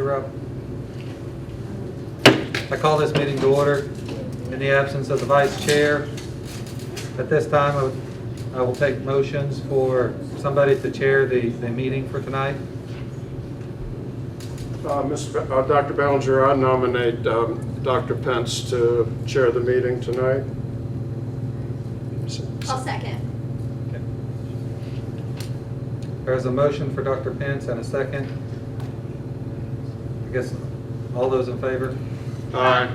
you're up. I call this meeting to order in the absence of the vice chair. At this time, I will take motions for somebody to chair the meeting for tonight. Dr. Ballinger, I nominate Dr. Pence to chair the meeting tonight. I'll second. Okay. There's a motion for Dr. Pence and a second. I guess all those in favor? Aye.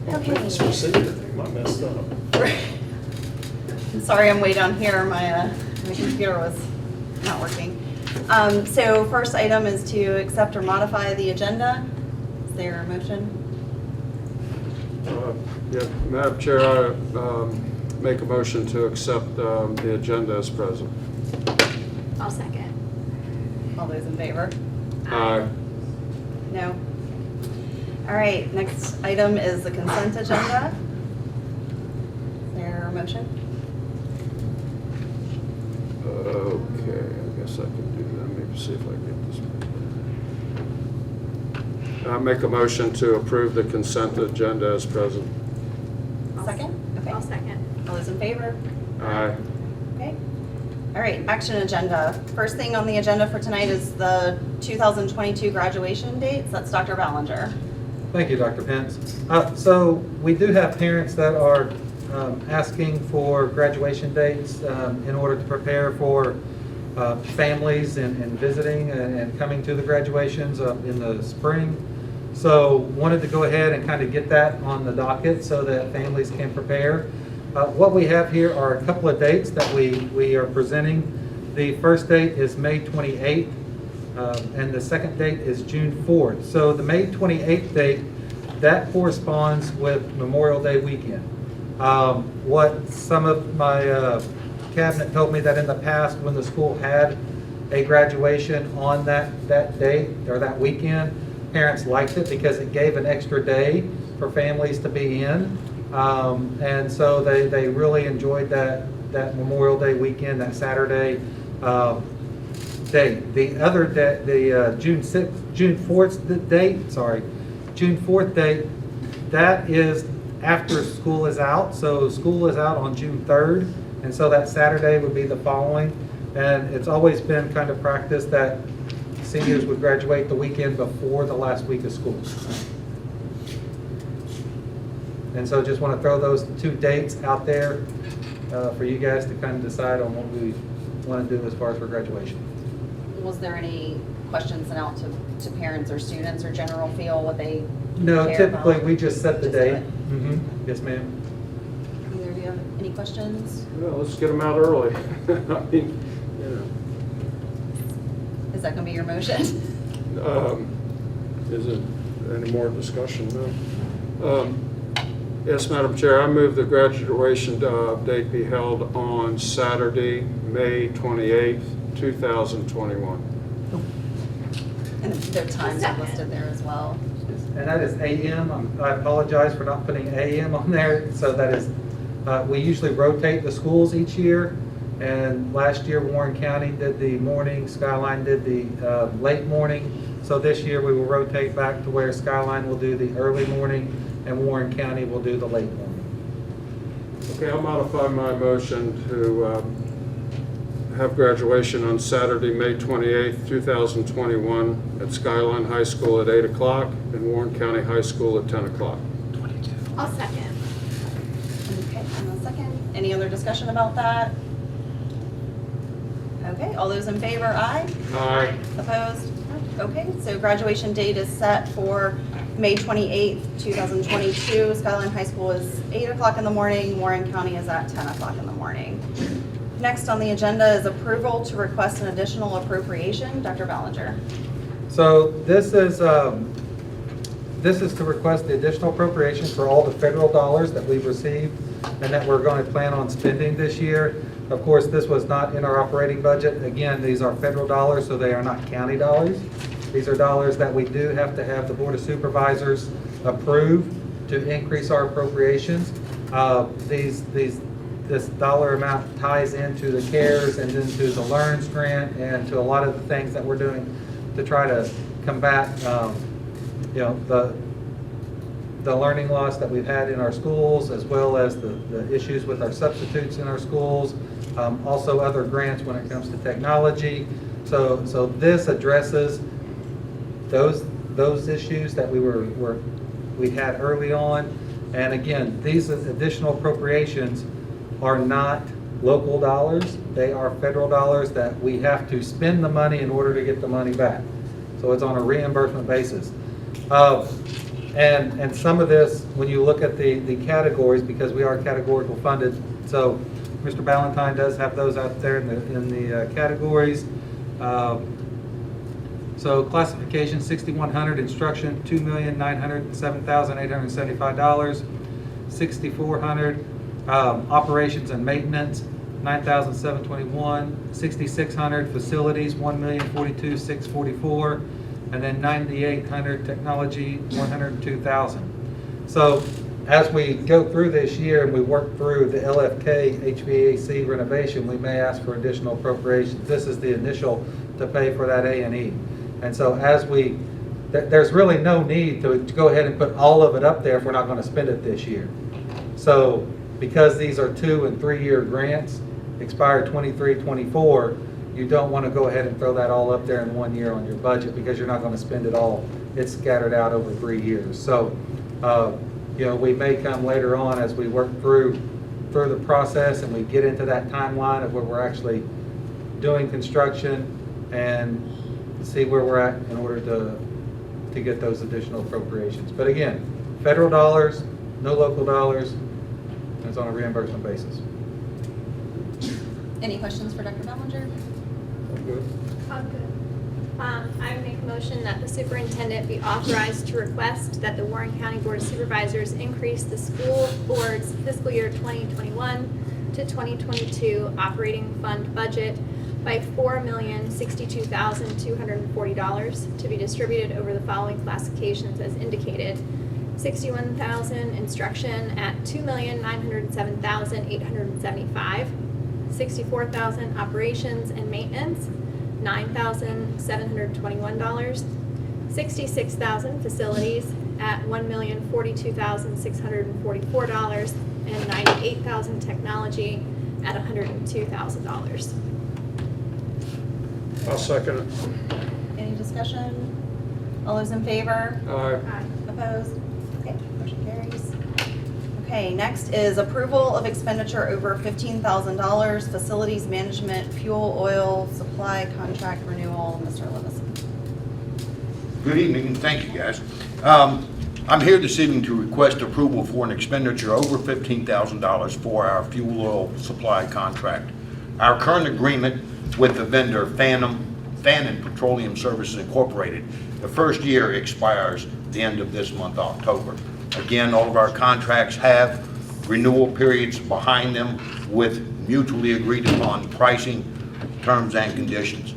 Okay. This procedure thing might messed up. I'm sorry, I'm way down here. My computer was not working. So first item is to accept or modify the agenda. Is there a motion? Yeah, Madam Chair, I make a motion to accept the agenda as present. I'll second. All those in favor? Aye. No? All right, next item is the consent agenda. Is there a motion? Okay, I guess I can do that. Maybe see if I can get this. I make a motion to approve the consent agenda as present. Second? Okay. I'll second. All those in favor? Aye. Okay. All right, action agenda. First thing on the agenda for tonight is the 2022 graduation dates. That's Dr. Ballinger. Thank you, Dr. Pence. So we do have parents that are asking for graduation dates in order to prepare for families and visiting and coming to the graduations in the spring. So wanted to go ahead and kind of get that on the docket so that families can prepare. What we have here are a couple of dates that we are presenting. The first date is May 28th. And the second date is June 4th. So the May 28th date, that corresponds with Memorial Day weekend. What some of my cabinet told me that in the past when the school had a graduation on that date or that weekend, parents liked it because it gave an extra day for families to be in. And so they really enjoyed that Memorial Day weekend, that Saturday date. The other date, the June 4th date, that is after school is out. So school is out on June 3rd, and so that Saturday would be the following. And it's always been kind of practice that seniors would graduate the weekend before the last week of school. And so just want to throw those two dates out there for you guys to kind of decide on what we want to do as far as for graduation. Was there any questions sent out to parents or students or general feel what they No, care typically about? we just set the Just date. do it? Yes, ma'am. Either of you have any questions? Well, let's get them out early. I mean, Is that going to be your motion? Is it any more discussion? No. Yes, Madam Chair, I move the graduation date be held on Saturday, May 28th, 2021. And their times are listed there as well. And that is AM. I apologize for not putting AM on there. So that is, we usually rotate the schools each year. And last year Warren County did the morning, Skyline did the late morning. So this year we will rotate back to where Skyline will do the early morning and Warren County will do the late morning. Okay, I'll modify my motion to have graduation on Saturday, May 28th, 2021 at Skyline High School at 8 o'clock and Warren County High School at 10 o'clock. I'll second. Okay, and a second. Any other discussion about that? Okay, all those in favor, aye? Aye. Opposed? Okay, so graduation date is set for May 28th, 2022. Skyline High School is 8 o'clock in the morning. Warren County is at 10 o'clock in the morning. Next on the agenda is approval to request an additional appropriation. Dr. Ballinger. So this is to request the additional appropriation for all the federal dollars that we've received and that we're going to plan on spending this year. Of course, this was not in our operating budget. Again, these are federal dollars, so they are not county dollars. These are dollars that we do have to have the Board of Supervisors approve to increase our appropriations. These this dollar amount ties into the CARES and into the LEARNS grant and to a lot of the things that we're doing to try to combat, the learning loss that we've had in our schools, as well as the issues with our substitutes in our schools, also other grants when it comes to technology. So this addresses those issues that we had early on. And again, these additional appropriations are not local dollars. They are federal dollars that we have to spend the money in order to get the money back. So it's on a reimbursement basis. And some of this, when you look at the categories, because we are categorical funded, so Mr. Ballantyne does have those out there in the categories. So classification 6,100, instruction $2,907,875, 6,400, operations and maintenance 9,721, 6,600, facilities 1,042,644, and then 9,800 technology 102,000. So as we go through this year and we work through the LFK HVAC renovation, we may ask for additional appropriations. This is the initial to pay for that A&E. And so there's really no need to go ahead and put all of it up there if we're not going to spend it this year. So because these are 2- and 3-year grants, expire 23, 24, you don't want to go ahead and throw that all up there in 1 year on your budget because you're not going to spend it all. It's scattered out over 3 years. So, we may come later on as we work through the process and we get into that timeline of where we're actually doing construction and see where we're at in order to get those additional appropriations. But again, federal dollars, no local dollars, and it's on a reimbursement basis. Any questions for Dr. Bellinger? Good. I'm good. I make a motion that the superintendent be authorized to request that the Warren County Board of Supervisors increase the school board's fiscal year 2021 to 2022 operating fund budget by $4,062,240 to be distributed over the following classifications as indicated. 61,000 instruction at $2,907,875, 64,000 operations and maintenance, $9,721, 66,000 facilities at $1,042,644, and 98,000 technology at $102,000. I'll second it. Any discussion? All those in favor? Aye. Opposed? Okay, motion carries. Okay, next is approval of expenditure over $15,000, facilities management, fuel oil supply contract renewal. Mr. Levison. Good evening, and thank you, guys. I'm here this evening to request approval for an expenditure over $15,000 for our fuel oil supply contract. Our current agreement with the vendor, Fannin Petroleum Services Incorporated, the first year expires the end of this month, October. Again, all of our contracts have renewal periods behind them with mutually agreed upon pricing, terms, and conditions.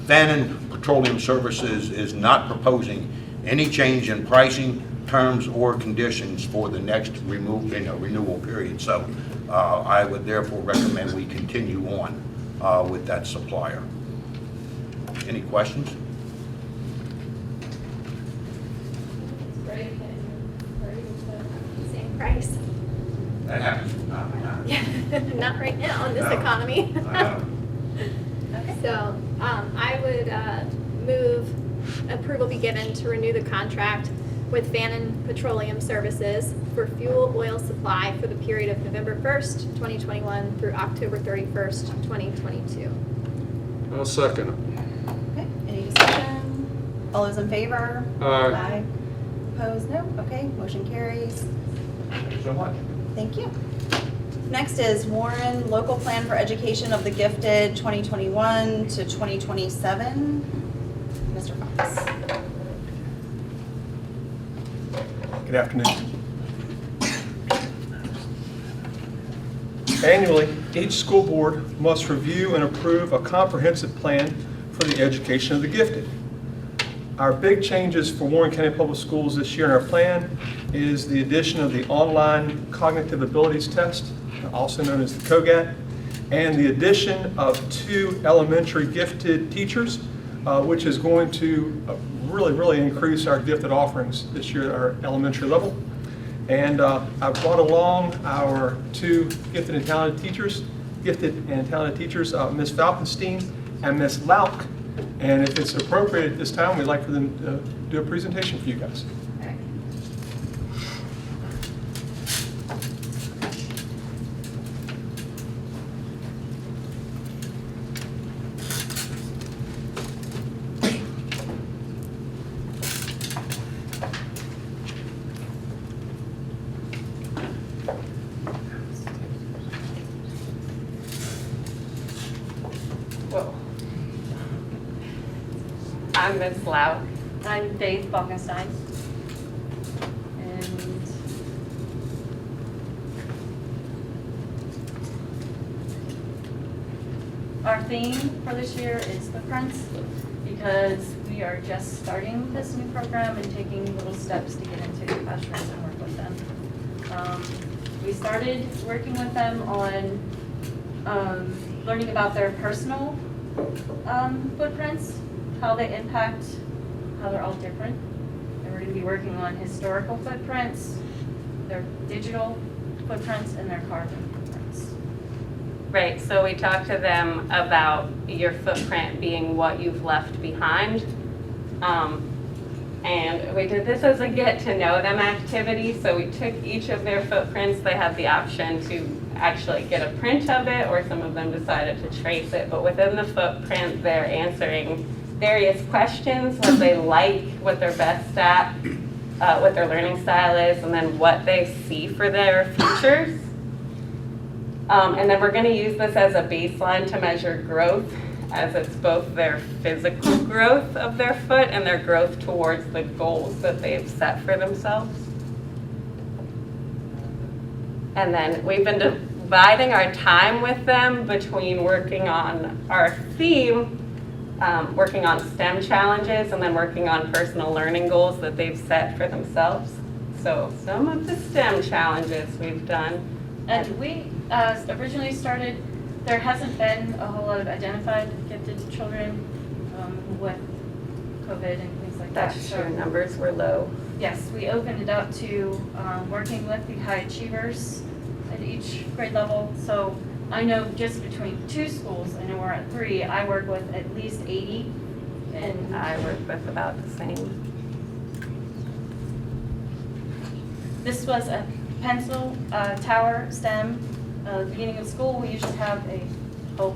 Fannin Petroleum Services is not proposing any change in pricing, terms, or conditions for the next renewal period. So I would therefore recommend we continue on with that supplier. Any questions? Same price. That happens. Not right now in this economy. Okay. So I would move approval be given to renew the contract with Fannin Petroleum Services for fuel oil supply for the period of November 1st, 2021 through October 31st, 2022. I'll second it. Okay, any discussion? All those in favor? Aye. Opposed? No? Okay, motion carries. Thank you so much. Thank you. Next is Warren Local Plan for Education of the Gifted 2021 to 2027. Mr. Fox. Good afternoon. Annually, each school board must review and approve a comprehensive plan for the education of the gifted. Our big changes for Warren County Public Schools this year in our plan is the addition of the online cognitive abilities test also known as the COGAT, and the addition of 2 elementary gifted teachers, which is going to really increase our gifted offerings this year at our elementary level. And I brought along our 2 gifted and talented teachers, Ms. Falkenstein and Ms. Lauk. And if it's appropriate at this time, we'd like for them to do a presentation for you guys. Whoa. I'm Ms. Lau. I'm Dave Falkenstein. And our theme for this year is footprints, because we are just starting this new program and taking little steps to get into the classrooms and work with them. We started working with them on learning about their personal footprints, how they impact, how they're all different. And we're going to be working on historical footprints, their digital footprints, and their carbon footprints. Right, so we talked to them about your footprint being what you've left behind. And we did this as a get to know them activity. So we took each of their footprints. They had the option to actually get a print of it, or some of them decided to trace it. But within the footprint, they're answering various questions, what they like, what they're best at, what their learning style is, and then what they see for their futures. And then we're going to use this as a baseline to measure growth, as it's both their physical growth of their foot and their growth towards the goals that they've set for themselves. And then we've been dividing our time with them between working on our theme, working on STEM challenges, and then working on personal learning goals that they've set for themselves. So some of the STEM challenges we've done. And we originally started, there hasn't been a whole lot of identified gifted children with COVID and things like that. That's true, numbers were low. Yes, we opened it up to working with the high achievers at each grade level. So I know just between 2 schools, I know we're at 3, I work with at least 80. And I work with about the same. This was a pencil tower STEM. Beginning of school, we usually have a whole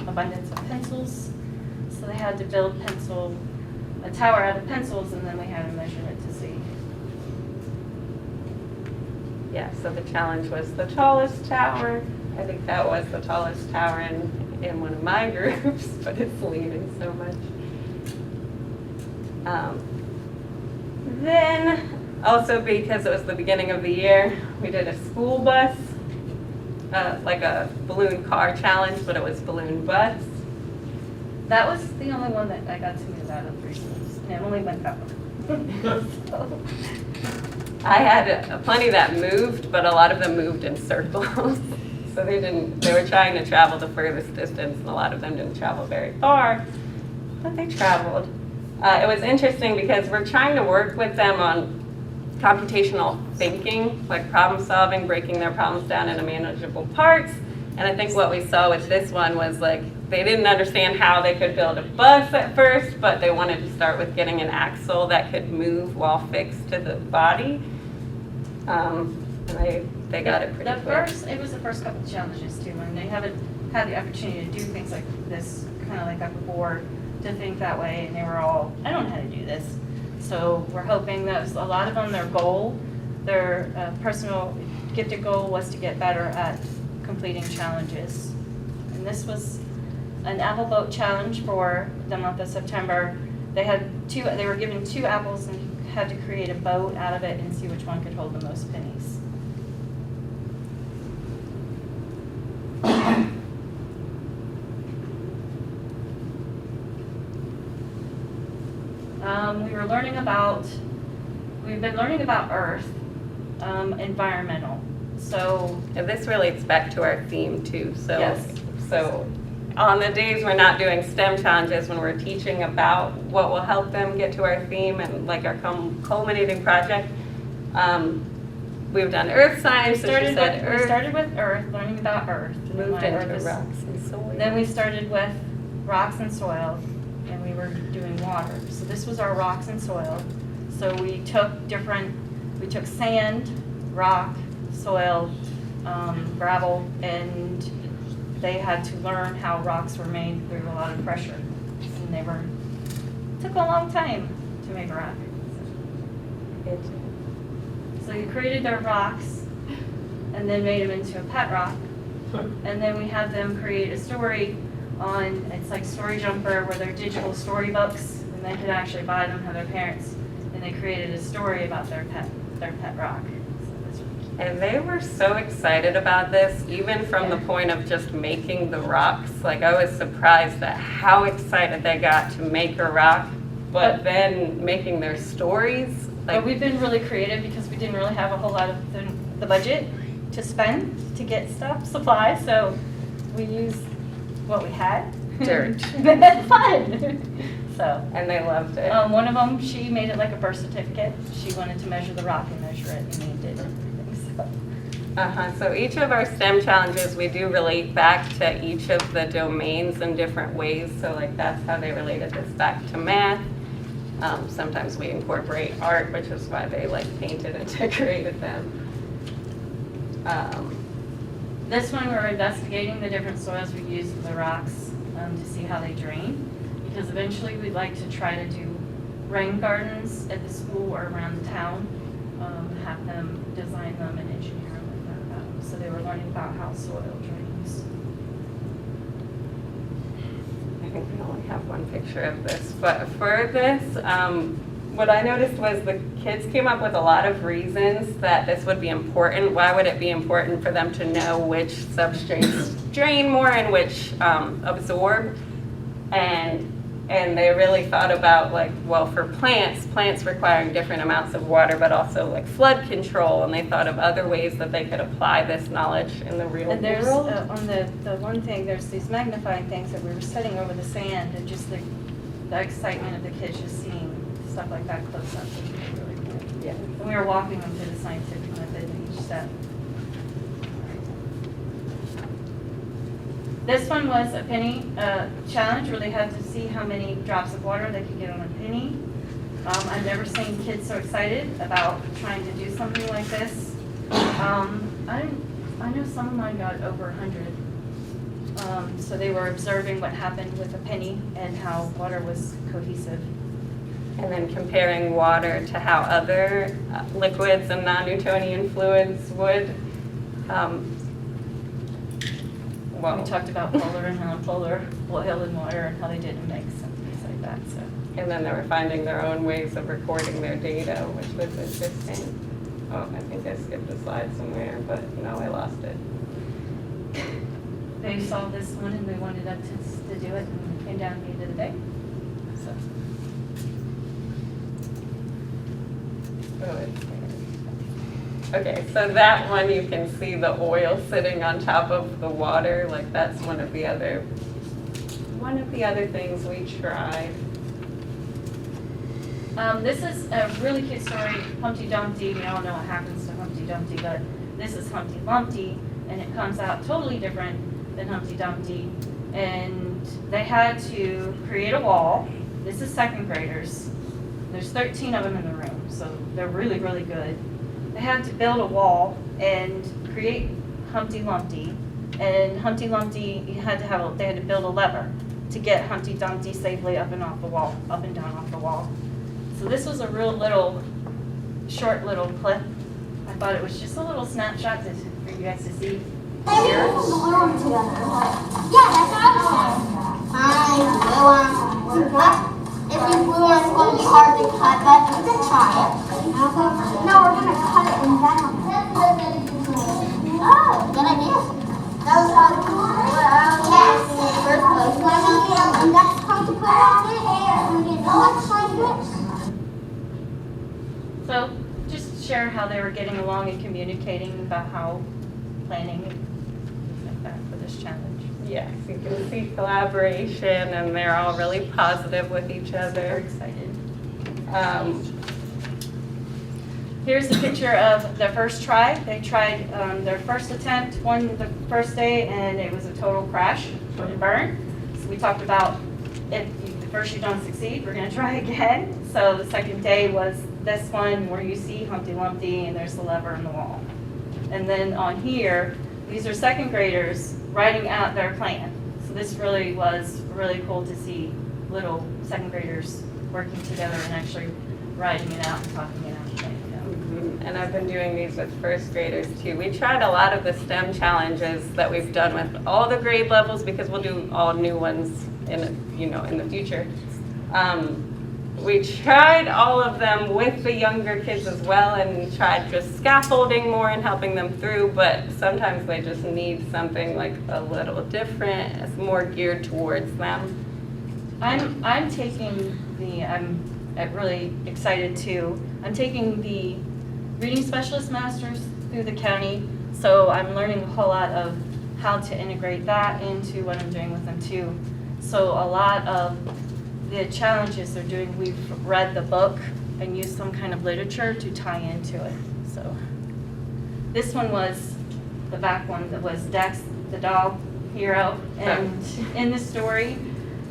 abundance of pencils. So they had to build a tower out of pencils, and then we had to measure it to see. Yeah, so the challenge was the tallest tower. I think that was the tallest tower in one of my groups, but it's leaving so much. Then, also because it was the beginning of the year, we did a school bus, like a balloon car challenge, but it was balloon bus. That was the only one that I got to move out of 3 schools, and it only went that one. So, I had plenty that moved, but a lot of them moved in circles. So they were trying to travel the furthest distance, and a lot of them didn't travel very far, but they traveled. It was interesting because we're trying to work with them on computational thinking, like problem solving, breaking their problems down into manageable parts. And I think what we saw with this one was like, they didn't understand how they could build a bus at first, but they wanted to start with getting an axle that could move while fixed to the body. And they got it pretty quick. It was the first couple of challenges too, and they haven't had the opportunity to do things like this, kind of like up before, to think that way, and they were all, I don't know how to do this. So we're hoping that a lot of them, their personal gifted goal was to get better at completing challenges. And this was an apple boat challenge for the month of September. They were given 2 apples and had to create a boat out of it and see which one could hold the most pennies. We've been learning about Earth, environmental. So, And this relates back to our theme too, so. Yes. So on the days we're not doing STEM challenges, when we're teaching about what will help them get to our theme and like our culminating project, we've done earth science, so she said we earth, started with Earth, learning about Earth. and moved why Earth into is- rocks and soil. Then we started with rocks and soil, and we were doing water. So this was our rocks and soil. So we took sand, rock, soil, gravel, and they had to learn how rocks were made through a lot of pressure. And took a long time to make a rock. So we created their rocks and then made them into a pet rock. And then we had them create a story on, it's like Story Jumper, where they're digital storybooks, and they could actually buy them, have their parents, and they created a story about their pet rock. So that's really cute. And they were so excited about this, even from the point of just making the rocks. Like, I was surprised at how excited they got to make a rock, but then making their stories. But Like, we've been really creative because we didn't really have a whole lot of the budget to spend to get supplies, so we used what we had. Dirt. We had fun. So. and they loved it. One of them, she made it like a birth certificate. She wanted to measure the rock and measure it, and we did everything, so. So each of our STEM challenges, we do relate back to each of the domains in different ways. So like that's how they related this back to math. Sometimes we incorporate art, which is why they like painted and decorated them. This one, we're investigating the different soils we use for the rocks to see how they drain. Because eventually we'd like to try to do rain gardens at the school or around the town. Have them design them and engineer them like that. So they were learning about how soil drains. I think we only have one picture of this, but for this, what I noticed was the kids came up with a lot of reasons that this would be important. Why would it be important for them to know which substrates drain more and which absorb? And they really thought about like, well, for plants requiring different amounts of water, but also like flood control, and they thought of other ways that they could apply this knowledge in the real And there's, world. on the one thing, there's these magnifying things that we were setting over the sand, and just the excitement of the kids just seeing stuff like that close up, which was really cool. Yeah. And we were walking them through the scientific method in each step. This one was a penny challenge where they had to see how many drops of water they could get on a penny. I've never seen kids so excited about trying to do something like this. I know some of mine got over 100. So they were observing what happened with a penny and how water was cohesive. And then comparing water to how other liquids and non-Newtonian fluids would. We talked about polar and non-polar oil and water and how they didn't mix and things like that. So. And then they were finding their own ways of recording their data, which was interesting. Oh, I think I skipped a slide somewhere, but no, I lost it. They saw this one and they wanted us to do it and came down at the end of the day. So. Oh, it's there. Okay, so that one you can see the oil sitting on top of the water. Like that's one of the other things we tried. This is a really cute story, Humpty Dumpty. We all know what happens to Humpty Dumpty, but this is Humpty Lumpty, and it comes out totally different than Humpty Dumpty. And they had to create a wall. This is second graders. There's 13 of them in the room, so they're really, really good. They had to build a wall and create Humpty Lumpty. And Humpty Lumpty, they had to build a lever to get Humpty Dumpty safely up and off the wall, up and down off the wall. So this was a real short little clip. I thought it was just a little snapshot for you guys to see here. Yeah, that's what I was saying. If we glue it, it's going to be hard to cut, but we can try it. No, we're going to cut it in down. Oh, good idea. That was yes, first place. And that's how to put it on it. And let's try this. So just share how they were getting along and communicating about how planning and things like that for this challenge. Yes, you can see collaboration, and they're all really positive with each Super other. excited. Here's Here's a picture of their first try. They tried their first attempt, won the first day, and it was a total crash and burn. So we talked about if the first you don't succeed, we're going to try again. So the second day was this one where you see Humpty Lumpty and there's the lever in the wall. And then on here, these are second graders writing out their plan. So this really was really cool to see little second graders working together and actually writing it out and talking it out and playing it out. And I've been doing these with first graders too. We tried a lot of the STEM challenges that we've done with all the grade levels because we'll do all new ones in the future. We tried all of them with the younger kids as well, and tried just scaffolding more and helping them through, but sometimes they just need something like a little different, it's more geared towards them. I'm taking I'm really excited too. I'm taking the Reading Specialist Masters through the county, so I'm learning a whole lot of how to integrate that into what I'm doing with them too. So a lot of the challenges they're doing, we've read the book and used some kind of literature to tie into it. So this one was the back one that was Dex, the dog hero, and in the story,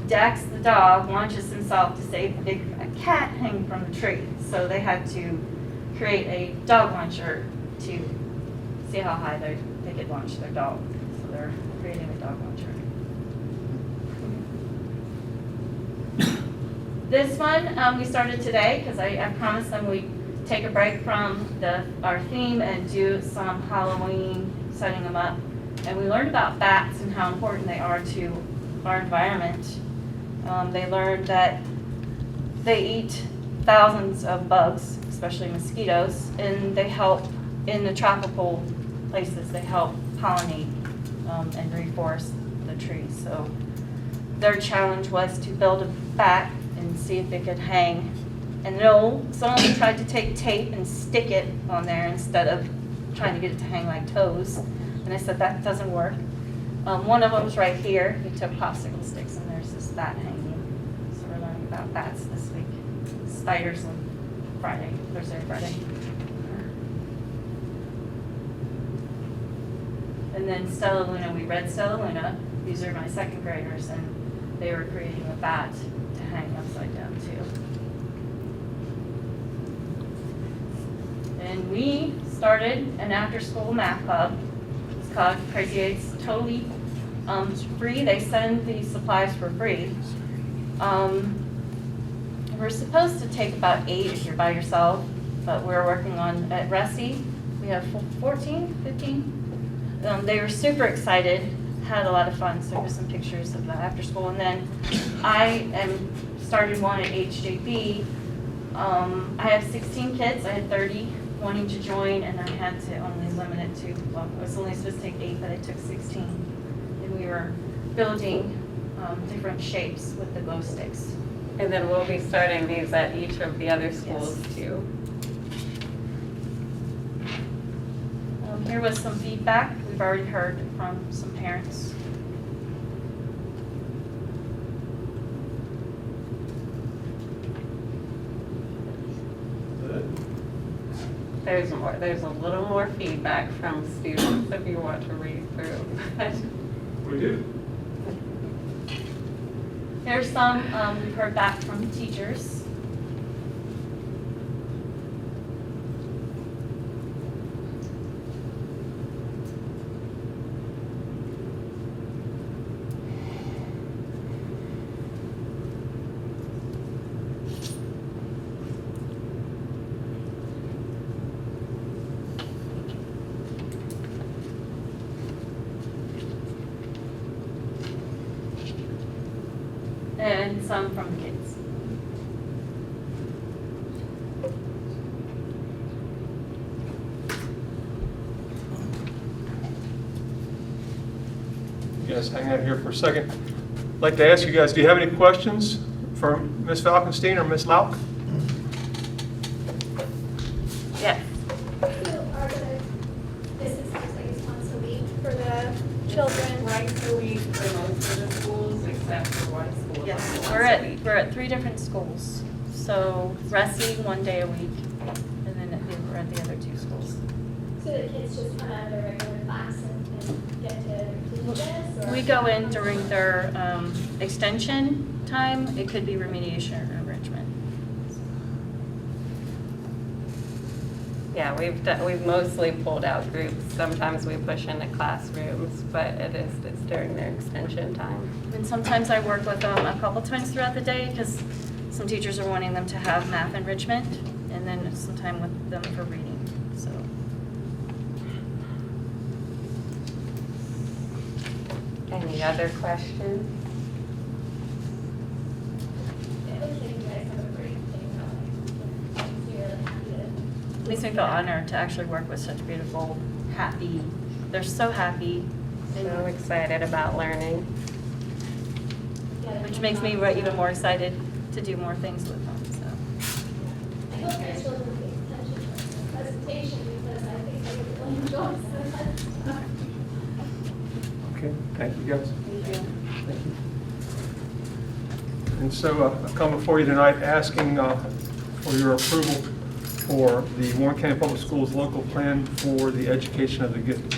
Dex, the dog, launches himself to save a cat hanging from the tree. So they had to create a dog launcher to see how high they could launch their dog. So they're creating a dog launcher. This one we started today because I promised them we'd take a break from our theme and do some Halloween, setting them up. And we learned about bats and how important they are to our environment. They learned that they eat thousands of bugs, especially mosquitoes, and they help in the tropical places. They help pollinate and reforest the trees. So their challenge was to build a bat and see if they could hang. And no, some of them tried to take tape and stick it on there instead of trying to get it to hang like toes. And I said, that doesn't work. One of them was right here. He took popsicle sticks and there's this bat hanging. So we're learning about bats this week. Spiders on Friday, Thursday, Friday. And then Stella Luna, we read Stella Luna. These are my second graders, and they were creating a bat to hang upside down too. And we started an after-school math club. It's called Crazy Eight's, totally free. They send the supplies for free. We're supposed to take about 8 if you're by yourself, but we're working on, at Ressie, we have 14, 15. They were super excited, had a lot of fun, so here's some pictures of the after school. And then I started one at HJB. I have 16 kids, I had 30 wanting to join, and I had to only limit it to, well, I was only supposed to take 8, but I took 16. And we were building different shapes with the glow sticks. And then we'll be starting these at each of the other schools too. Here was some feedback we've already heard from some parents. There's more. There's a little more feedback from students if you want to read through. We do. Here's some we've heard back from teachers. And some from the kids. You guys hang out here for a second. I'd like to ask you guys, do you have any questions for Ms. Falkenstein or Ms. Lauk? Yes. children? Twice a week for most of the schools, except for one school. Yes, we're at 3 different schools. So Ressie, 1 day a week, and then we're at the other 2 schools. So the kids just come out of their regular class and get to do this? Or? We go in during their extension time. It could be remediation or enrichment. Yeah, we've mostly pulled out groups. Sometimes we push into classrooms, but it's during their extension time. And sometimes I work with them a couple times throughout the day because some teachers are wanting them to have math enrichment, and then some time with them for reading, so. Any other questions? It looks like you guys have a great thing going. I'm really happy to. It makes me feel honored to actually work with such beautiful, happy, they're so happy, So excited about learning. which makes me even more excited to do more things with them, so. I hope your children pay attention to the presentation because I think they would really enjoy it. Okay, thank you guys. Thank you. Thank you. And so I come before you tonight asking for your approval for the Warren County Public Schools local plan for the education of the gifted.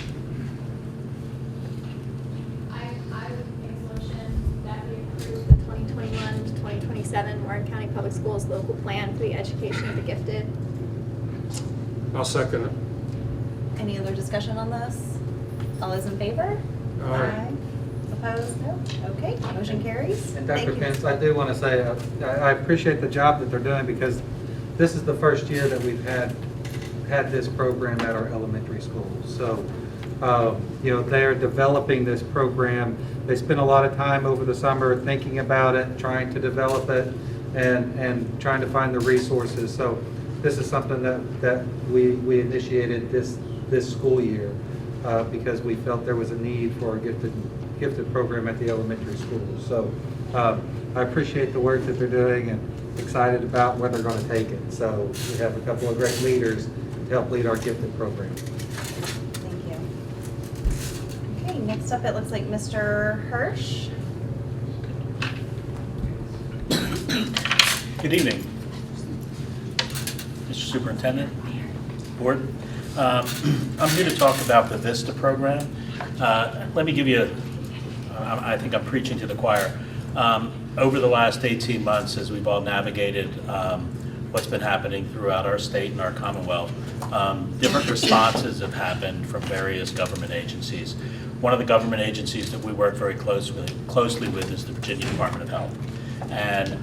I would make a motion that we approve the 2021 to 2027 Warren County Public Schools local plan for the education of the gifted. I'll second it. Any other discussion on this? All those in favor? Aye. Opposed? No? Okay, motion carries. And Thank Dr. you. Pence, I do want to say, I appreciate the job that they're doing because this is the first year that we've had this program at our elementary schools. So, they're developing this program. They spent a lot of time over the summer thinking about it, trying to develop it, and trying to find the resources. So this is something that we initiated this school year because we felt there was a need for a gifted program at the elementary schools. So I appreciate the work that they're doing and excited about where they're going to take it. So we have a couple of great leaders to help lead our gifted program. Thank you. Okay, next up, it looks like Mr. Hirsch. Good evening, Mr. Superintendent, Board. I'm here to talk about the VISTA program. Let me give you, I think I'm preaching to the choir. Over the last 18 months, as we've all navigated what's been happening throughout our state and our Commonwealth, different responses have happened from various government agencies. One of the government agencies that we work very closely with is the Virginia Department of Health. And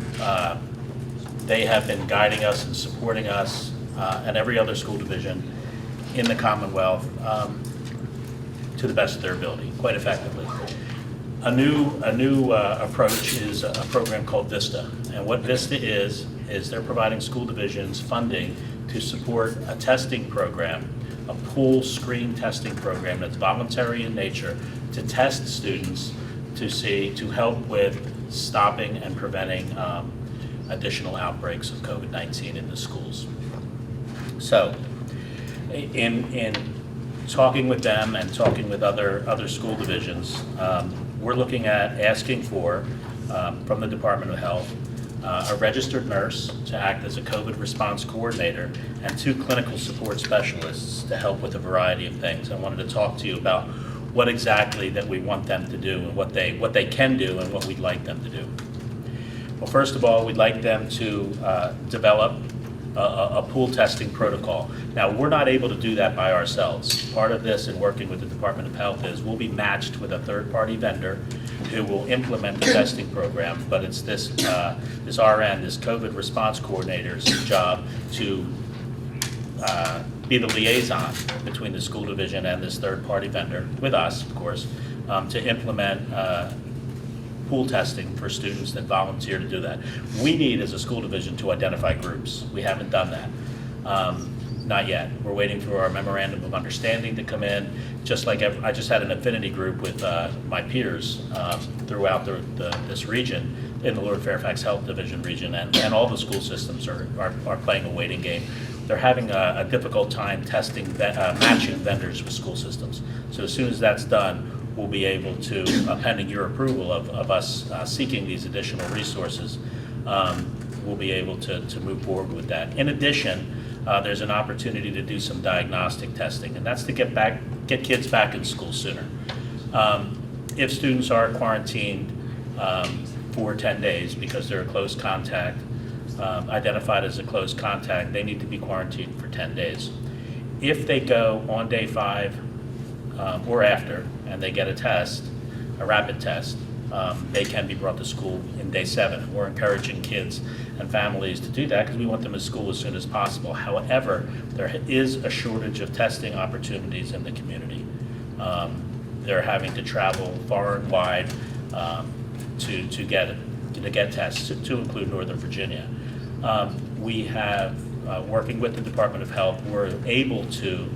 they have been guiding us and supporting us and every other school division in the Commonwealth to the best of their ability, quite effectively. A new approach is a program called VISTA. And what VISTA is they're providing school divisions funding to support a testing program, a pool screen testing program that's voluntary in nature to test students to help with stopping and preventing additional outbreaks of COVID-19 in the schools. So, in talking with them and talking with other school divisions, we're looking at asking for, from the Department of Health, a registered nurse to act as a COVID response coordinator and 2 clinical support specialists to help with a variety of things. I wanted to talk to you about what exactly that we want them to do and what they can do and what we'd like them to do. Well, first of all, we'd like them to develop a pool testing protocol. Now, we're not able to do that by ourselves. Part of this in working with the Department of Health is we'll be matched with a third-party vendor who will implement the testing program, but it's this RN, this COVID response coordinator's job to be the liaison between the school division and this third-party vendor, with us, of course, to implement pool testing for students that volunteer to do that. We need, as a school division, to identify groups. We haven't done that. Not yet. We're waiting for our memorandum of understanding to come in. Just like I just had an affinity group with my peers throughout this region, in the Lord Fairfax Health Division region, and all the school systems are playing a waiting game. They're having a difficult time matching vendors with school systems. So as soon as that's done, we'll be able to, pending your approval of us seeking these additional resources, we'll be able to move forward with that. In addition, there's an opportunity to do some diagnostic testing, and that's to get kids back in school sooner. If students are quarantined for 10 days because they're a close contact, identified as a close contact, they need to be quarantined for 10 days. If they go on day 5 or after and they get a test, a rapid test, they can be brought to school in day 7. We're encouraging kids and families to do that because we want them in school as soon as possible. However, there is a shortage of testing opportunities in the community. They're having to travel far and wide to get tests, to include Northern Virginia. We have, working with the Department of Health, we're able to,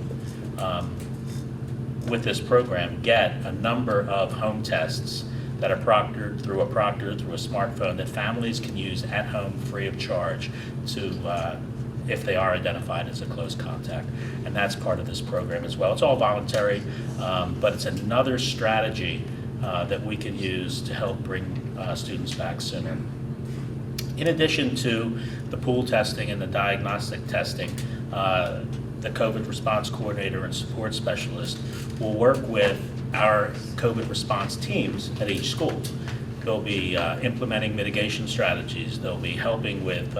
with this program, get a number of home tests that are proctored through a smartphone that families can use at home free of charge to, if they are identified as a close contact. And that's part of this program as well. It's all voluntary, but it's another strategy that we can use to help bring students back sooner. In addition to the pool testing and the diagnostic testing, the COVID response coordinator and support specialist will work with our COVID response teams at each school. They'll be implementing mitigation strategies. They'll be helping with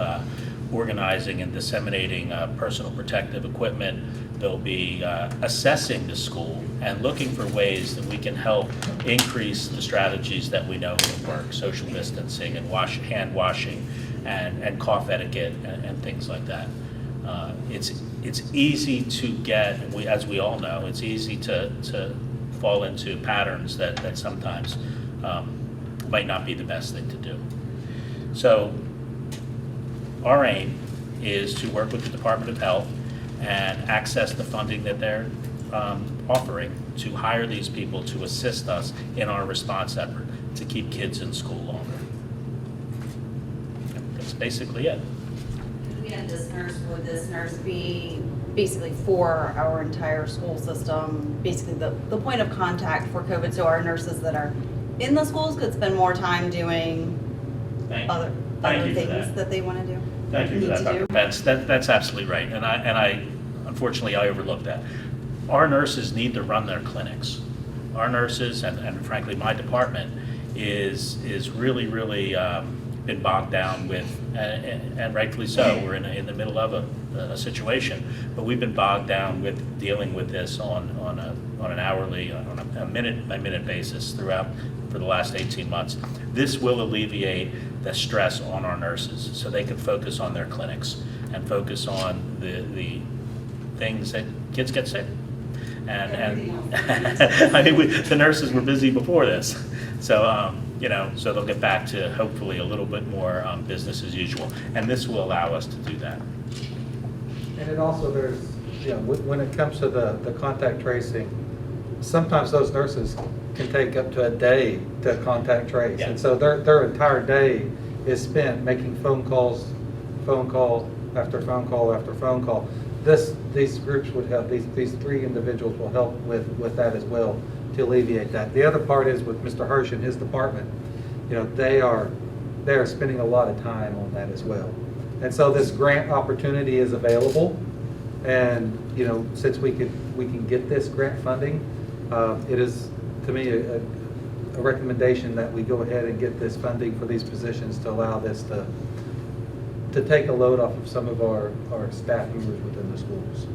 organizing and disseminating personal protective equipment. They'll be assessing the school and looking for ways that we can help increase the strategies that we know will work, social distancing and hand washing and cough etiquette and things like that. It's easy to get, as we all know, it's easy to fall into patterns that sometimes might not be the best thing to do. So our aim is to work with the Department of Health and access the funding that they're offering to hire these people to assist us in our response effort to keep kids in school longer. That's basically it. And would this nurse be basically for our entire school system, basically the point of contact for COVID, so our nurses that are in the schools could spend more time doing other things that they want to do? Thank you for that, Dr. Pence. That's absolutely right, and I unfortunately I overlooked that. Our nurses need to run their clinics. Our nurses and frankly my department is really been bogged down with, and rightfully so. We're in the middle of a situation, but we've been bogged down with dealing with this on an hourly, on a minute by minute basis throughout for the last 18 months. This will alleviate the stress on our nurses so they can focus on their clinics and focus on the things that kids get sick. And I mean, the nurses were busy before this. So, so they'll get back to hopefully a little bit more business as usual. And this will allow us to do that. And it also, there's, when it comes to the contact tracing, sometimes those nurses can take up to a day to contact trace. Yeah. And so their entire day is spent making phone call after phone call after phone call. These groups would help, these 3 individuals will help with that as well to alleviate that. The other part is with Mr. Hirsch and his department, they are spending a lot of time on that as well. And so this grant opportunity is available, and since we can get this grant funding, it is to me a recommendation that we go ahead and get this funding for these positions to allow this to take a load off of some of our staff members within the schools.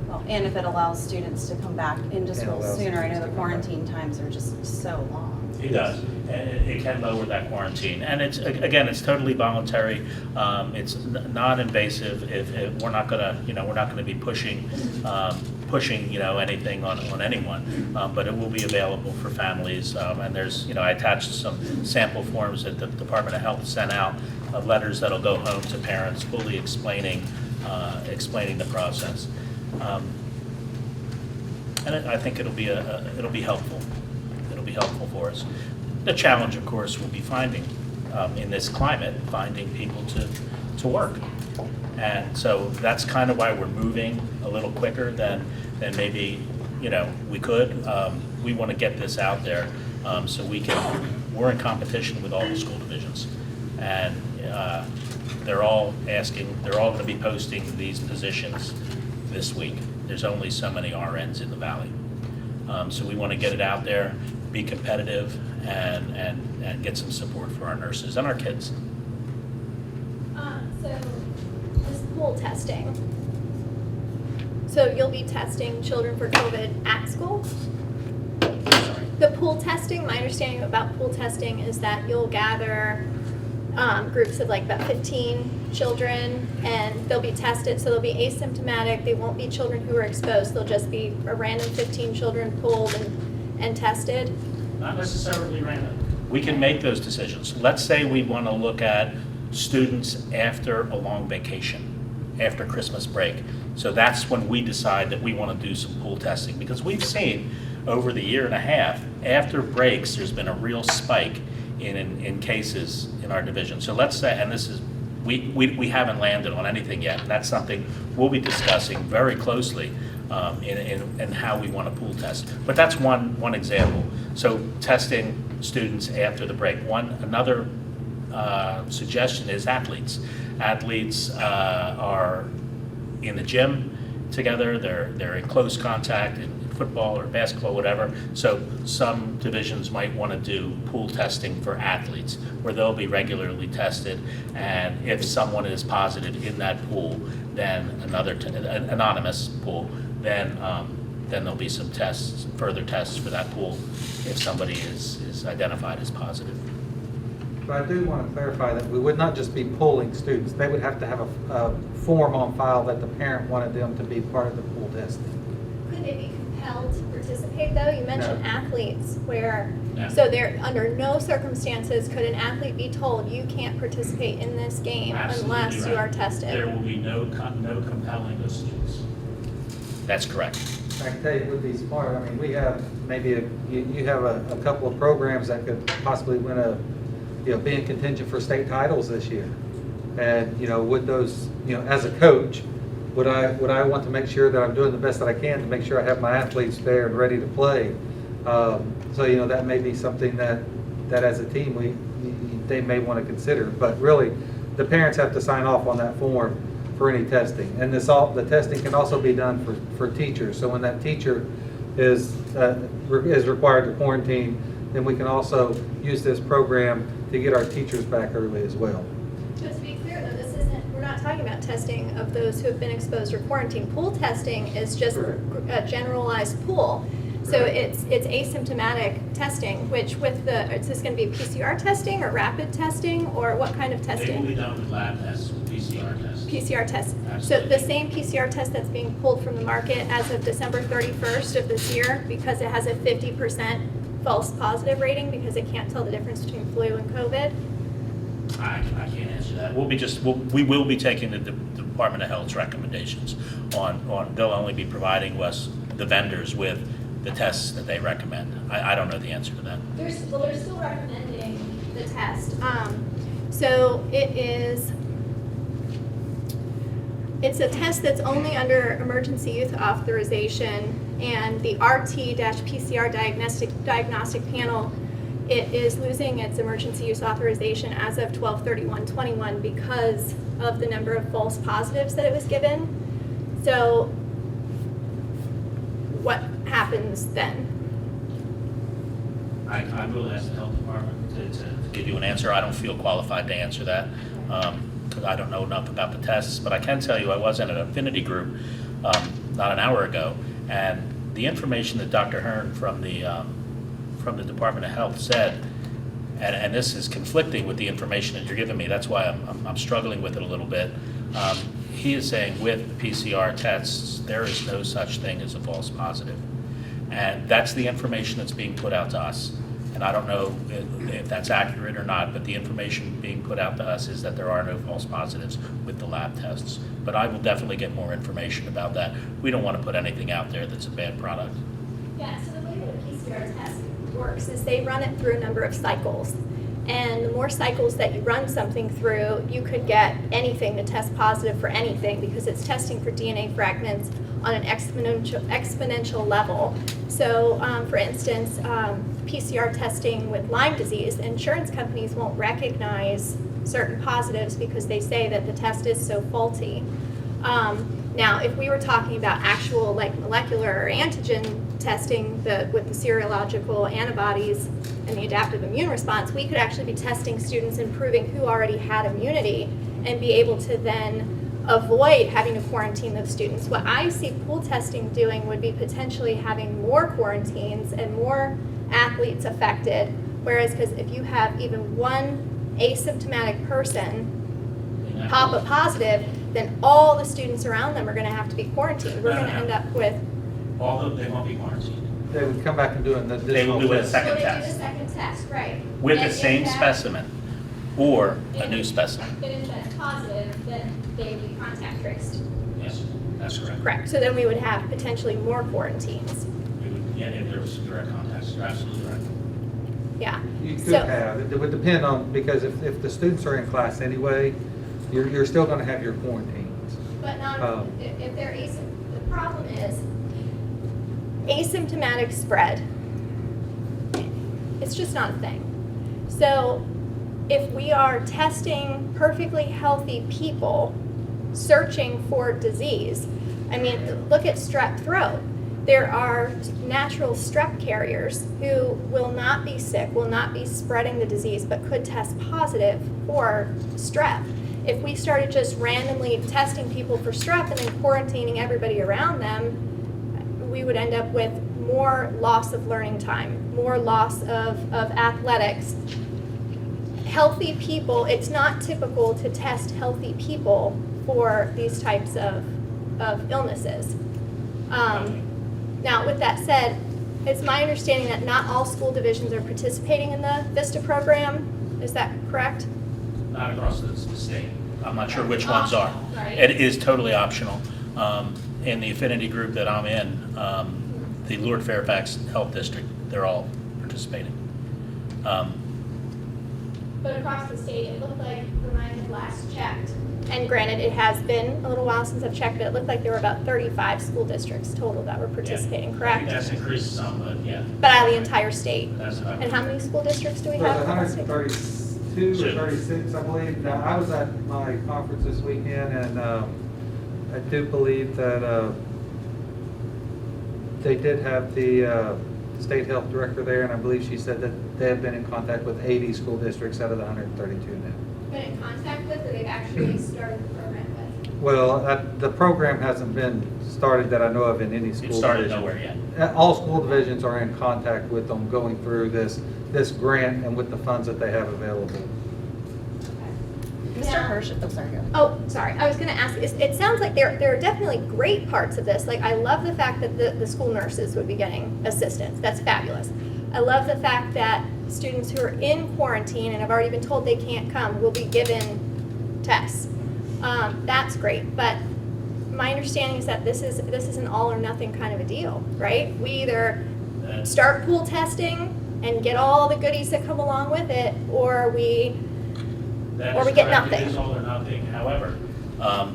Well, and if it allows students to come back into school allows sooner, I know students the to come quarantine times are just so long. It does. It can lower that quarantine, and it's totally voluntary. It's non-invasive. If we're not gonna be pushing anything on anyone, but it will be available for families. And there's I attached some sample forms that the Department of Health sent out, letters that'll go home to parents, fully explaining the process. And I think it'll be helpful. It'll be helpful for us. The challenge, of course, will be finding, in this climate, finding people to work. And so that's kind of why we're moving a little quicker than maybe we could. We want to get this out there so we're in competition with all the school divisions. And they're all going to be posting these positions this week. There's only so many RNs in the valley. So we want to get it out there, be competitive, and get some support for our nurses and our kids. So this pool testing. So you'll be testing children for COVID at school? The pool testing, my understanding about pool testing is that you'll gather groups of like about 15 children and they'll be tested. So they'll be asymptomatic. They won't be children who are exposed. They'll just be a random 15 children pulled and tested. Not necessarily random. We can make those decisions. Let's say we want to look at students after a long vacation, after Christmas break. So that's when we decide that we want to do some pool testing, because we've seen over the year and a half, after breaks, there's been a real spike in cases in our division. So let's say, and this is, we haven't landed on anything yet. That's something we'll be discussing very closely in how we want to pool test. But that's one example. So testing students after the break. Another suggestion is athletes. Athletes are in the gym together. They're in close contact in football or basketball, whatever. So some divisions might want to do pool testing for athletes, where they'll be regularly tested, and if someone is positive in that pool, then an anonymous pool, then there'll be some tests, further tests for that pool if somebody is identified as positive. But I do want to clarify that we would not just be pulling students. They would have to have a form on file that the parent wanted them to be part of the pool testing. Could they be compelled to participate though? You mentioned No. athletes where, No. so there, under no circumstances could an athlete be told you can't participate in this game Absolutely unless you right. are tested. There will be no compelling of students. That's correct. I can tell you it would be smart. I mean, we have maybe you have a couple of programs that could possibly win be in contention for state titles this year. And, would those, as a coach, would I want to make sure that I'm doing the best that I can to make sure I have my athletes there and ready to play? So, that may be something that as a team, they may want to consider. But really, the parents have to sign off on that form for any testing. And the testing can also be done for teachers. So when that teacher is required to quarantine, then we can also use this program to get our teachers back early as well. But to be clear though, we're not talking about testing of those who have been exposed or quarantined. Pool testing is just a generalized pool. So it's asymptomatic testing, which is this going to be PCR testing or rapid testing, or what kind of They will testing? be done with lab tests, PCR tests. PCR test. So Absolutely. the same PCR test that's being pulled from the market as of December 31st of this year, because it has a 50% false positive rating because it can't tell the difference between flu and COVID. I can't answer that. We will be taking the Department of Health's recommendations on they'll only be providing us, the vendors, with the tests that they recommend. I don't know the answer to that. They're still recommending the test. So it's a test that's only under emergency use authorization, and the RT-PCR diagnostic panel, it is losing its emergency use authorization as of 12/31/21 because of the number of false positives that it was given. So what happens then? I will ask the health department to give you an answer. I don't feel qualified to answer that because I don't know enough about the tests. But I can tell you I was in an affinity group not an hour ago, and the information that Dr. Hearn from the Department of Health said, and this is conflicting with the information that you're giving me. That's why I'm struggling with it a little bit. He is saying with PCR tests, there is no such thing as a false positive. And that's the information that's being put out to us. And I don't know if that's accurate or not, but the information being put out to us is that there are no false positives with the lab tests. But I will definitely get more information about that. We don't want to put anything out there that's a bad product. Yeah, so the way that a PCR test works is they run it through a number of cycles. And the more cycles that you run something through, you could get anything to test positive for anything because it's testing for DNA fragments on an exponential level. So, for instance, PCR testing with Lyme disease, insurance companies won't recognize certain positives because they say that the test is so faulty. Now, if we were talking about actual like molecular or antigen testing with the serological antibodies and the adaptive immune response, we could actually be testing students and proving who already had immunity and be able to then avoid having to quarantine those students. What I see pool testing doing would be potentially having more quarantines and more athletes affected, whereas because if you have even one asymptomatic person pop a positive, then all the students around them are going to have to be quarantined. We're going to end up with... Although they won't be quarantined. They would come back and do an additional. They will do a test. second Well, they do test the second test, right. with the And if same that- specimen or a new specimen. But if that's positive, then they'd be contact traced. Yes, that's correct. Correct. So then we would have potentially more quarantines. We would- Yeah, if there was direct contacts, you're absolutely right. Yeah. You could So- have, it would depend on, because if the students are in class anyway, you're still gonna have your quarantines. But not, Um, if they're the problem is asymptomatic spread. It's just not a thing. So if we are testing perfectly healthy people searching for disease, I mean, look at strep throat. There are natural strep carriers who will not be sick, will not be spreading the disease, but could test positive for strep. If we started just randomly testing people for strep and then quarantining everybody around them, we would end up with more loss of learning time, more loss of athletics. Healthy people, it's not typical to test healthy people for these types of illnesses. Now, with that said, it's my understanding that not all school divisions are participating in the VISTA program. Is that correct? Not across the state. I'm not sure which ones are. Optional, right? It is totally optional. In the affinity group that I'm in, the Lord Fairfax Health District, they're all participating. But across the state, it looked like when I had last checked, and granted, it has been a little while since I've checked, but it looked like there were about 35 school districts total that were participating, Yeah. correct? That's increased some, but yeah. But out of the entire state. That's about And how many school districts do we There's have? across the state? 132 or 36, I believe. Now, I was at my conference this weekend, and I do believe that they did have the state health director there, and I believe she said that they have been in contact with 80 school districts out of the 132 now. Been in contact with, or they've actually started the program with? Well, the program hasn't been started that I know of in any school It started division. nowhere yet. All school divisions are in contact with them, going through this grant and with the funds that they have available. Mr. Hirsch, oh, sorry, go ahead. Oh, sorry, I was gonna ask, it sounds like there are definitely great parts of this. Like, I love the fact that the school nurses would be getting assistance. That's fabulous. I love the fact that students who are in quarantine and have already been told they can't come will be given tests. That's great, but my understanding is that this is an all or nothing kind of a deal, right? We either start pool testing and get all the goodies that come along with it, or we That Or is we get correct. nothing. It is all or nothing. However,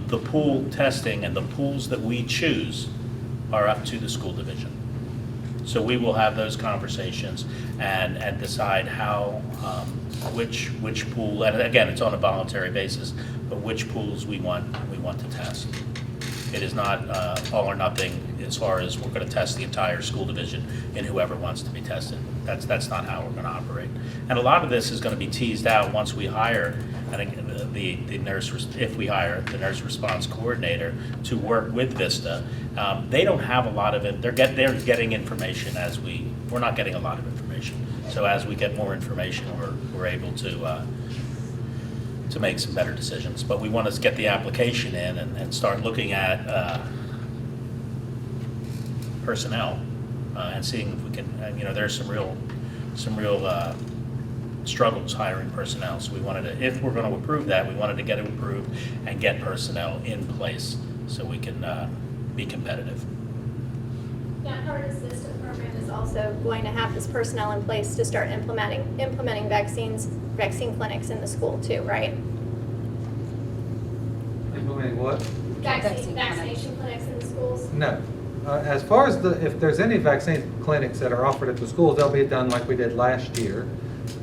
the pool testing and the pools that we choose are up to the school division. So we will have those conversations and decide how, which pool, and again, it's on a voluntary basis, but which pools we want to test. It is not all or nothing as far as we're going to test the entire school division and whoever wants to be tested. That's not how we're going to operate. And a lot of this is going to be teased out once we hire the nurse, if we hire the nurse response coordinator to work with VISTA. They don't have a lot of it. They're getting information as we're not getting a lot of information. So as we get more information, we're able to make some better decisions. But we want to get the application in and start looking at personnel and seeing if we can, there's some real struggles hiring personnel. So we wanted to, if we're going to approve that, we wanted to get it approved and get personnel in place so we can be competitive. Yeah, part of this VISTA program is also going to have this personnel in place to start implementing vaccine clinics in the school too, right? Implementing what? Vaccination clinics in the school. schools? No. As far as if there's any vaccine clinics that are offered at the schools, they'll be done like we did last year.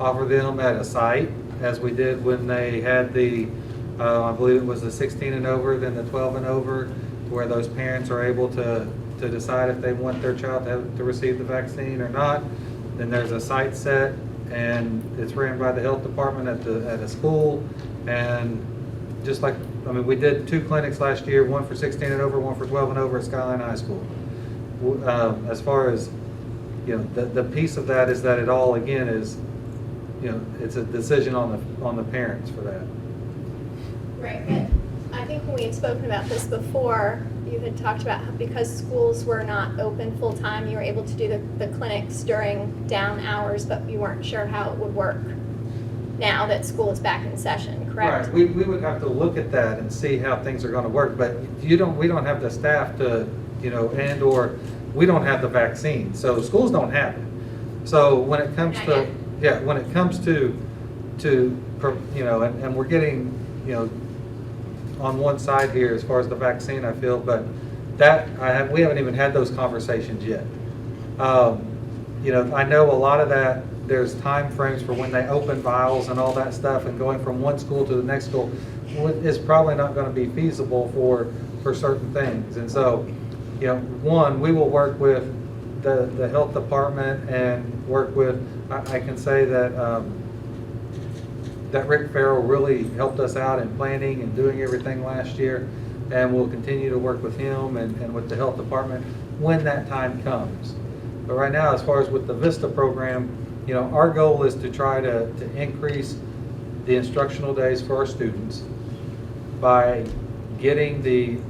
Offer them at a site, as we did when they had the, I believe it was the 16 and over, then the 12 and over, where those parents are able to decide if they want their child to receive the vaccine or not. Then there's a site set, and it's ran by the health department at a school. And just like, I mean, we did 2 clinics last year, one for 16 and over, one for 12 and over at Skyline High School. As far as, you know, the piece of that is that it all, again, is, you know, it's a decision on the parents for that. Right, but I think when we had spoken about this before, you had talked about how because schools were not open full-time, you were able to do the clinics during down hours, but you weren't sure how it would work now that school is back in session, correct? Right, we would have to look at that and see how things are gonna work, but we don't have the staff to, you know, and/or we don't have the vaccine, so schools don't have it. So when it comes Not to, yet. yeah, when it comes to, you know, and we're getting, you know, on one side here as far as the vaccine, I feel, but we haven't even had those conversations yet. You know, I know a lot of that, there's time frames for when they open vials and all that stuff, and going from one school to the next school is probably not going to be feasible for certain things. And so, you know, we will work with the health department and work with, I can say that that Rick Farrell really helped us out in planning and doing everything last year, and we'll continue to work with him and with the health department when that time comes. But right now, as far as with the VISTA program, you know, our goal is to try to increase the instructional days for our students by getting the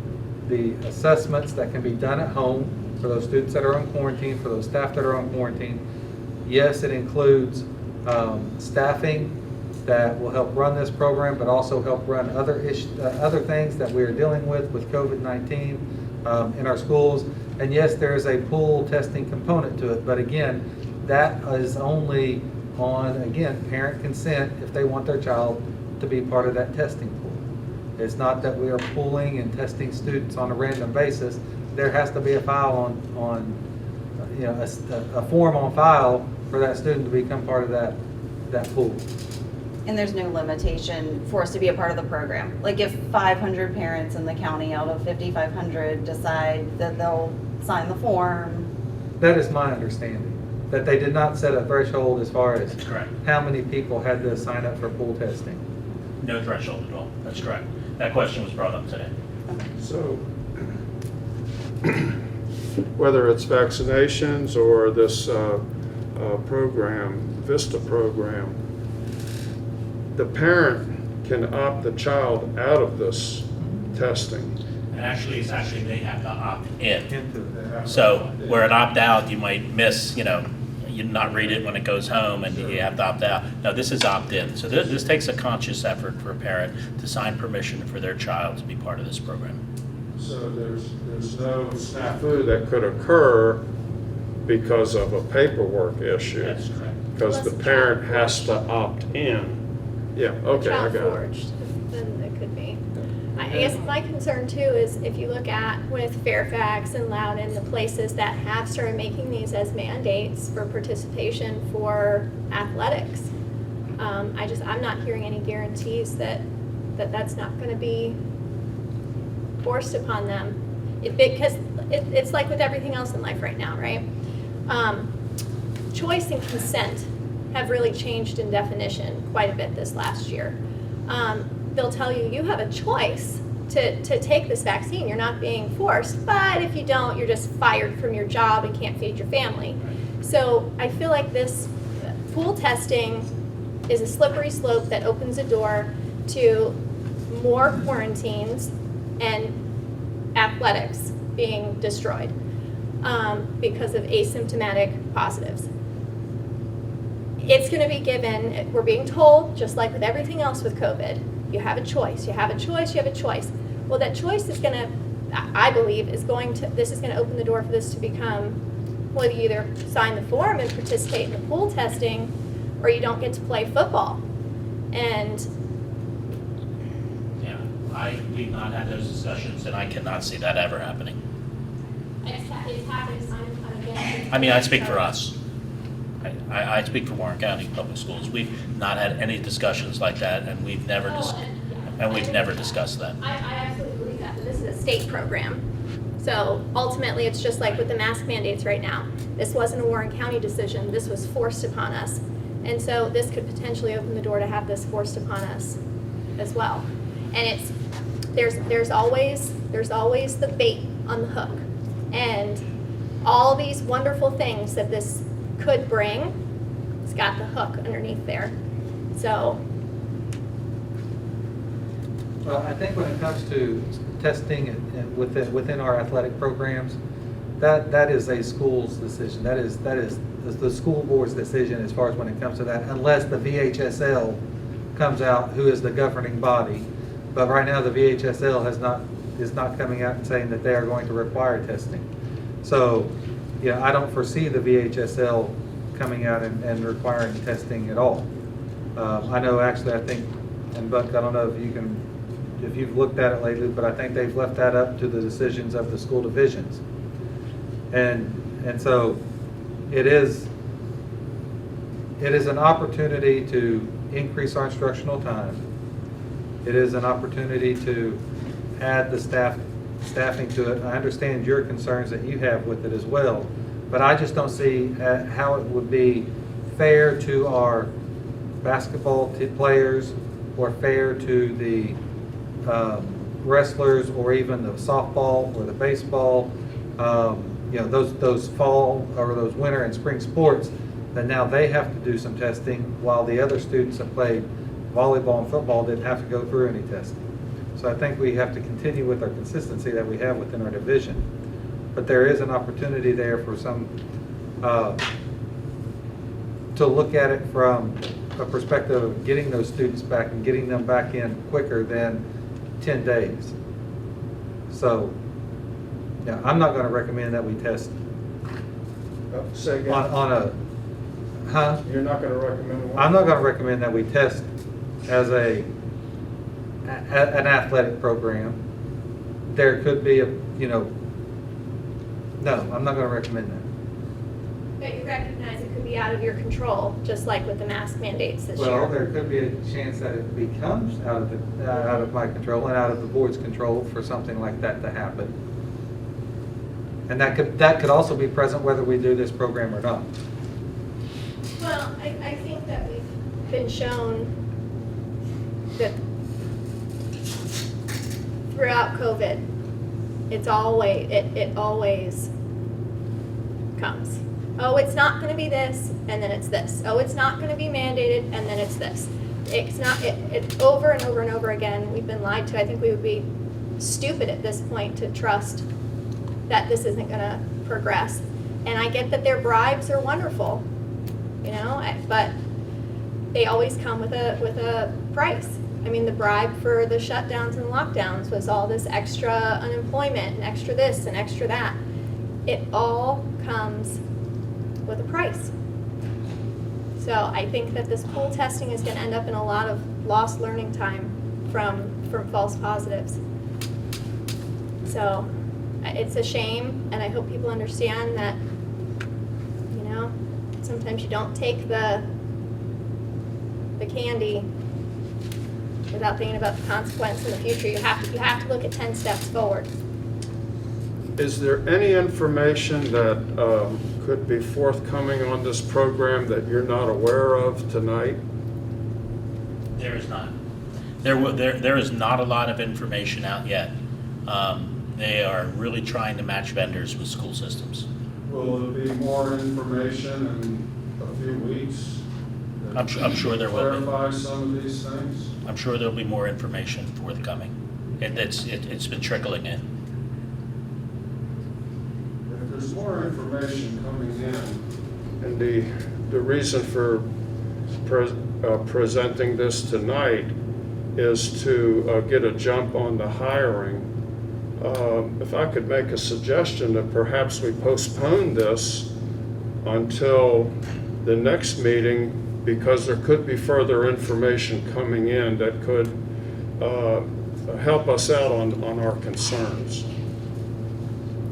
assessments that can be done at home for those students that are on quarantine, for those staff that are on quarantine. Yes, it includes staffing that will help run this program, but also help run other things that we are dealing with COVID-19 in our schools. And yes, there is a pool testing component to it, but again, that is only on, again, parent consent if they want their child to be part of that testing pool. It's not that we are pooling and testing students on a random basis. There has to be a file on you know, a form on file for that student to become part of that pool. And there's no limitation for us to be a part of the program. Like if 500 parents in the county out of 5,500 decide that they'll sign the form. That is my understanding, that they did not set a threshold as far as That's correct. how many people had to sign up for pool testing. No threshold at all. That's correct. That question was brought up today. So whether it's vaccinations or this program, VISTA program, the parent can opt the child out of this testing. And actually, they have to opt in. Into that. So where an opt-out, you might miss, you know, you not read it when it goes home and you have to opt out. No, this is opt-in. So this takes a conscious effort for a parent to sign permission for their child to be part of this program. So there's no snafu that could occur because of a paperwork issue. That's correct. Because the parent has to opt in. Yeah, okay, I Child got it. forged, then it could be. I guess my concern too is if you look at with Fairfax and Loudoun, the places that have started making these as mandates for participation for athletics, I'm not hearing any guarantees that that's not going to be forced upon them. Because it's like with everything else in life right now, right? Choice and consent have really changed in definition quite a bit this last year. They'll tell you, you have a choice to take this vaccine. You're not being forced, but if you don't, you're just fired from your job and can't feed your family. So I feel like this pool testing is a slippery slope that opens a door to more quarantines and athletics being destroyed because of asymptomatic positives. It's going to be given, we're being told, just like with everything else with COVID, you have a choice, you have a choice, you have a choice. Well, that choice is going to, I believe, this is going to open the door for this to become, well, you either sign the form and participate in the pool testing, or you don't get to play football. And Yeah, we've not had those discussions, and I cannot see that ever happening. it's happening again. I mean, I speak for us. I speak for Warren County Public Schools. We've not had any discussions like that, and we've never discussed that. I absolutely believe that, but this is a state program. So ultimately, it's just like with the mask mandates right now. This wasn't a Warren County decision, this was forced upon us. And so this could potentially open the door to have this forced upon us as well. And there's always the bait on the hook. And all these wonderful things that this could bring, it's got the hook underneath there. So, Well, I think when it comes to testing and within our athletic programs, that is a school's decision. That is the school board's decision as far as when it comes to that, unless the VHSL comes out, who is the governing body. But right now, the VHSL is not coming out and saying that they are going to require testing. So, I don't foresee the VHSL coming out and requiring testing at all. I know, actually, I think, and Buck, I don't know if you've looked at it lately, but I think they've left that up to the decisions of the school divisions. And so it is an opportunity to increase our instructional time. It is an opportunity to add the staffing to it. I understand your concerns that you have with it as well, but I just don't see how it would be fair to our basketball players or fair to the wrestlers or even the softball or the baseball, those fall or those winter and spring sports, that now they have to do some testing while the other students that played volleyball and football didn't have to go through any testing. So I think we have to continue with our consistency that we have within our division. But there is an opportunity there for some, to look at it from a perspective of getting those students back and getting them back in quicker than 10 days. So, I'm not going to recommend that we test Say again. on a, huh? You're not going to recommend one? I'm not going to recommend that we test as an athletic program. There could be no, I'm not going to recommend that. but you recognize it could be out of your control, just like with the mask mandates this year. Well, there could be a chance that it becomes out of my control and out of the board's control for something like that to happen. And that could also be present whether we do this program or not. Well, I think that we've been shown that throughout COVID, it always comes. Oh, it's not going to be this, and then it's this. Oh, it's not going to be mandated, and then it's this. It's not. It over and over and over again. We've been lied to. I think we would be stupid at this point to trust that this isn't going to progress. And I get that their bribes are wonderful, but they always come with a price. I mean, the bribe for the shutdowns and lockdowns was all this extra unemployment and extra this and extra that. It all comes with a price. So I think that this pool testing is going to end up in a lot of lost learning time from false positives. So it's a shame, and I hope people understand that, sometimes you don't take the candy without thinking about the consequence in the future. You have to look at 10 steps forward. Is there any information that could be forthcoming on this program that you're not aware of tonight? There is not. There is not a lot of information out yet. They are really trying to match vendors with school systems. Will there be more information in a few weeks? I'm sure there will be. Clarify some of these things? I'm sure there'll be more information forthcoming. It's been trickling in. If there's more information coming in, and the reason for presenting this tonight is to get a jump on the hiring. If I could make a suggestion that perhaps we postpone this until the next meeting, because there could be further information coming in that could help us out on our concerns.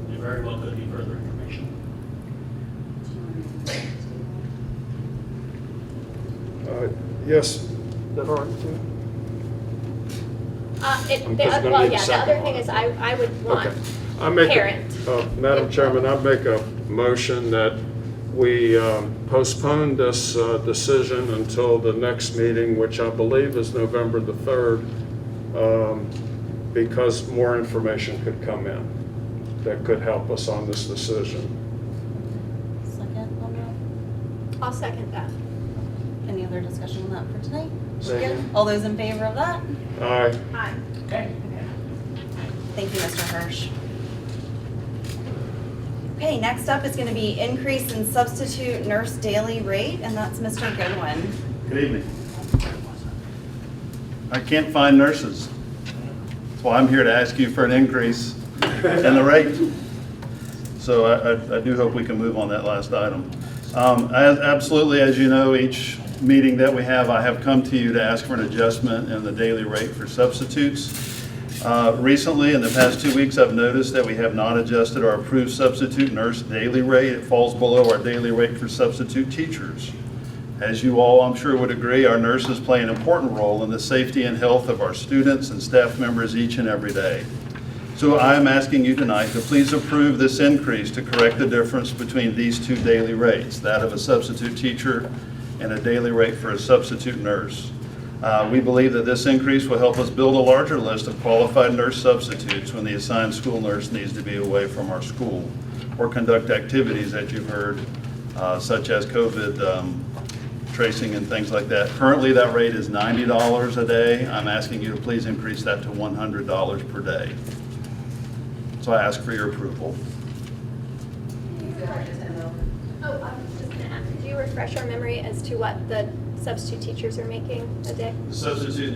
There very well could be further information. Yes, that all right? I'm just gonna Well, need a yeah, the second other on thing it. is I would want Okay. I make a- parent. Madam Chairman, I make a motion that we postpone this decision until the next meeting, which I believe is November the 3rd, because more information could come in that could help us on this decision. Second on that? I'll second that. Any other discussion on that for tonight? Second. Good. All those in favor of that? Aye. Aye. Thank you, Mr. Hirsch. Okay, next up is going to be increase in substitute nurse daily rate, and that's Mr. Goodwin. Good evening. I can't find nurses. That's why I'm here to ask you for an increase in the rate. So I do hope we can move on that last item. Absolutely, as you know, each meeting that we have, I have come to you to ask for an adjustment in the daily rate for substitutes. Recently, in the past 2 weeks, I've noticed that we have not adjusted our approved substitute nurse daily rate. It falls below our daily rate for substitute teachers. As you all, I'm sure, would agree, our nurses play an important role in the safety and health of our students and staff members each and every day. So I am asking you tonight to please approve this increase to correct the difference between these two daily rates, that of a substitute teacher and a daily rate for a substitute nurse. We believe that this increase will help us build a larger list of qualified nurse substitutes when the assigned school nurse needs to be away from our school or conduct activities that you've heard, such as COVID tracing and things like that. Currently, that rate is $90 a day. I'm asking you to please increase that to $100 per day. So I ask for your approval. Oh, I was just going to ask, could you refresh our memory as to what the substitute teachers are making a day? The substitute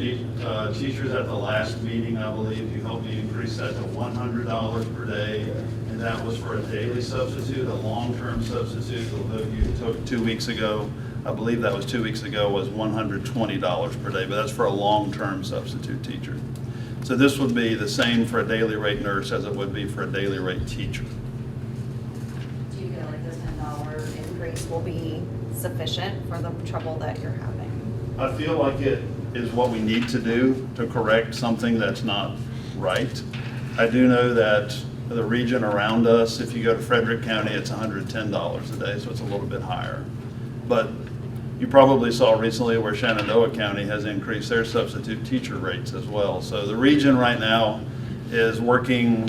teachers at the last meeting, I believe, you helped me increase that to $100 per day. And that was for a daily substitute. A long-term substitute, although you took 2 weeks ago, I believe that was 2 weeks ago, was $120 per day, but that's for a long-term substitute teacher. So this would be the same for a daily rate nurse as it would be for a daily rate teacher. Do you feel like this $10 increase will be sufficient for the trouble that you're having? I feel like it is what we need to do to correct something that's not right. I do know that the region around us, if you go to Frederick County, it's $110 a day, so it's a little bit higher. But you probably saw recently where Shenandoah County has increased their substitute teacher rates as well. So the region right now is working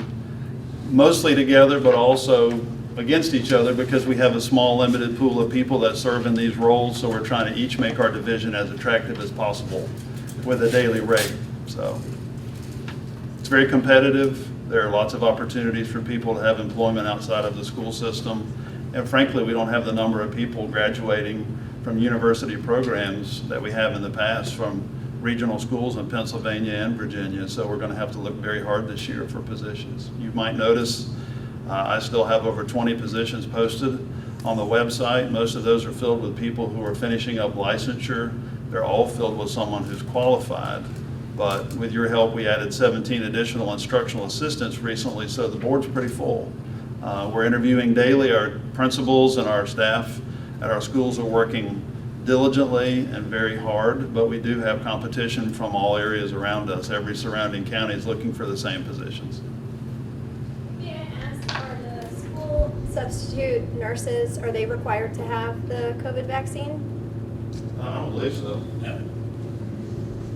mostly together, but also against each other because we have a small limited pool of people that serve in these roles. So we're trying to each make our division as attractive as possible with a daily rate. So it's very competitive. There are lots of opportunities for people to have employment outside of the school system. And frankly, we don't have the number of people graduating from university programs that we have in the past from regional schools in Pennsylvania and Virginia. So we're going to have to look very hard this year for positions. You might notice I still have over 20 positions posted on the website. Most of those are filled with people who are finishing up licensure. They're all filled with someone who's qualified. But with your help, we added 17 additional instructional assistants recently, so the board's pretty full. We're interviewing daily. Our principals and our staff at our schools are working diligently and very hard, but we do have competition from all areas around us. Every surrounding county is looking for the same positions. May I ask, are the school substitute nurses, are they required to have the COVID vaccine? I don't believe so. No.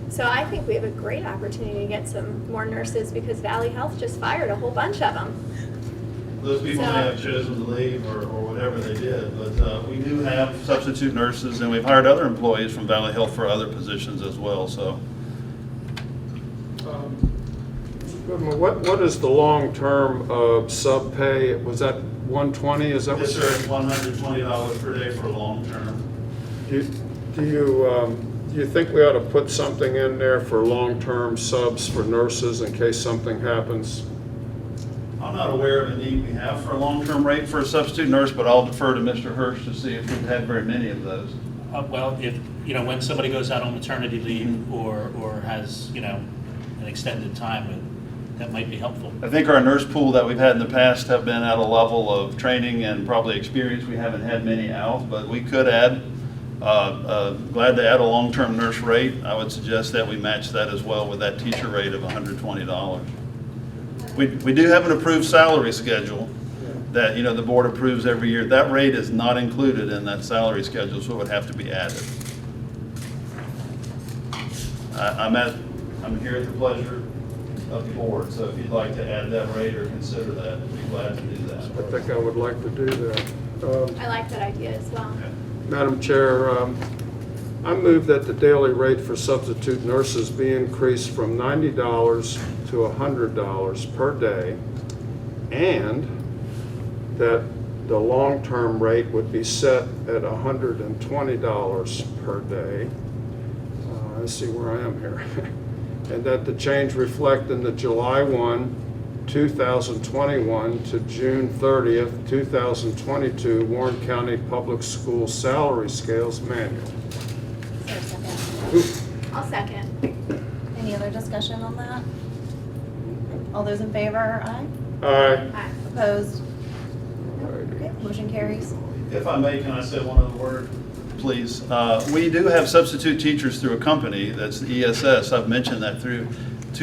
So I think we have a great opportunity to get some more nurses because Valley Health just fired a whole bunch of them. Those people may have chosen to leave or whatever they did, but we do have substitute nurses, and we've hired other employees from Valley Health for other positions as well, so. Goodman, what is the long-term sub pay? Was that 120? Is that what? Yes, sir, it's $120 per day for long term. Do you think we ought to put something in there for long-term subs for nurses in case something happens? I'm not aware of a need we have for a long-term rate for a substitute nurse, but I'll defer to Mr. Hirsch to see if we've had very many of those. Well, if, when somebody goes out on maternity leave or has, an extended time, that might be helpful. I think our nurse pool that we've had in the past have been at a level of training and probably experience. We haven't had many out, but we could add Glad to add a long-term nurse rate. I would suggest that we match that as well with that teacher rate of $120. We do have an approved salary schedule that, the board approves every year. That rate is not included in that salary schedule, so it would have to be added. I'm here at the pleasure of the board, so if you'd like to add that rate or consider that, I'd be glad to do that. I think I would like to do that. I like that idea as well. Madam Chair, I move that the daily rate for substitute nurses be increased from $90 to $100 per day, and that the long-term rate would be set at $120 per day. Let's see where I am here. And that the change reflect in the July 1, 2021 to June 30th, 2022 Warren County Public School Salary Scales Manual. Is there a second? I'll second. Any other discussion on that? All those in favor, aye? Aye. Aye. Opposed? Alrighty. Okay, motion carries. If I may, can I say one other word, please? We do have substitute teachers through a company, that's the ESS. I've mentioned that to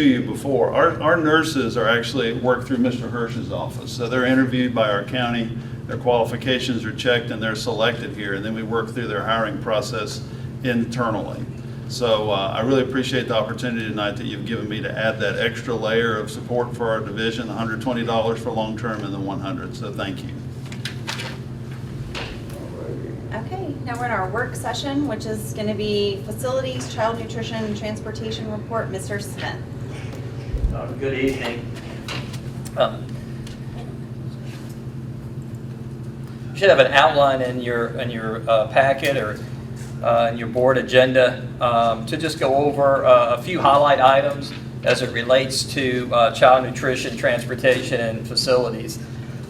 you before. Our nurses are actually work through Mr. Hirsch's office. So they're interviewed by our county, their qualifications are checked, and they're selected here. And then we work through their hiring process internally. So I really appreciate the opportunity tonight that you've given me to add that extra layer of support for our division, $120 for long-term and then $100. So thank you. Okay, now we're in our work session, which is going to be facilities, child nutrition, and transportation report. Mr. Smith. Good evening. You should have an outline in your packet or in your board agenda to just go over a few highlight items as it relates to child nutrition, transportation, and facilities.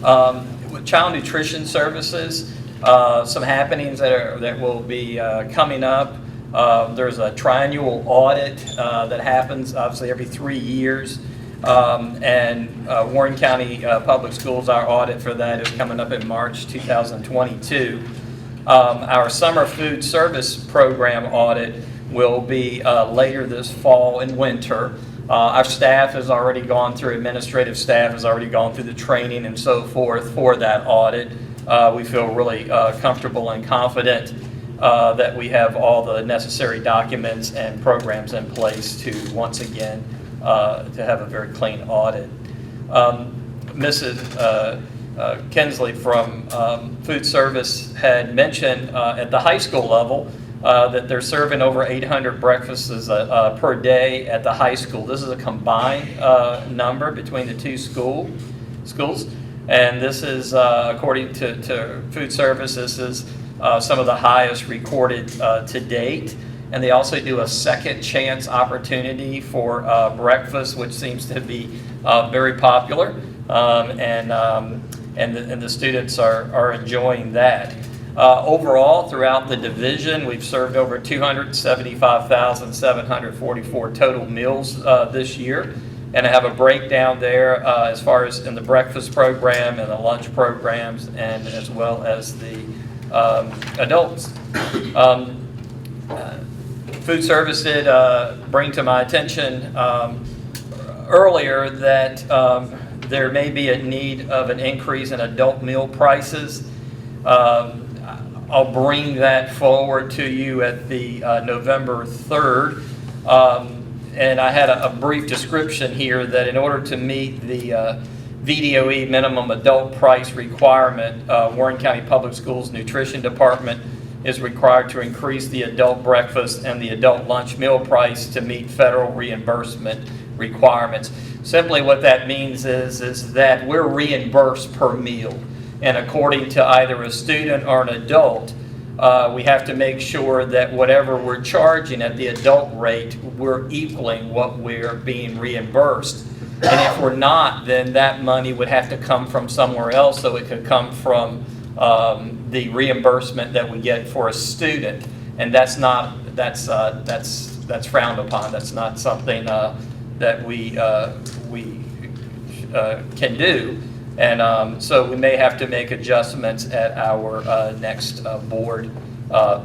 With child nutrition services, some happenings that will be coming up. There's a triannual audit that happens obviously every 3 years. And Warren County Public Schools, our audit for that is coming up in March 2022. Our summer food service program audit will be later this fall and winter. Our staff has already gone through, administrative staff has already gone through the training and so forth for that audit. We feel really comfortable and confident that we have all the necessary documents and programs in place to once again to have a very clean audit. Mrs. Kinsley from Food Service had mentioned at the high school level that they're serving over 800 breakfasts per day at the high school. This is a combined number between the two schools. And this is, according to Food Service, this is some of the highest recorded to date. And they also do a second chance opportunity for breakfast, which seems to be very popular. And the students are enjoying that. Overall, throughout the division, we've served over 275,744 total meals this year. And I have a breakdown there as far as in the breakfast program and the lunch programs, and as well as the adults. Food Service did bring to my attention earlier that there may be a need of an increase in adult meal prices. I'll bring that forward to you at the November 3rd. And I had a brief description here that in order to meet the VDOE minimum adult price requirement, Warren County Public Schools Nutrition Department is required to increase the adult breakfast and the adult lunch meal price to meet federal reimbursement requirements. Simply what that means is that we're reimbursed per meal. And according to either a student or an adult, we have to make sure that whatever we're charging at the adult rate, we're equaling what we're being reimbursed. And if we're not, then that money would have to come from somewhere else, so it could come from the reimbursement that we get for a student. And that's frowned upon. That's not something that we can do. And so we may have to make adjustments at our next board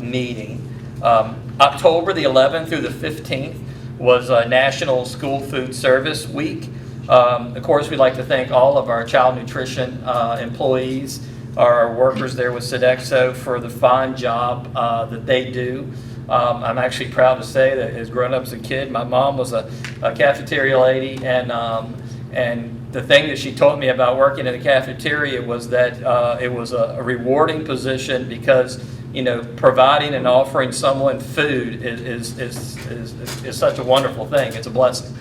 meeting. October the 11th through the 15th was National School Food Service Week. Of course, we'd like to thank all of our child nutrition employees, our workers there with Sodexo for the fine job that they do. I'm actually proud to say that as grown up as a kid, my mom was a cafeteria lady, and the thing that she taught me about working in the cafeteria was that it was a rewarding position because, you know, providing and offering someone food is such a wonderful thing. It's a blessing,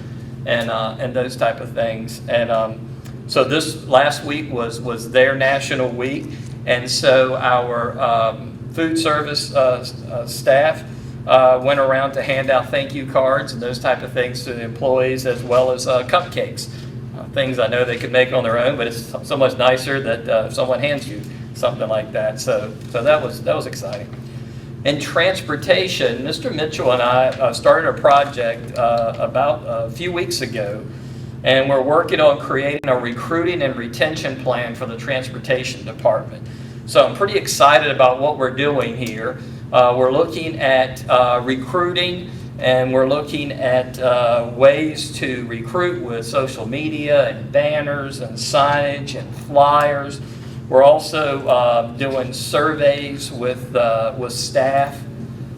and those type of things. And so this last week was their national week, and so our food service staff went around to hand out thank you cards and those type of things to the employees, as well as cupcakes. Things I know they could make on their own, but it's so much nicer that if someone hands you something like that. So that was exciting. In transportation, Mr. Mitchell and I started a project about a few weeks ago, and we're working on creating a recruiting and retention plan for the transportation department. So I'm pretty excited about what we're doing here. We're looking at recruiting, and we're looking at ways to recruit with social media and banners and signage and flyers. We're also doing surveys with staff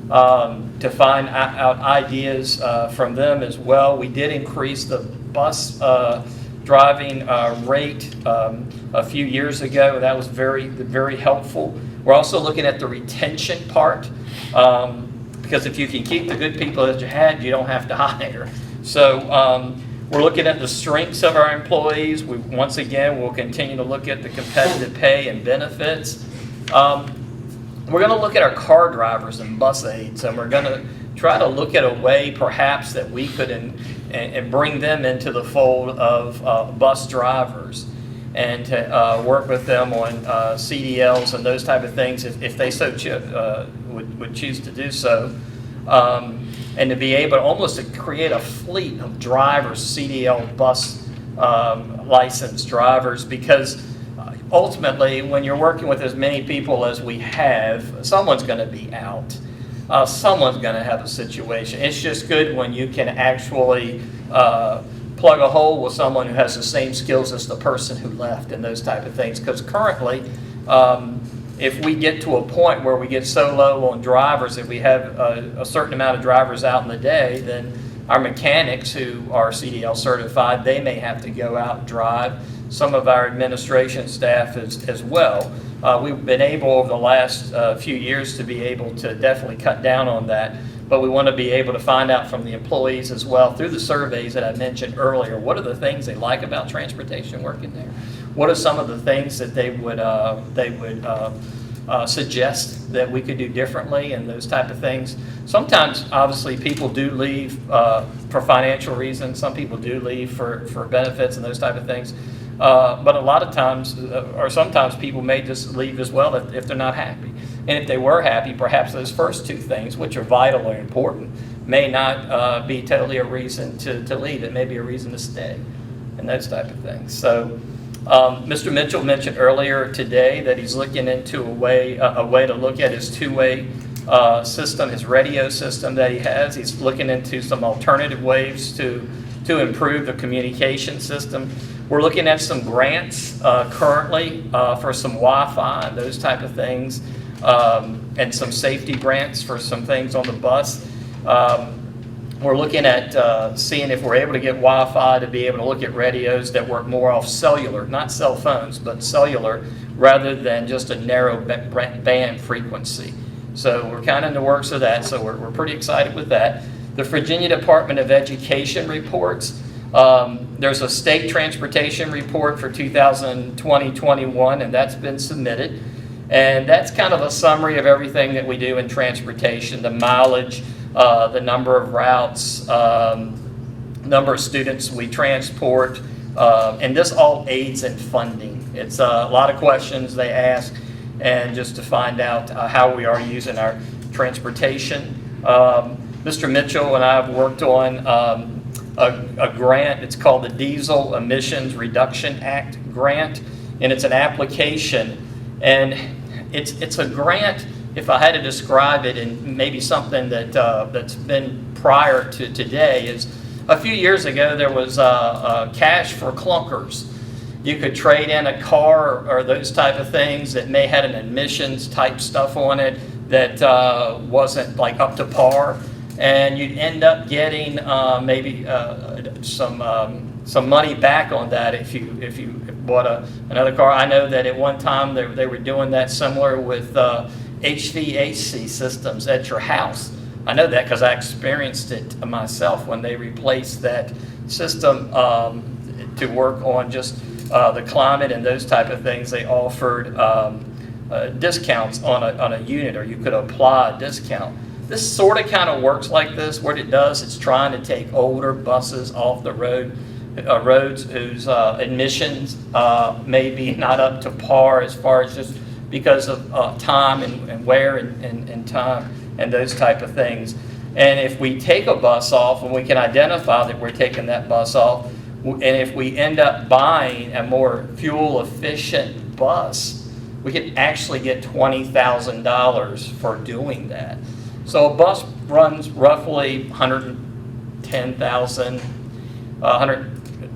to find out ideas from them as well. We did increase the bus driving rate a few years ago. That was very, very helpful. We're also looking at the retention part. Because if you can keep the good people that you had, you don't have to hire. So we're looking at the strengths of our employees. Once again, we'll continue to look at the competitive pay and benefits. We're going to look at our car drivers and bus aides, and we're going to try to look at a way perhaps that we could and bring them into the fold of bus drivers, and to work with them on CDLs and those type of things if they so would choose to do so, and to be able to almost to create a fleet of drivers, CDL bus licensed drivers, because ultimately when you're working with as many people as we have, someone's going to be out. Someone's going to have a situation. It's just good when you can actually plug a hole with someone who has the same skills as the person who left and those type of things. Because currently, if we get to a point where we get so low on drivers, if we have a certain amount of drivers out in the day, then our mechanics who are CDL certified, they may have to go out and drive. Some of our administration staff as well. We've been able over the last few years to be able to definitely cut down on that. But we want to be able to find out from the employees as well through the surveys that I mentioned earlier. What are the things they like about transportation working there? What are some of the things that they would suggest that we could do differently and those type of things? Sometimes, obviously, people do leave for financial reasons. Some people do leave for benefits and those type of things. But a lot of times, or sometimes people may just leave as well if they're not happy. And if they were happy, perhaps those first two things, which are vital and important, may not be totally a reason to leave. It may be a reason to stay and those type of things. So Mr. Mitchell mentioned earlier today that he's looking into a way to look at his two-way system, his radio system that he has. He's looking into some alternative ways to improve the communication system. We're looking at some grants currently for some Wi-Fi and those type of things, and some safety grants for some things on the bus. We're looking at seeing if we're able to get Wi-Fi to be able to look at radios that work more off cellular, not cell phones, but cellular, rather than just a narrow band frequency. So we're kind of in the works of that, so we're pretty excited with that. The Virginia Department of Education reports. There's a state transportation report for 2020-21, and that's been submitted. And that's kind of a summary of everything that we do in transportation, the mileage, the number of routes, number of students we transport, and this all aids in funding. It's a lot of questions they ask, and just to find out how we are using our transportation. Mr. Mitchell and I have worked on a grant. It's called the Diesel Emissions Reduction Act grant, and it's an application, and it's a grant if I had to describe it in maybe something that, that's been prior to today, is a few years ago there was cash for clunkers. You could trade in a car or those type of things that may had an admissions type stuff on it that wasn't like up to par, and you'd end up getting maybe some money back on that if you bought another car. I know that at one time they were doing that similar with HVAC systems at your house. I know that because I experienced it myself when they replaced that system to work on just the climate and those type of things. They offered discounts on a unit, or you could apply a discount. This sort of kind of works like this. What it does, it's trying to take older buses off the roads whose admissions may be not up to par as far as just because of time and wear and time and those type of things. And if we take a bus off and we can identify that we're taking that bus off, and if we end up buying a more fuel efficient bus, we can actually get $20,000 for doing that. So a bus runs roughly 110,000,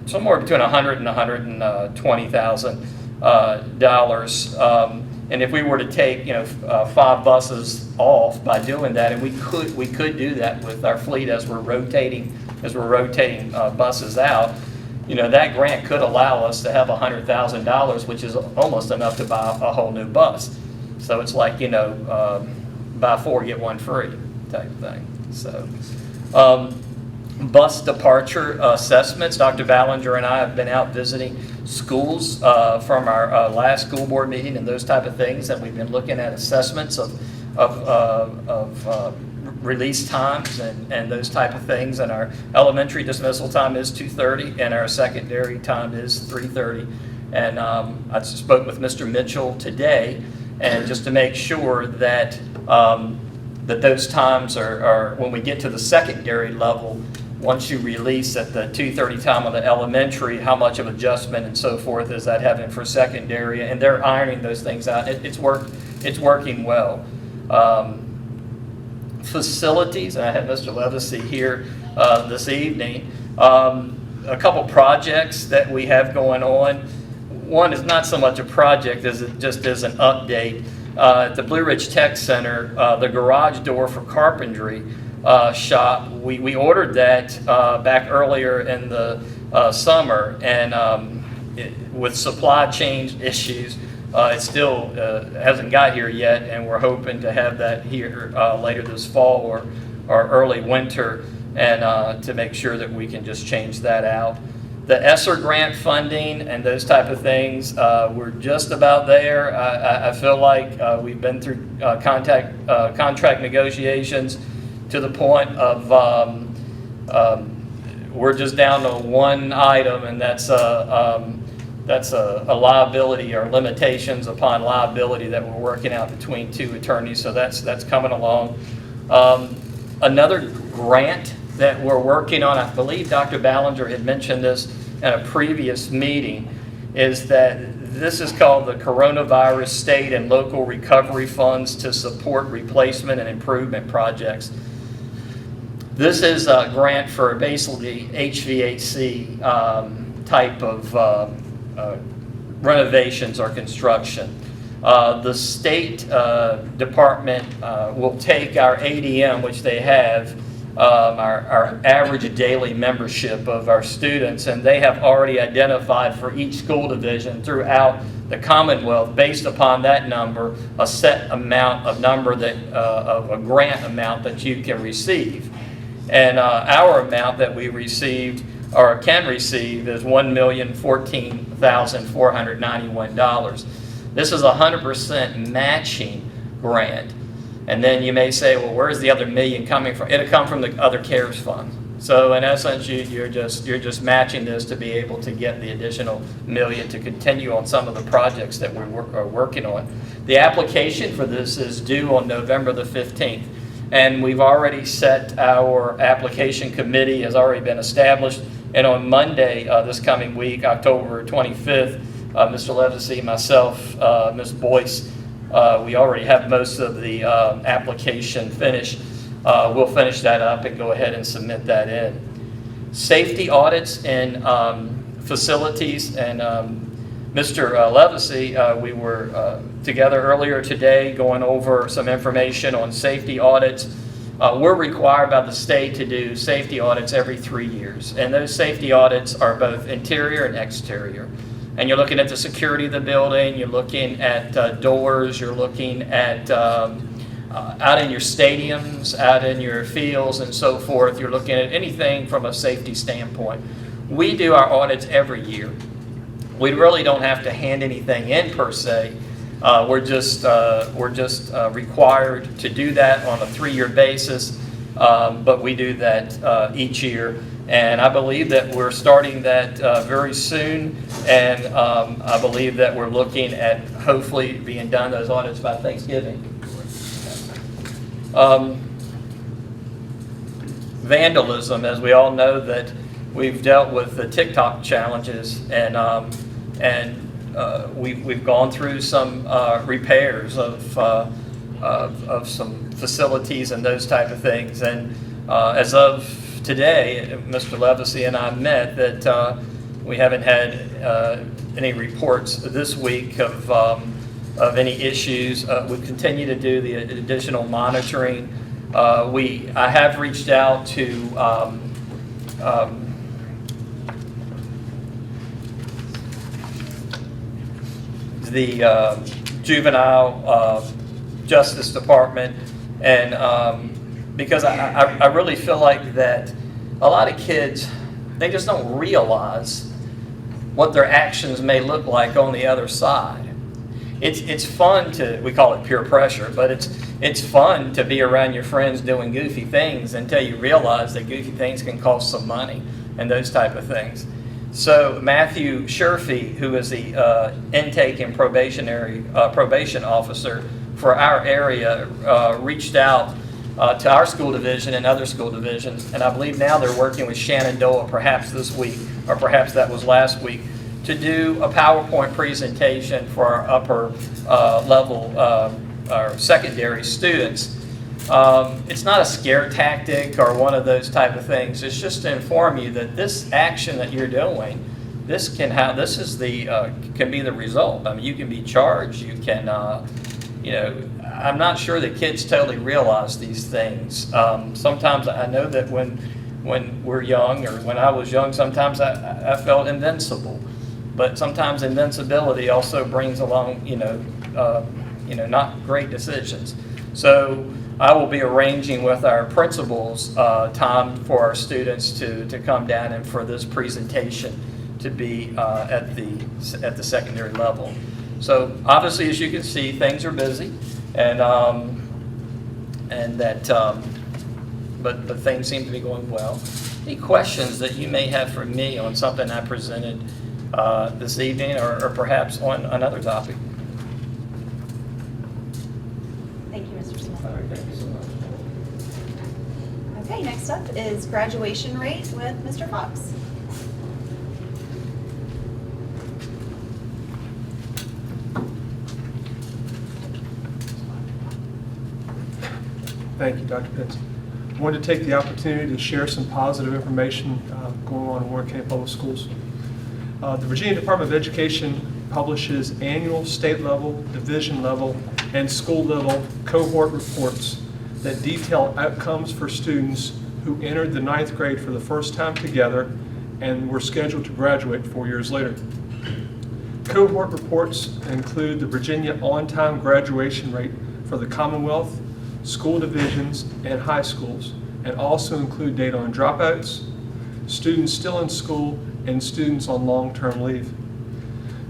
somewhere between 100 and 120,000 dollars. And if we were to take 5 buses off by doing that, and we could do that with our fleet as we're rotating buses out, that grant could allow us to have $100,000, which is almost enough to buy a whole new bus. So it's like buy 4 get 1 free type thing. So bus departure assessments. Dr. Ballinger and I have been out visiting schools from our last school board meeting and those type of things, and we've been looking at assessments of release times and those type of things. And our elementary dismissal time is 2:30, and our secondary time is 3:30. And I spoke with Mr. Mitchell today, and just to make sure that that those times are when we get to the secondary level, once you release at the 2:30 time on the elementary, how much of adjustment and so forth is that having for secondary? And they're ironing those things out. It's working well. Facilities, and I had Mr. Levacy here this evening. A couple projects that we have going on. One is not so much a project as it just is an update. At the Blue Ridge Tech Center, the garage door for carpentry shop, we ordered that back earlier in the summer, and with supply chain issues, it still hasn't got here yet, and we're hoping to have that here later this fall or early winter, and to make sure that we can just change that out. The ESSER grant funding and those type of things, we're just about there. I feel like we've been through contract negotiations to the point of we're just down to one item, and that's a liability or limitations upon liability that we're working out between 2 attorneys. So that's coming along. Another grant that we're working on, I believe Dr. Ballinger had mentioned this in a previous meeting, is that this is called the Coronavirus State and Local Recovery Funds to support replacement and improvement projects. This is a grant for basically HVAC type of renovations or construction. The state department will take our ADM, which they have, our average daily membership of our students, and they have already identified for each school division throughout the Commonwealth, based upon that number, a set amount of of a grant amount that you can receive. And our amount that we received or can receive is $1,014,491. This is 100% matching grant. And then you may say, well, where's the other million coming from? It'll come from the other CARES fund. So in essence, you're just matching this to be able to get the additional million to continue on some of the projects that we're working on. The application for this is due on November the 15th. And we've already set our application committee, has already been established. And on Monday this coming week, October 25th, Mr. Levacy, myself, Ms. Boyce, We already have most of the application finished. We'll finish that up and go ahead and submit that in. Safety audits in facilities, and Mr. Levacy, we were together earlier today going over some information on safety audits. We're required by the state to do safety audits every 3 years, and those safety audits are both interior and exterior. And you're looking at the security of the building, you're looking at doors, you're looking at out in your stadiums, out in your fields and so forth. You're looking at anything from a safety standpoint. We do our audits every year. We really don't have to hand anything in per se. We're just required to do that on a 3-year basis, but we do that each year. And I believe that we're starting that very soon, and I believe that we're looking at hopefully being done those audits by Thanksgiving. Vandalism, as we all know, that we've dealt with the TikTok challenges, and we've gone through some repairs of some facilities and those type of things. And as of today, Mr. Levacy and I met that we haven't had any reports this week of any issues. We continue to do the additional monitoring. I have reached out to the Juvenile Justice Department, and because I really feel like that a lot of kids, they just don't realize what their actions may look like on the other side. It's fun we call it peer pressure, but it's fun to be around your friends doing goofy things until you realize that goofy things can cost some money and those type of things. So Matthew Sherfy, who is the intake and probation officer for our area, reached out to our school division and other school divisions, and I believe now they're working with Shenandoah perhaps this week, or perhaps that was last week, to do a PowerPoint presentation for our upper level, our secondary students. It's not a scare tactic or one of those type of things. It's just to inform you that this action that you're doing, can be the result. I mean, you can be charged. You can, I'm not sure that kids totally realize these things. Sometimes I know that when we're young, or when I was young, sometimes I felt invincible. But sometimes invincibility also brings along, not great decisions. So I will be arranging with our principals time for our students to come down and for this presentation to be at the secondary level. So obviously, as you can see, things are busy, but things seem to be going well. Any questions that you may have for me on something I presented this evening, or perhaps on another topic? Thank you, Mr. Smith. All right, thank you so much. Okay, next up is graduation rate with Mr. Fox. Thank you, Dr. Pitts. I wanted to take the opportunity to share some positive information going on in Warren County Public Schools. The Virginia Department of Education publishes annual state level, division level, and school level cohort reports that detail outcomes for students who entered the 9th grade for the first time together and were scheduled to graduate 4 years later. Cohort reports include the Virginia on-time graduation rate for the Commonwealth, school divisions, and high schools, and also include data on dropouts, students still in school, and students on long-term leave.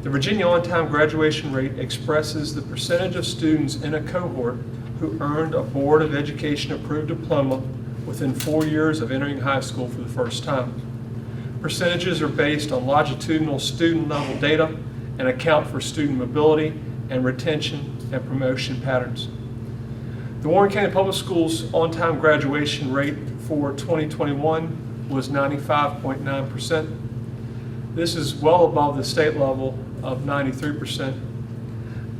The Virginia on-time graduation rate expresses the percentage of students in a cohort who earned a Board of Education approved diploma within 4 years of entering high school for the first time. Percentages are based on longitudinal student level data and account for student mobility and retention and promotion patterns. The Warren County Public Schools on-time graduation rate for 2021 was 95.9%. This is well above the state level of 93%.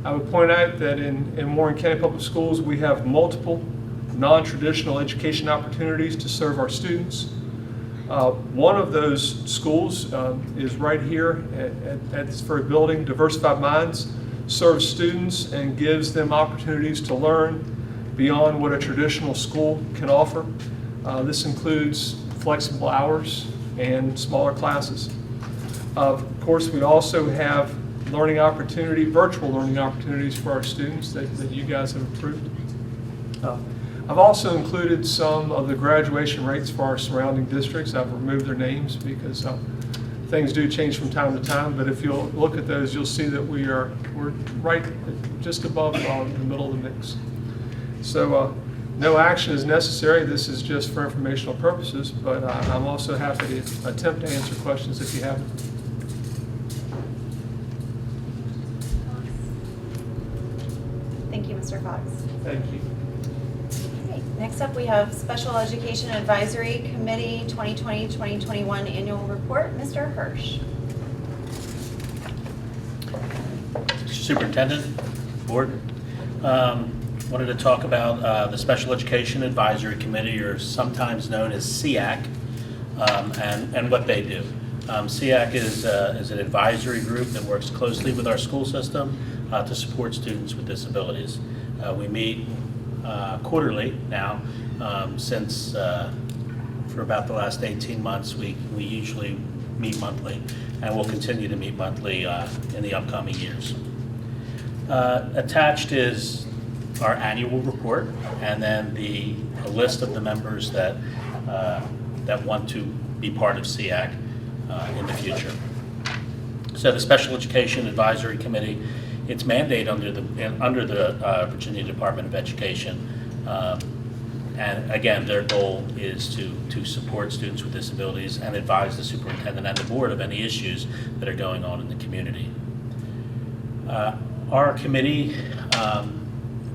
I would point out that in Warren County Public Schools, we have multiple non-traditional education opportunities to serve our students. One of those schools is right here at this very building. Diversified Minds serves students and gives them opportunities to learn beyond what a traditional school can offer. This includes flexible hours and smaller classes. Of course, we also have virtual learning opportunities for our students that you guys have approved. I've also included some of the graduation rates for our surrounding districts. I've removed their names because things do change from time to time, but if you'll look at those, you'll see that we're right just above the middle of the mix. So no action is necessary. This is just for informational purposes, but I'm also happy to attempt to answer questions if you have them. Thank you, Mr. Fox. Thank you. Okay, next up, we have Special Education Advisory Committee 2020-2021 Annual Report. Mr. Hirsch. Superintendent, Board, wanted to talk about the Special Education Advisory Committee, or sometimes known as SEAC, and what they do. SEAC is an advisory group that works closely with our school system to support students with disabilities. We meet quarterly now, since for about the last 18 months, we usually meet monthly, and we'll continue to meet monthly in the upcoming years. Attached is our annual report, and then a list of the members that want to be part of SEAC in the future. So the Special Education Advisory Committee, its mandate under the Virginia Department of Education, and again, their goal is to support students with disabilities and advise the superintendent and the board of any issues that are going on in the community. Our committee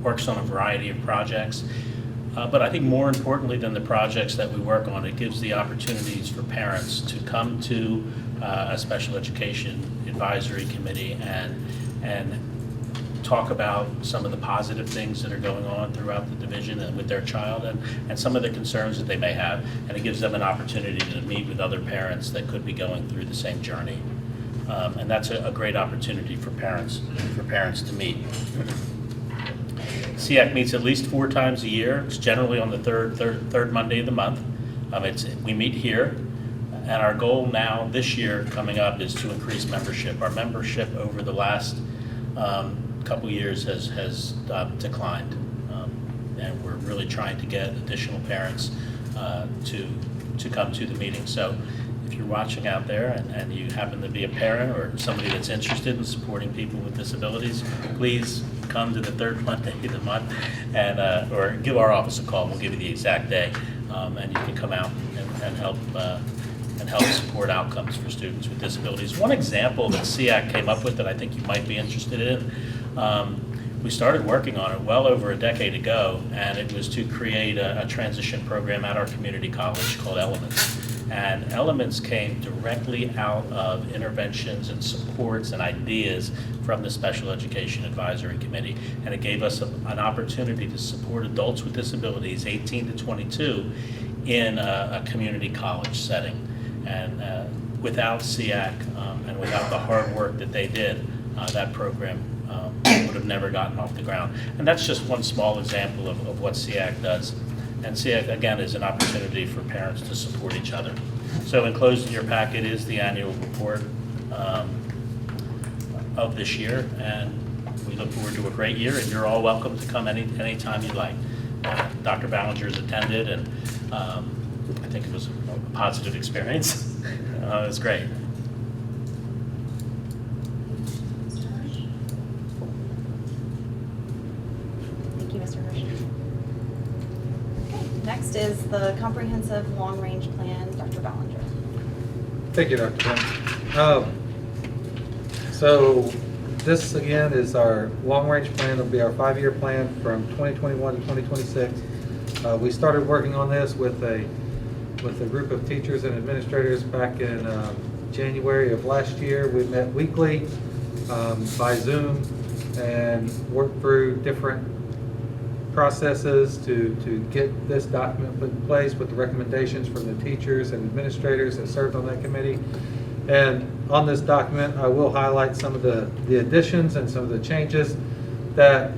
works on a variety of projects, but I think more importantly than the projects that we work on, it gives the opportunities for parents to come to a Special Education Advisory Committee and talk about some of the positive things that are going on throughout the division and with their child, and some of the concerns that they may have, and it gives them an opportunity to meet with other parents that could be going through the same journey. And that's a great opportunity for parents to meet. SEAC meets at least 4 times a year. It's generally on the third Monday of the month. We meet here, and our goal now this year coming up is to increase membership. Our membership over the last couple years has declined, and we're really trying to get additional parents to come to the meeting. So if you're watching out there and you happen to be a parent or somebody that's interested in supporting people with disabilities, please come to the third Monday of the month and or give our office a call. We'll give you the exact day, and you can come out and help support outcomes for students with disabilities. One example that SEAC came up with that I think you might be interested in, we started working on it well over a decade ago, and it was to create a transition program at our community college called Elements. And Elements came directly out of interventions and supports and ideas from the Special Education Advisory Committee. And it gave us an opportunity to support adults with disabilities, 18 to 22, in a community college setting. And without SEAC and without the hard work that they did, that program would have never gotten off the ground. And that's just one small example of what SEAC does. And SEAC, again, is an opportunity for parents to support each other. So enclosed in your packet is the annual report of this year, and we look forward to a great year, and you're all welcome to come anytime you'd like. Dr. Ballinger's attended, and I think it was a positive experience. It was great. Thank you, Mr. Hirsch. Next is the Comprehensive Long-Range Plan, Dr. Ballinger. Thank you, Dr. Pence. So this, again, is our long-range plan. It'll be our 5-year plan from 2021 to 2026. We started working on this with a group of teachers and administrators back in January of last year. We met weekly by Zoom, and worked through different processes to get this document put in place with the recommendations from the teachers and administrators that served on that committee. And on this document, I will highlight some of the additions and some of the changes that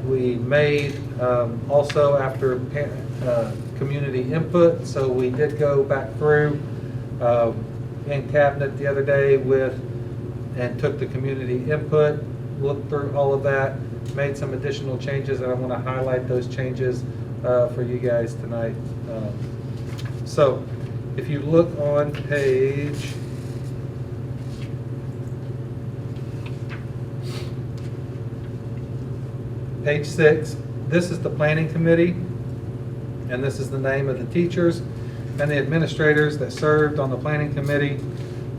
we made, also after community input. So we did go back through in cabinet the other day and took the community input, looked through all of that, made some additional changes, and I want to highlight those changes for you guys tonight. So if you look on page Page 6, this is the planning committee, and this is the name of the teachers and the administrators that served on the planning committee,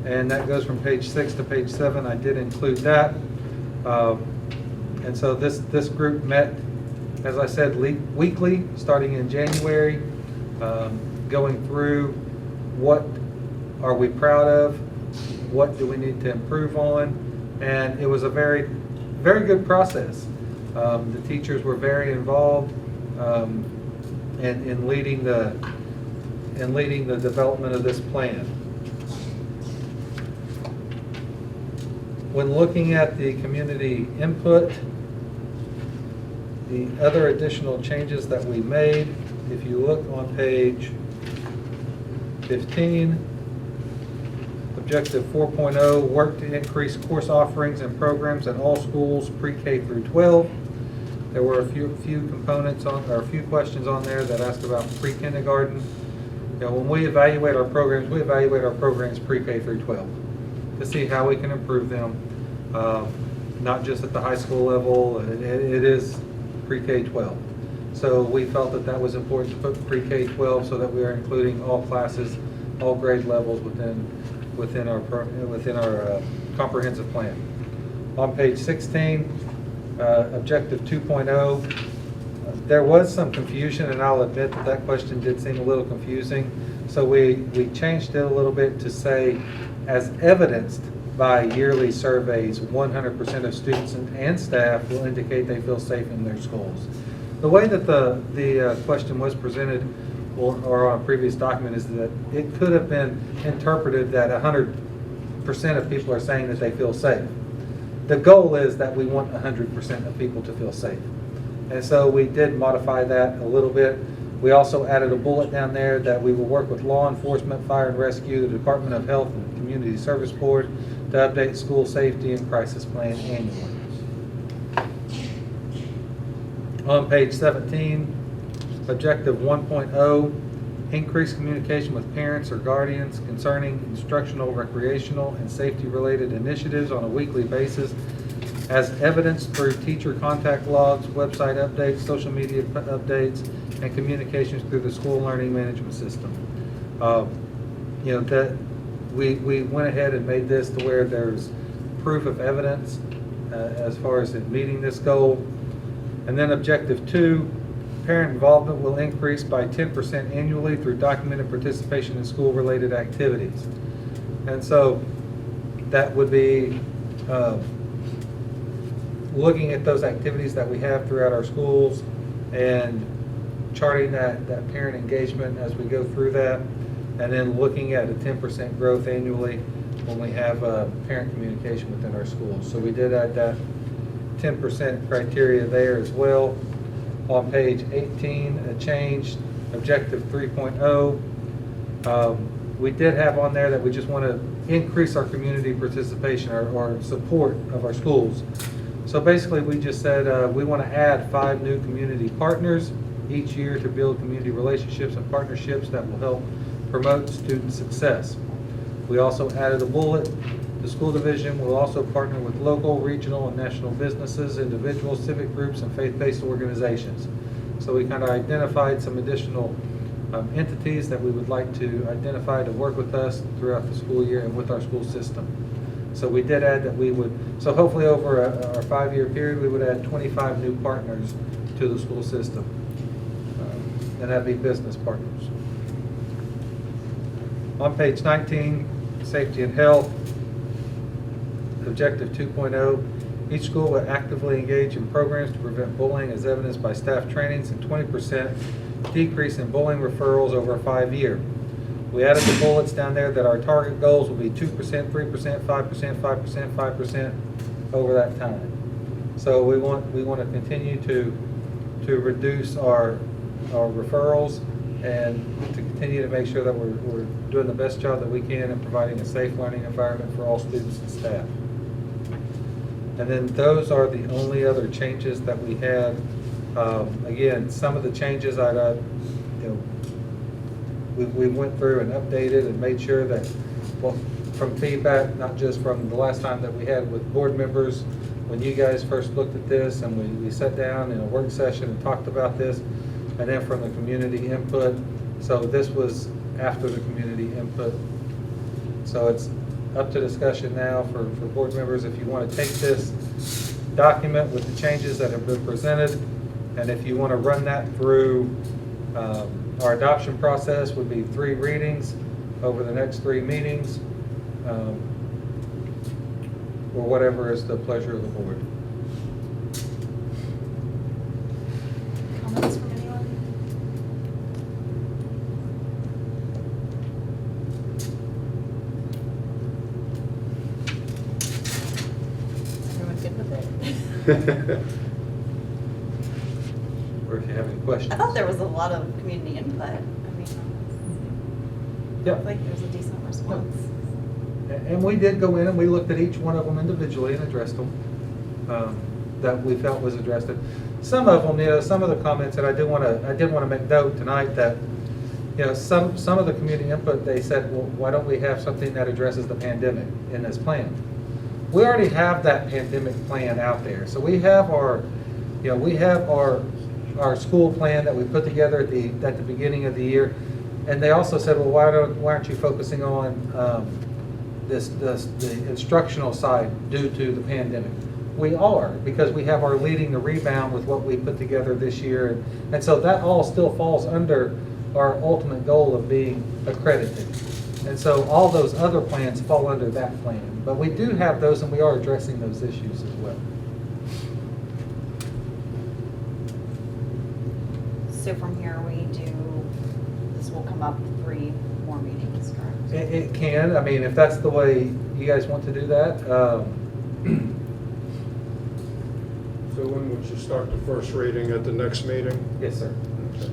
and that goes from page 6 to page 7. I did include that. And so this group met, as I said, weekly, starting in January, going through what are we proud of, what do we need to improve on, and it was a very, very good process. The teachers were very involved in leading the development of this plan. When looking at the community input, the other additional changes that we made, if you look on page 15, Objective 4.0, work to increase course offerings and programs at all schools pre-K through 12. There were a few components or a few questions on there that asked about pre-kindergarten. You know, when we evaluate our programs pre-K through 12 to see how we can improve them, not just at the high school level. It is pre-K 12. So we felt that was important to put pre-K 12 so that we are including all classes, all grade levels within our comprehensive plan. On page 16, Objective 2.0, there was some confusion, and I'll admit that question did seem a little confusing. So we changed it a little bit to say, as evidenced by yearly surveys, 100% of students and staff will indicate they feel safe in their schools. The way that the question was presented or on a previous document is that it could have been interpreted that 100% of people are saying that they feel safe. The goal is that we want 100% of people to feel safe. And so we did modify that a little bit. We also added a bullet down there that we will work with law enforcement, fire and rescue, the Department of Health and Community Service Board to update school safety and crisis plan annually. On page 17, Objective 1.0, increase communication with parents or guardians concerning instructional, recreational, and safety-related initiatives on a weekly basis, as evidenced through teacher contact logs, website updates, social media updates, and communications through the school learning management system. That we went ahead and made this to where there's proof of evidence as far as it meeting this goal. And then Objective 2, parent involvement will increase by 10% annually through documented participation in school-related activities. And so that would be looking at those activities that we have throughout our schools and charting that parent engagement as we go through that, and then looking at a 10% growth annually when we have parent communication within our schools. So we did add that 10% criteria there as well. On page 18, a change, Objective 3.0. We did have on there that we just want to increase our community participation or support of our schools. So basically we just said we want to add 5 new community partners each year to build community relationships and partnerships that will help promote student success. We also added a bullet. The school division will also partner with local, regional, and national businesses, individuals, civic groups, and faith-based organizations. So we kind of identified some additional entities that we would like to identify to work with us throughout the school year and with our school system. So we did add that we would, so hopefully over our 5-year period, we would add 25 new partners to the school system. And that'd be business partners. On page 19, safety and health. Objective 2.0, Each school will actively engage in programs to prevent bullying as evidenced by staff trainings and 20% decrease in bullying referrals over a 5-year. We added the bullets down there that our target goals will be 2%, 3%, 5%, 5%, 5% over that time. So we want to continue to reduce our referrals and to continue to make sure that we're doing the best job that we can in providing a safe learning environment for all students and staff. And then those are the only other changes that we had. Again, some of the changes we went through and updated and made sure that, well, from feedback, not just from the last time that we had with board members, when you guys first looked at this and we sat down in a work session and talked about this, and then from the community input. So this was after the community input. So it's up to discussion now for board members if you want to take this document with the changes that have been presented, and if you want to run that through our adoption process, would be 3 readings over the next 3 meetings, or whatever is the pleasure of the board. Comments from anyone? Is everyone good with it? Or if you have any questions. I thought there was a lot of community input. I mean, Yeah. I think there was a decent response. And we did go in and we looked at each one of them individually and addressed them, that we felt was addressed. And some of them, some of the comments that I did want to make note tonight that, some of the community input, they said, well, why don't we have something that addresses the pandemic in this plan? We already have that pandemic plan out there. So we have our school plan that we put together at the beginning of the year. And they also said, well, why aren't you focusing on the instructional side due to the pandemic? We are, because we have our Leading the Rebound with what we put together this year. And so that all still falls under our ultimate goal of being accredited. And so all those other plans fall under that plan. But we do have those, and we are addressing those issues as well. So from here, this will come up 3 more meetings, correct? It can, I mean, if that's the way you guys want to do that. So when would you start the first reading at the next meeting? Yes, sir. Okay.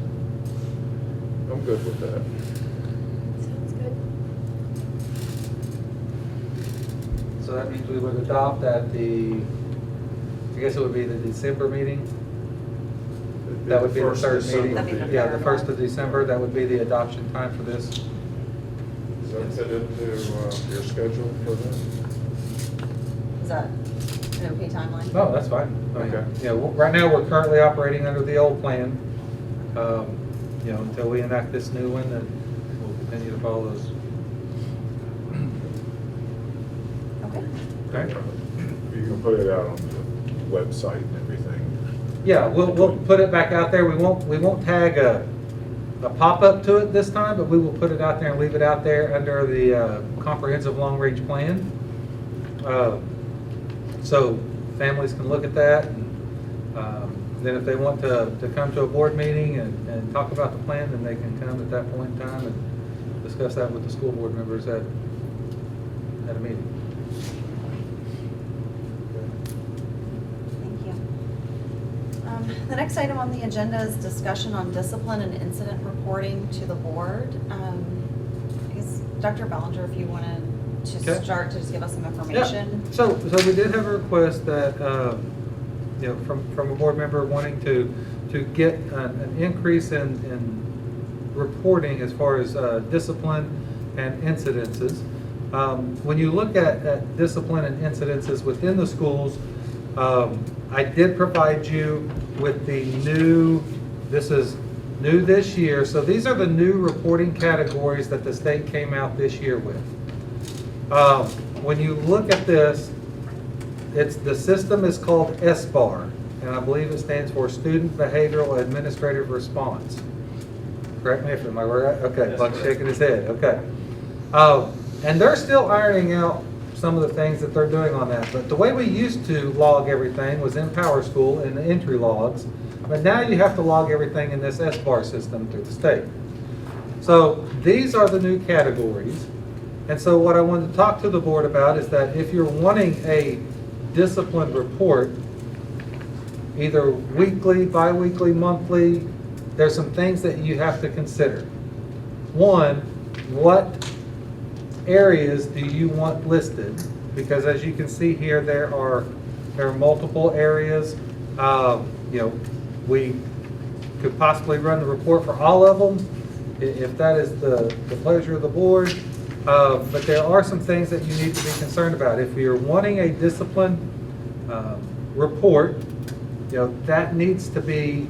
I'm good with that. Sounds good. So that means we would adopt at I guess it would be the December meeting? That would be the third meeting? That'd be the Yeah, third the 1st one. of December, that would be the adoption time for this. Does that fit into your schedule for that? Is that an okay timeline? Oh, that's fine. I mean, Okay. right now, we're currently operating under the old plan. Until we enact this new one, then we'll continue to follow those. Okay. Okay? You can put it out on the website and everything. Yeah, we'll put it back out there. We won't tag a pop-up to it this time, but we will put it out there and leave it out there under the comprehensive long-range plan. So families can look at that. And, then if they want to come to a board meeting and talk about the plan, then they can come at that point in time and discuss that with the school board members at a meeting. Thank you. The next item on the agenda is discussion on discipline and incident reporting to the board. I guess, Dr. Bellinger, if you wanted to Okay. start to just give us some information. Yeah. So we did have a request that, from a board member wanting to get an increase in reporting as far as discipline and incidences. When you look at discipline and incidences within the schools, I did provide you with the this is new this year. So these are the new reporting categories that the state came out this year with. When you look at this, the system is called SBAR, and I believe it stands for Student Behavioral Administrative Response. Correct me if I'm right. Okay, Buck's shaking his head. Okay. And they're still ironing out some of the things that they're doing on that. But the way we used to log everything was in Power School in the entry logs. But now you have to log everything in this SBAR system through the state. So these are the new categories. And so what I wanted to talk to the board about is that if you're wanting a discipline report, either weekly, bi-weekly, monthly, there's some things that you have to consider. One, what areas do you want listed? Because as you can see here, there are multiple areas. We could possibly run the report for all of them, if that is the pleasure of the board. But there are some things that you need to be concerned about. If you're wanting a discipline report, that needs to be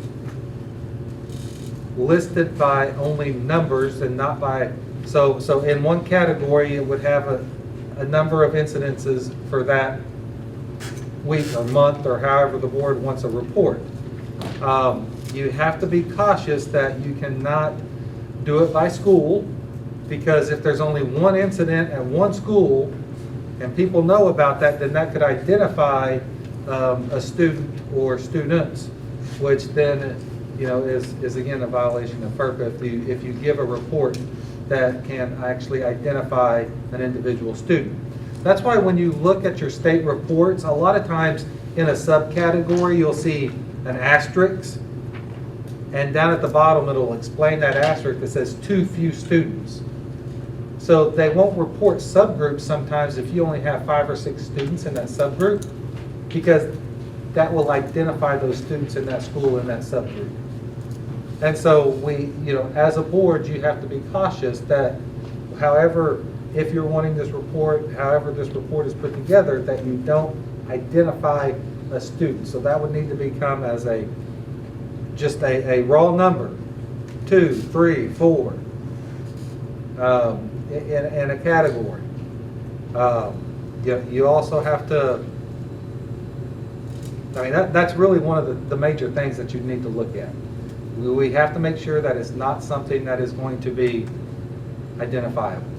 listed by only numbers and not by, so in one category, it would have a number of incidences for that week or month or however the board wants a report. You have to be cautious that you cannot do it by school, because if there's only one incident at one school and people know about that, then that could identify a student or students, which then is again a violation of FERPA if you give a report that can actually identify an individual student. That's why when you look at your state reports, a lot of times in a subcategory you'll see an asterisk, and down at the bottom it'll explain that asterisk that says too few students. So they won't report subgroups sometimes if you only have 5 or 6 students in that subgroup, because that will identify those students in that school in that subgroup. And so we, as a board, you have to be cautious that however, if you're wanting this report, however this report is put together, that you don't identify a student. So that would need to become as just a raw number, 2, 3, 4, in a category. You also have to, that's really one of the major things that you need to look at. We have to make sure that it's not something that is going to be identifiable.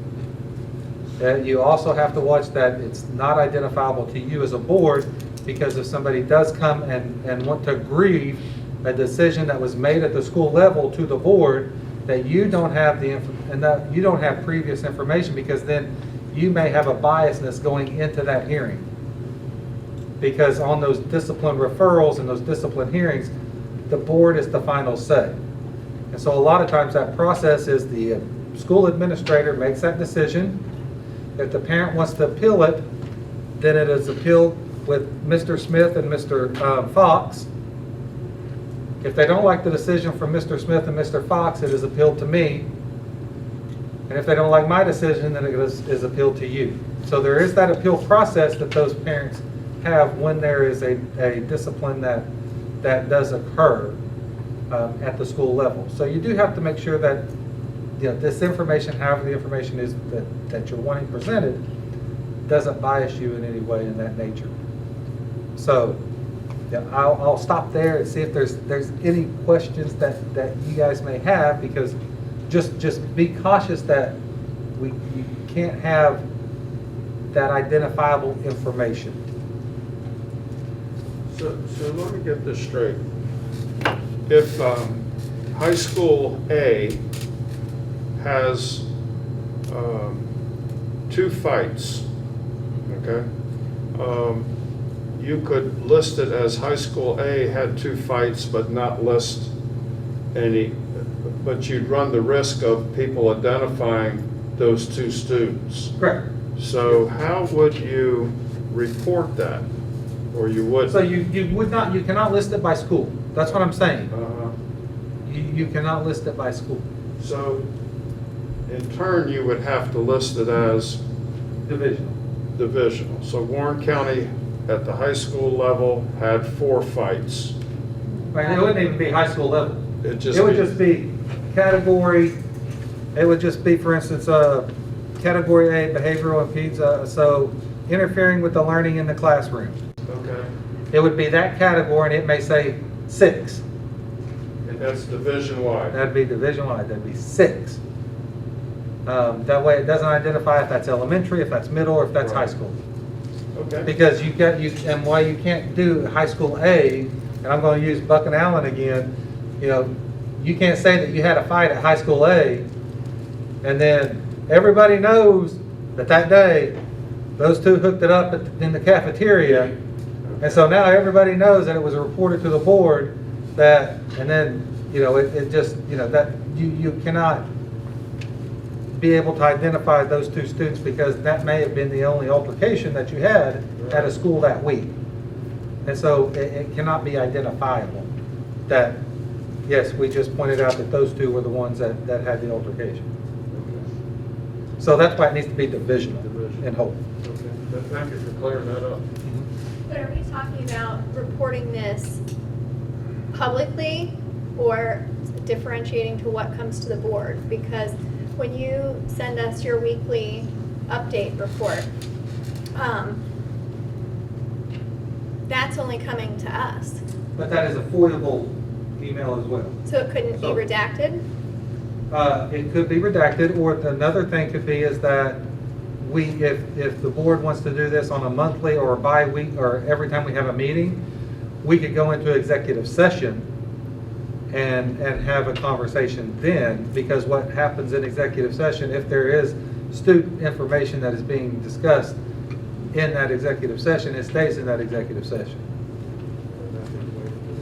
You also have to watch that it's not identifiable to you as a board, because if somebody does come and want to grieve a decision that was made at the school level to the board, that you don't have you don't have previous information, because then you may have a biasness going into that hearing. Because on those discipline referrals and those discipline hearings, the board is the final say. And so a lot of times that process is the school administrator makes that decision. If the parent wants to appeal it, then it is appealed with Mr. Smith and Mr. Fox. If they don't like the decision from Mr. Smith and Mr. Fox, it is appealed to me. And if they don't like my decision, then it is appealed to you. So there is that appeal process that those parents have when there is a discipline that does occur at the school level. So you do have to make sure that this information, however the information is that you're wanting presented, doesn't bias you in any way in that nature. So I'll stop there and see if there's any questions that you guys may have, because just be cautious that you can't have that identifiable information. So let me get this straight. If high school A has 2 fights, okay? You could list it as high school A had 2 fights, but not list any, but you'd run the risk of people identifying those 2 students. Correct. So how would you report that? Or you would? So you would not, you cannot list it by school. That's what I'm saying. You cannot list it by school. So in turn, you would have to list it as divisional. So Warren County at the high school level had 4 fights. Right, it wouldn't even be high school level. It would just be category. It would just be, for instance, category A, behavioral impedes, so interfering with the learning in the classroom. Okay. It would be that category, and it may say 6. And that's division-wide. That'd be division-wide. That'd be 6. That way it doesn't identify if that's elementary, if that's middle, or if that's high Right. school. Okay. Because and why you can't do high school A, and I'm going to use Buck and Allen again, you can't say that you had a fight at high school A, and then everybody knows that day, those two hooked it up in the cafeteria, and so now everybody knows that it was reported to the board that, and then, it just, that you cannot be able to identify those two students because that may have been the only altercation that you had at a school that week. And so it cannot be identifiable that, yes, we just pointed out that those two were the ones that had the altercation. So that's why it needs to be divisional in whole. Okay. Thank you for clearing that up. But are we talking about reporting this publicly or differentiating to what comes to the board? Because when you send us your weekly update report, that's only coming to us. But that is a FOIable email as well. So it couldn't be So- redacted? It could be redacted, or another thing could be is that if the board wants to do this on a monthly or a bi-week, or every time we have a meeting, we could go into executive session and have a conversation then, because what happens in executive session, if there is student information that is being discussed in that executive session, it stays in that executive session.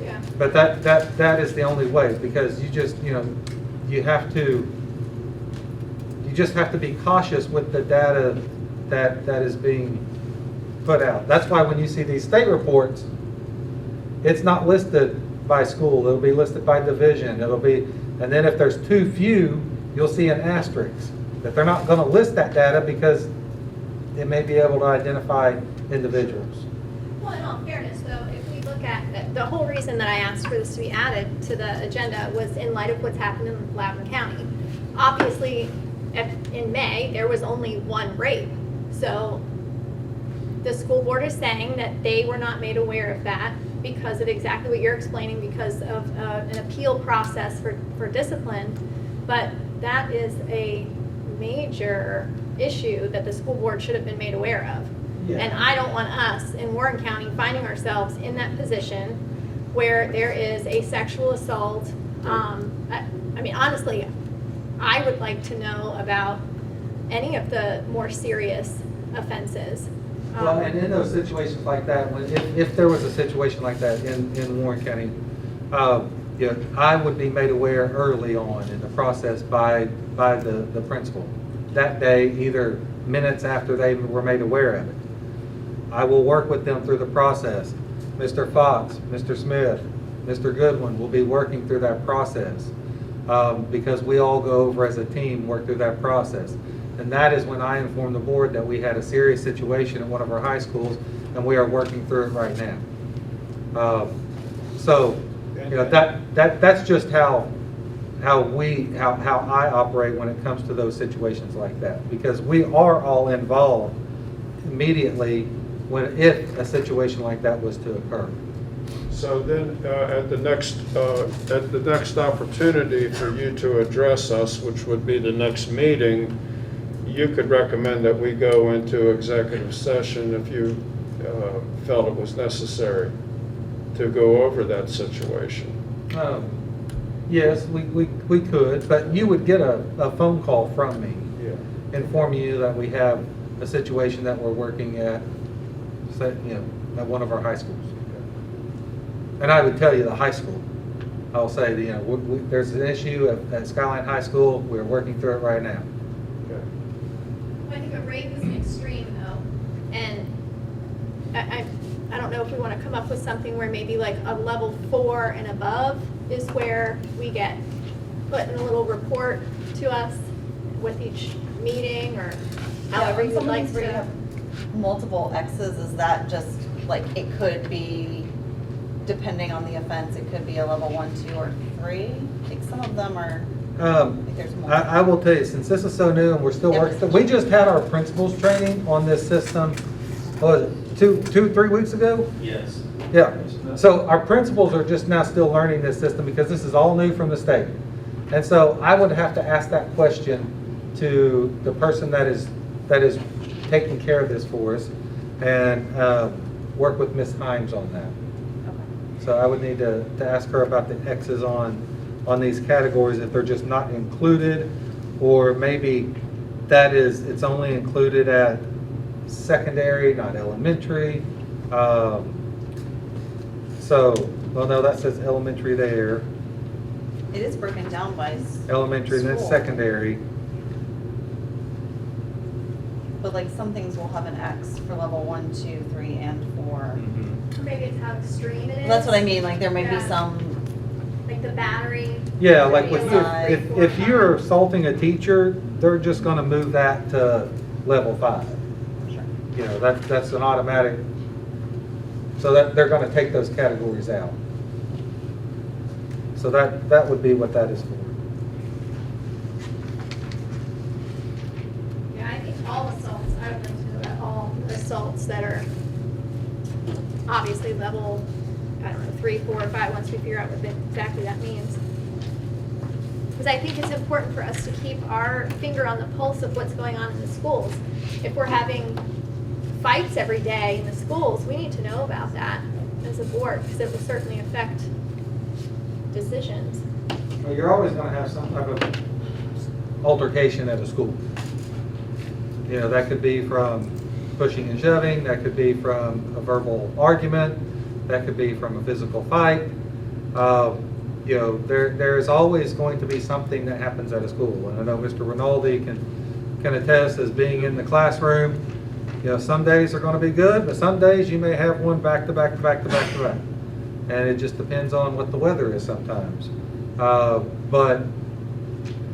Yeah. But that is the only way, because you just, you just have to be cautious with the data that is being put out. That's why when you see these state reports, it's not listed by school, it'll be listed by division, and then if there's too few, you'll see an asterisk, that they're not gonna list that data because it may be able to identify individuals. Well, in all fairness, though, if we look at, the whole reason that I asked for this to be added to the agenda was in light of what's happened in Loudoun County. Obviously, in May, there was only one rape. So the school board is saying that they were not made aware of that because of exactly what you're explaining, because of an appeal process for discipline. But that is a major issue that the school board should have been made aware of. Yeah. And I don't want us in Warren County finding ourselves in that position where there is a sexual assault. I mean, honestly, I would like to know about any of the more serious offenses. Well, and in those situations like that, if there was a situation like that in Warren County, I would be made aware early on in the process by the principal. That day, either minutes after they were made aware of it. I will work with them through the process. Mr. Fox, Mr. Smith, Mr. Goodwin will be working through that process because we all go over as a team, work through that process. And that is when I informed the board that we had a serious situation at one of our high schools, and we are working through it right now. So, that's just how I operate when it comes to those situations like that, because we are all involved immediately if a situation like that was to occur. So then, at the next opportunity for you to address us, which would be the next meeting, you could recommend that we go into executive session if you felt it was necessary to go over that situation. Yes, we could, but you would get a phone call from me informing you that we have a situation that we're working at, at one of our high schools. And I would tell you the high school. I'll say, there's an issue at Skyline High School. We're working through it right now. I think a rape is an extreme, though, and I don't know if we want to come up with something where maybe like a level 4 and above is where we get put in a little report to us with each meeting, or however you would like Where you to. have multiple X's, is that just, like, it could be, depending on the offense, it could be a level 1, 2, or 3? I think some of them are, there's multiple. I will tell you, since this is so new and we're still working, we just had our principals training on this system, what was it, 3 weeks ago? Yes. Yeah, so our principals are just now still learning this system because this is all new from the state. And so I would have to ask that question to the person that is taking care of this for us and work with Ms. Himes on that. So I would need to ask her about the X's on these categories, if they're just not included, or maybe it's only included at secondary, not elementary. Well, no, that says elementary there, It is broken down by elementary, and then school. secondary. But like some things will have an X for level 1, 2, 3, and 4. Maybe it's how extreme it is. That's what I mean, like there may be Yeah. some, Like the battery. Yeah, like Maybe if you're assaulting a teacher, they're just gonna move that to level 5. You know, that's an automatic, so that they're gonna take those categories out. So that would be what that is for. Yeah, I think all assaults, I would like to know about all assaults that are obviously level, I don't know, 3, 4, 5, once we figure out what exactly that means. Because I think it's important for us to keep our finger on the pulse of what's going on in the schools. If we're having fights every day in the schools, we need to know about that as a board, because it will certainly affect decisions. Well, you're always gonna have some type of altercation at a school. You know, that could be from pushing and shoving, that could be from a verbal argument, that could be from a physical fight. You know, there is always going to be something that happens at a school. And I know Mr. Rinaldi can attest, as being in the classroom, you know, some days are gonna be good, but some days you may have one back to back to back to back to back. And it just depends on what the weather is sometimes. But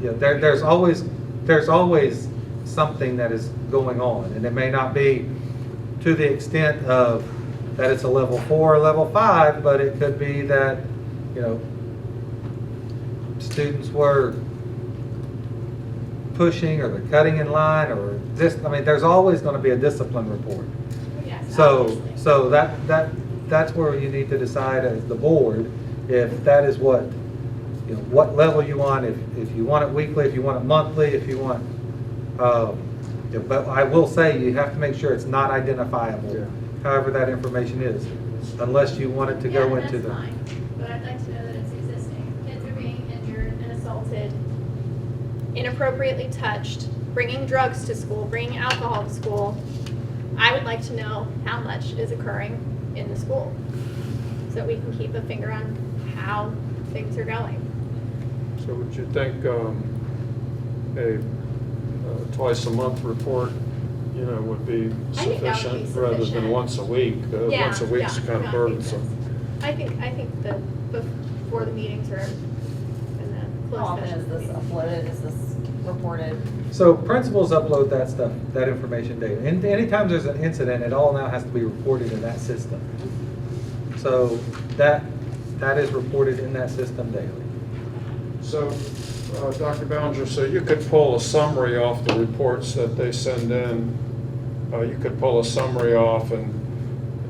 you know, there's always something that is going on, and it may not be to the extent of that it's a level 4 or level 5, but it could be that, you know, students were pushing or they're cutting in line or this. I mean, there's always going to be a discipline report. Yes, So obviously. that's where you need to decide as the board if that is what, you know, what level you want, if you want it weekly, if you want it monthly, if you want, but I will say you have to make sure it's not identifiable, Yeah. however that information is, unless you want it to go into the. Yeah, that's fine, but I'd like to know that it's existing. Kids are being injured and assaulted, inappropriately touched, bringing drugs to school, bringing alcohol to school. I would like to know how much is occurring in the school, so that we can keep a finger on how things are going. So would you think a twice-a-month report, you know, would be I think that would be sufficient rather than sufficient. once a week? Yeah, Once a week's yeah, kind of no, burdensome. I think that before the meetings are in the how closed often is this session. uploaded, is this reported? So principals upload that stuff, that information data. And anytime there's an incident, it all now has to be reported in that system. So that is reported in that system daily. So, Dr. Ballinger, so you could pull a summary off the reports that they send in. You could pull a summary off and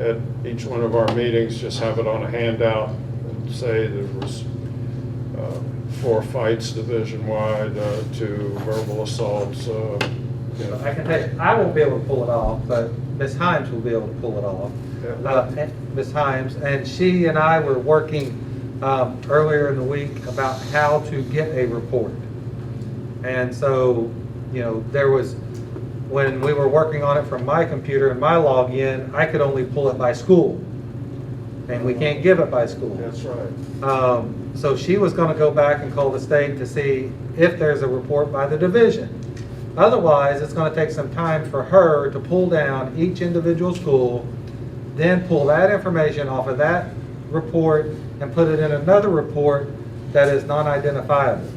at each one of our meetings, just have it on a handout and say there was 4 fights division-wide, 2 verbal assaults. You know. I can tell you, I won't be able to pull it off, but Ms. Himes will be able to pull it off. Yeah. Ms. Himes, and she and I were working earlier in the week about how to get a report. And so, you know, there was, when we were working on it from my computer and my login, I could only pull it by school. And we can't give it by school. That's right. So she was going to go back and call the state to see if there's a report by the division. Otherwise, it's going to take some time for her to pull down each individual school, then pull that information off of that report and put it in another report that is non-identifiable.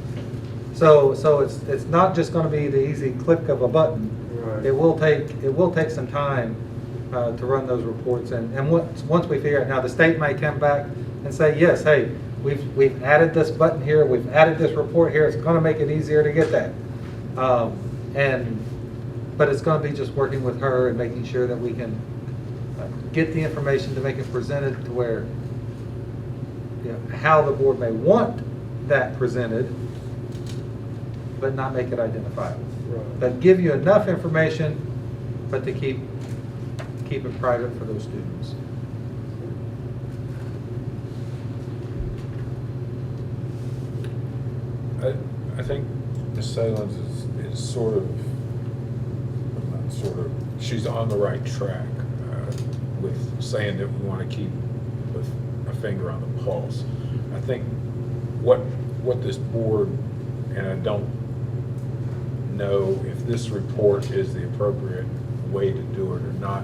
So it's not just going to be the easy click of a button. Right. It will take some time to run those reports, and once we figure out, now the state may come back and say, yes, hey, we've added this button here, we've added this report here, it's going to make it easier to get that. But it's going to be just working with her and making sure that we can get the information to make it presented to where, you know, how the board may want that presented, but not make it identifiable. Right. But give you enough information, but to keep it private for those students. I think Ms. Salins is sort of, not sort of, she's on the right track with saying that we want to keep a finger on the pulse. I think what this board, and I don't know if this report is the appropriate way to do it or not,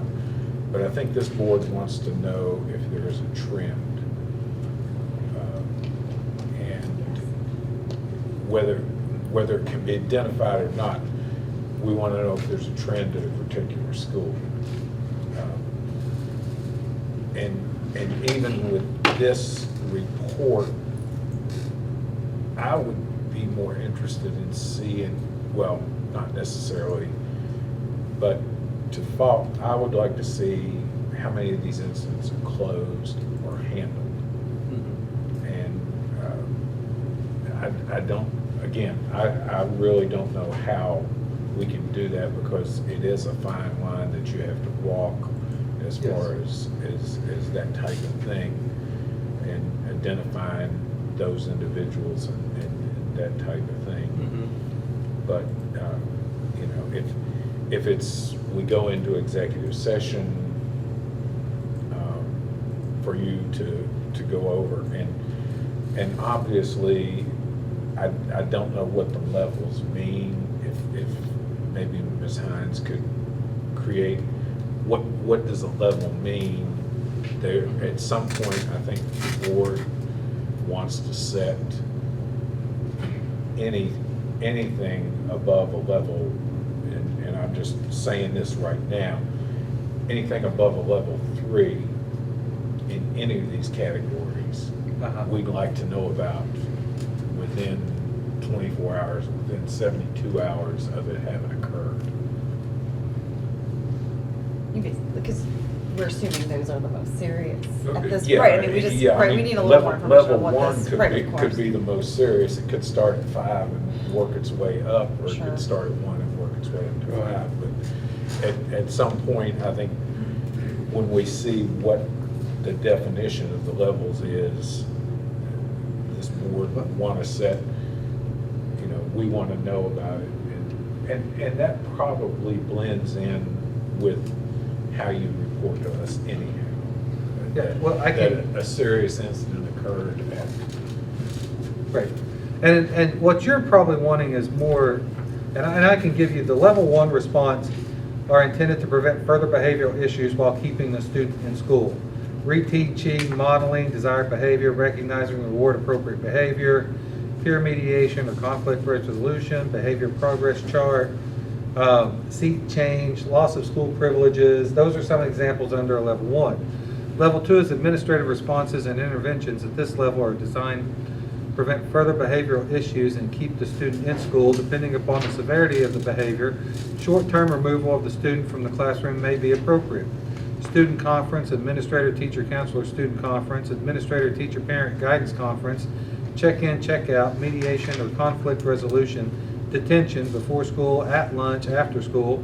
but I think this board wants to know if there is a trend. And whether it can be identified or not, we want to know if there's a trend at a particular school. And even with this report, I would be more interested in seeing, well, not necessarily, but I would like to see how many of these incidents are closed or handled. And I don't, again, I really don't know how we can do that, because it is a fine line that you have to walk as far as that type of thing, and identifying those individuals and that type of thing. But, you know, if it's, we go into executive session for you to go over, and obviously, I don't know what the levels mean. If maybe Ms. Hines could create, what does a level mean? There, at some point, I think the board wants to set anything above a level, and I'm just saying this right now, anything above a level 3 in any of these categories, we'd like to know about within 24 hours, within 72 hours of it having occurred. Because we're assuming those are the most serious at this, Yeah, right, I mean, we just, yeah, I right, we mean, need a little more information level on what one this, could right, be, requires. could be the most serious. It could start at 5 and work its way up, or it Sure. could start at 1 and work its way up to 5. But at some point, I think when we see what the definition of the levels is, this board want to set, you know, we want to know about it. And that probably blends in with how you report to us anyhow. Yeah, well, I can- That a serious incident occurred at. Right. And what you're probably wanting is more, and I can give you, the level 1 response are intended to prevent further behavioral issues while keeping the student in school. Reteaching, modeling desired behavior, recognizing and reward appropriate behavior, peer mediation or conflict resolution, behavior progress chart, seat change, loss of school privileges. Those are some examples under a level 1. Level 2 is administrative responses and interventions at this level are designed to prevent further behavioral issues and keep the student in school. Depending upon the severity of the behavior, short-term removal of the student from the classroom may be appropriate. Student conference, administrator, teacher, counselor, student conference, administrator, teacher, parent, guidance conference, check-in, check-out, mediation or conflict resolution, detention, before school, at lunch, after school,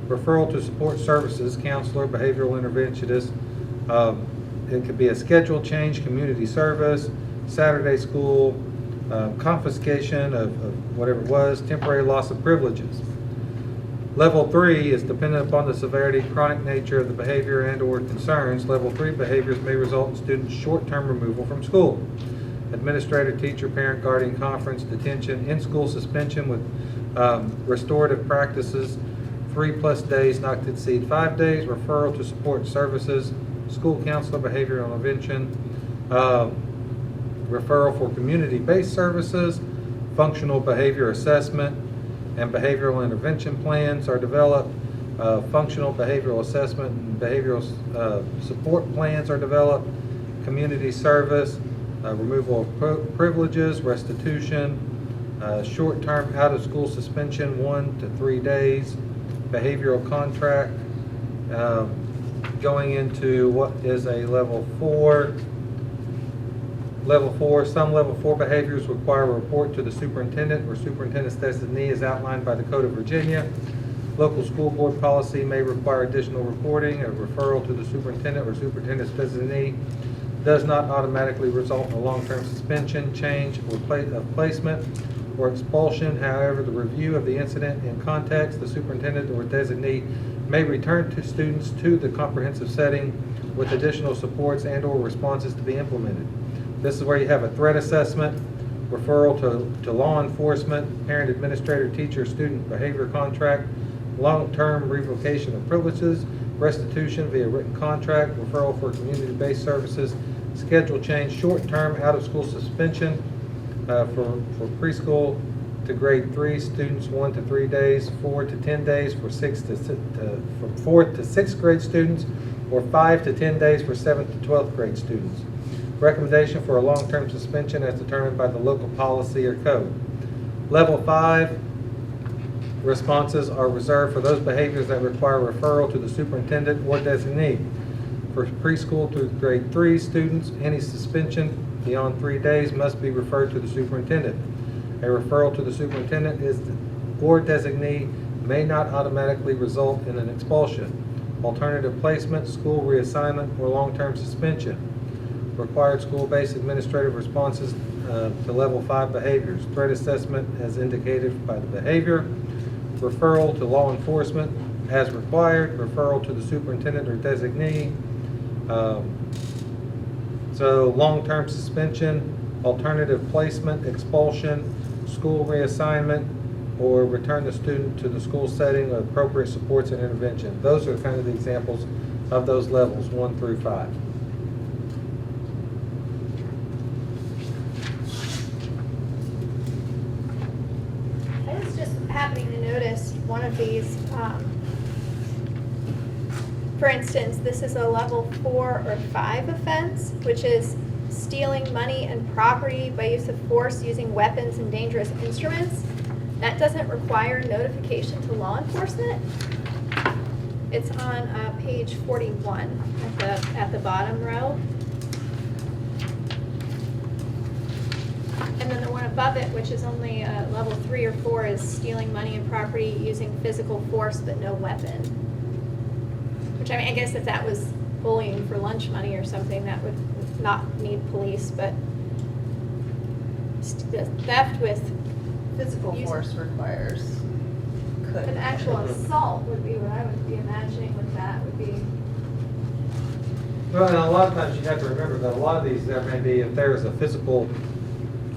referral to support services, counselor, behavioral interventionist. It could be a schedule change, community service, Saturday school, confiscation of whatever it was, temporary loss of privileges. Level 3 is dependent upon the severity, chronic nature of the behavior and/or concerns. Level 3 behaviors may result in students' short-term removal from school. Administrator, teacher, parent, guardian conference, detention, in-school suspension with restorative practices, 3+ days not to exceed 5 days, referral to support services, school counselor, behavioral intervention, referral for community-based services, functional behavior assessment, and behavioral intervention plans are developed. Functional behavioral assessment and behavioral support plans are developed. Community service, removal of privileges, restitution, short-term out-of-school suspension, 1 to 3 days, behavioral contract, going into what is a level 4, Level 4, some Level 4 behaviors require a report to the superintendent or superintendent's designee as outlined by the Code of Virginia. Local school board policy may require additional reporting. A referral to the superintendent or superintendent's designee does not automatically result in a long-term suspension, change, or of placement, or expulsion. However, the review of the incident in context, the superintendent or designee may return to students to the comprehensive setting with additional supports and/or responses to be implemented. This is where you have a threat assessment, referral to law enforcement, parent, administrator, teacher, student behavior contract, long-term revocation of privileges, restitution via written contract, referral for community-based services, schedule change, short-term out-of-school suspension for preschool to grade 3 students, 1 to 3 days, 4 to 10 days for from 4th to 6th grade students, or 5 to 10 days for 7th to 12th grade students. Recommendation for a long-term suspension as determined by the local policy or code. Level 5 responses are reserved for those behaviors that require referral to the superintendent or designee. For preschool to grade 3 students, any suspension beyond 3 days must be referred to the superintendent. A referral to the superintendent or designee may not automatically result in an expulsion, alternative placement, school reassignment, or long-term suspension. Required school-based administrative responses to level 5 behaviors. Threat assessment as indicated by the behavior. Referral to law enforcement as required. Referral to the superintendent or designee. So long-term suspension, alternative placement, expulsion, school reassignment, or return the student to the school setting with appropriate supports and intervention. Those are kind of the examples of those levels 1 through 5. I was just happening to notice one of these, for instance, this is a level 4 or 5 offense, which is stealing money and property by use of force using weapons and dangerous instruments. That doesn't require notification to law enforcement. It's on page 41 at the bottom row. And then the one above it, which is only level 3 or 4, is stealing money and property using physical force but no weapon. Which, I mean, I guess if that was bullying for lunch money or something, that would not need police, but the theft with Physical force requires, could. an actual assault would be what I would be imagining with that would be. Well, and a lot of times you have to remember that a lot of these, there may be, if there is a physical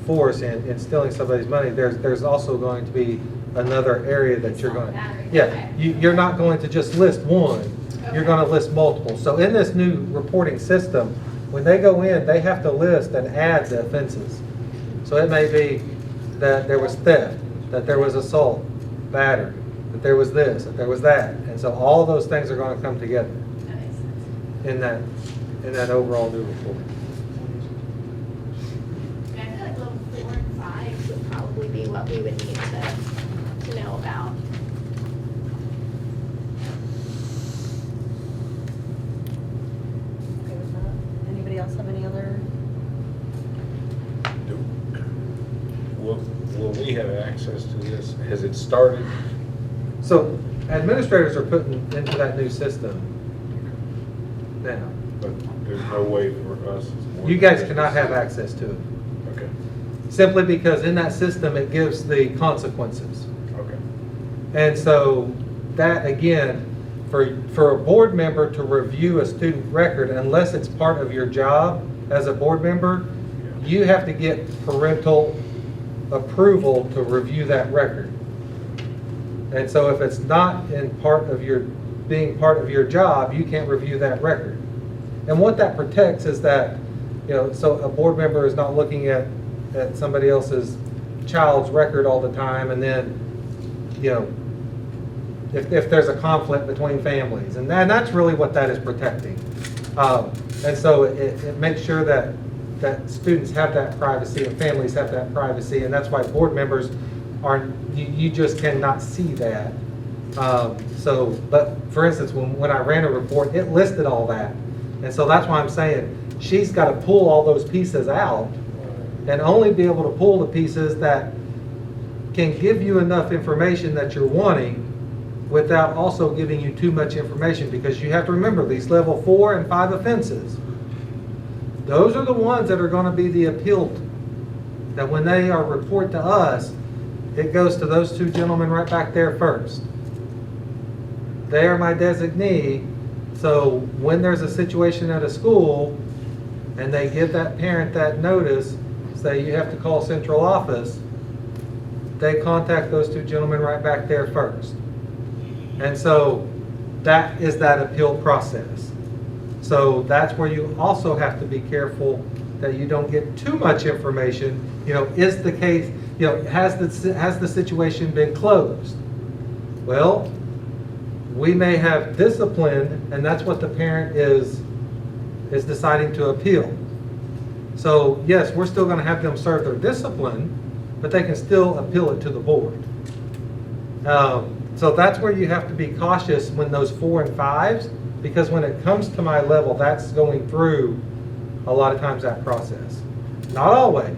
force in stealing somebody's money, there's also going to be another area that you're going to, yeah, you're not going to just list one, you're going to list multiple. So in this new reporting system, when they go in, they have to list and add the offenses. So it may be that there was theft, that there was assault, battery, that there was this, that there was that. And so all those things are going to come together in that overall new report. I feel like level 4 and 5 would probably be what we would need to know about. Okay with that? Anybody else have any other? Will we have access to this? Has it started? So administrators are putting into that new system now. But there's no way for us. as board You guys members cannot to have see it. access to it. Okay, Simply because in that system, it gives the consequences. okay. And so that, again, for a board member to review a student record, unless it's part of your job as a board member, you have to get parental approval to review that record. And so if it's not being part of your job, you can't review that record. And what that protects is that, so a board member is not looking at somebody else's child's record all the time, and then, if there's a conflict between families, and that's really what that is protecting. And so it makes sure that students have that privacy and families have that privacy, and that's why board members you just cannot see that. But for instance, when I ran a report, it listed all that. And so that's why I'm saying she's got to pull all those pieces out and only be able to pull the pieces that can give you enough information that you're wanting without also giving you too much information, because you have to remember these level 4 and 5 offenses. Those are the ones that are going to be the appealed, that when they are report to us, it goes to those two gentlemen right back there first. They are my designee, so when there's a situation at a school and they give that parent that notice, say you have to call central office, they contact those two gentlemen right back there first. And so that is that appeal process. So that's where you also have to be careful that you don't get too much information. You know, is the case, you know, has the situation been closed? Well, we may have disciplined, and that's what the parent is deciding to appeal. So yes, we're still going to have them serve their discipline, but they can still appeal it to the board. So that's where you have to be cautious when those 4 and 5s, because when it comes to my level, that's going through a lot of times that process. Not always,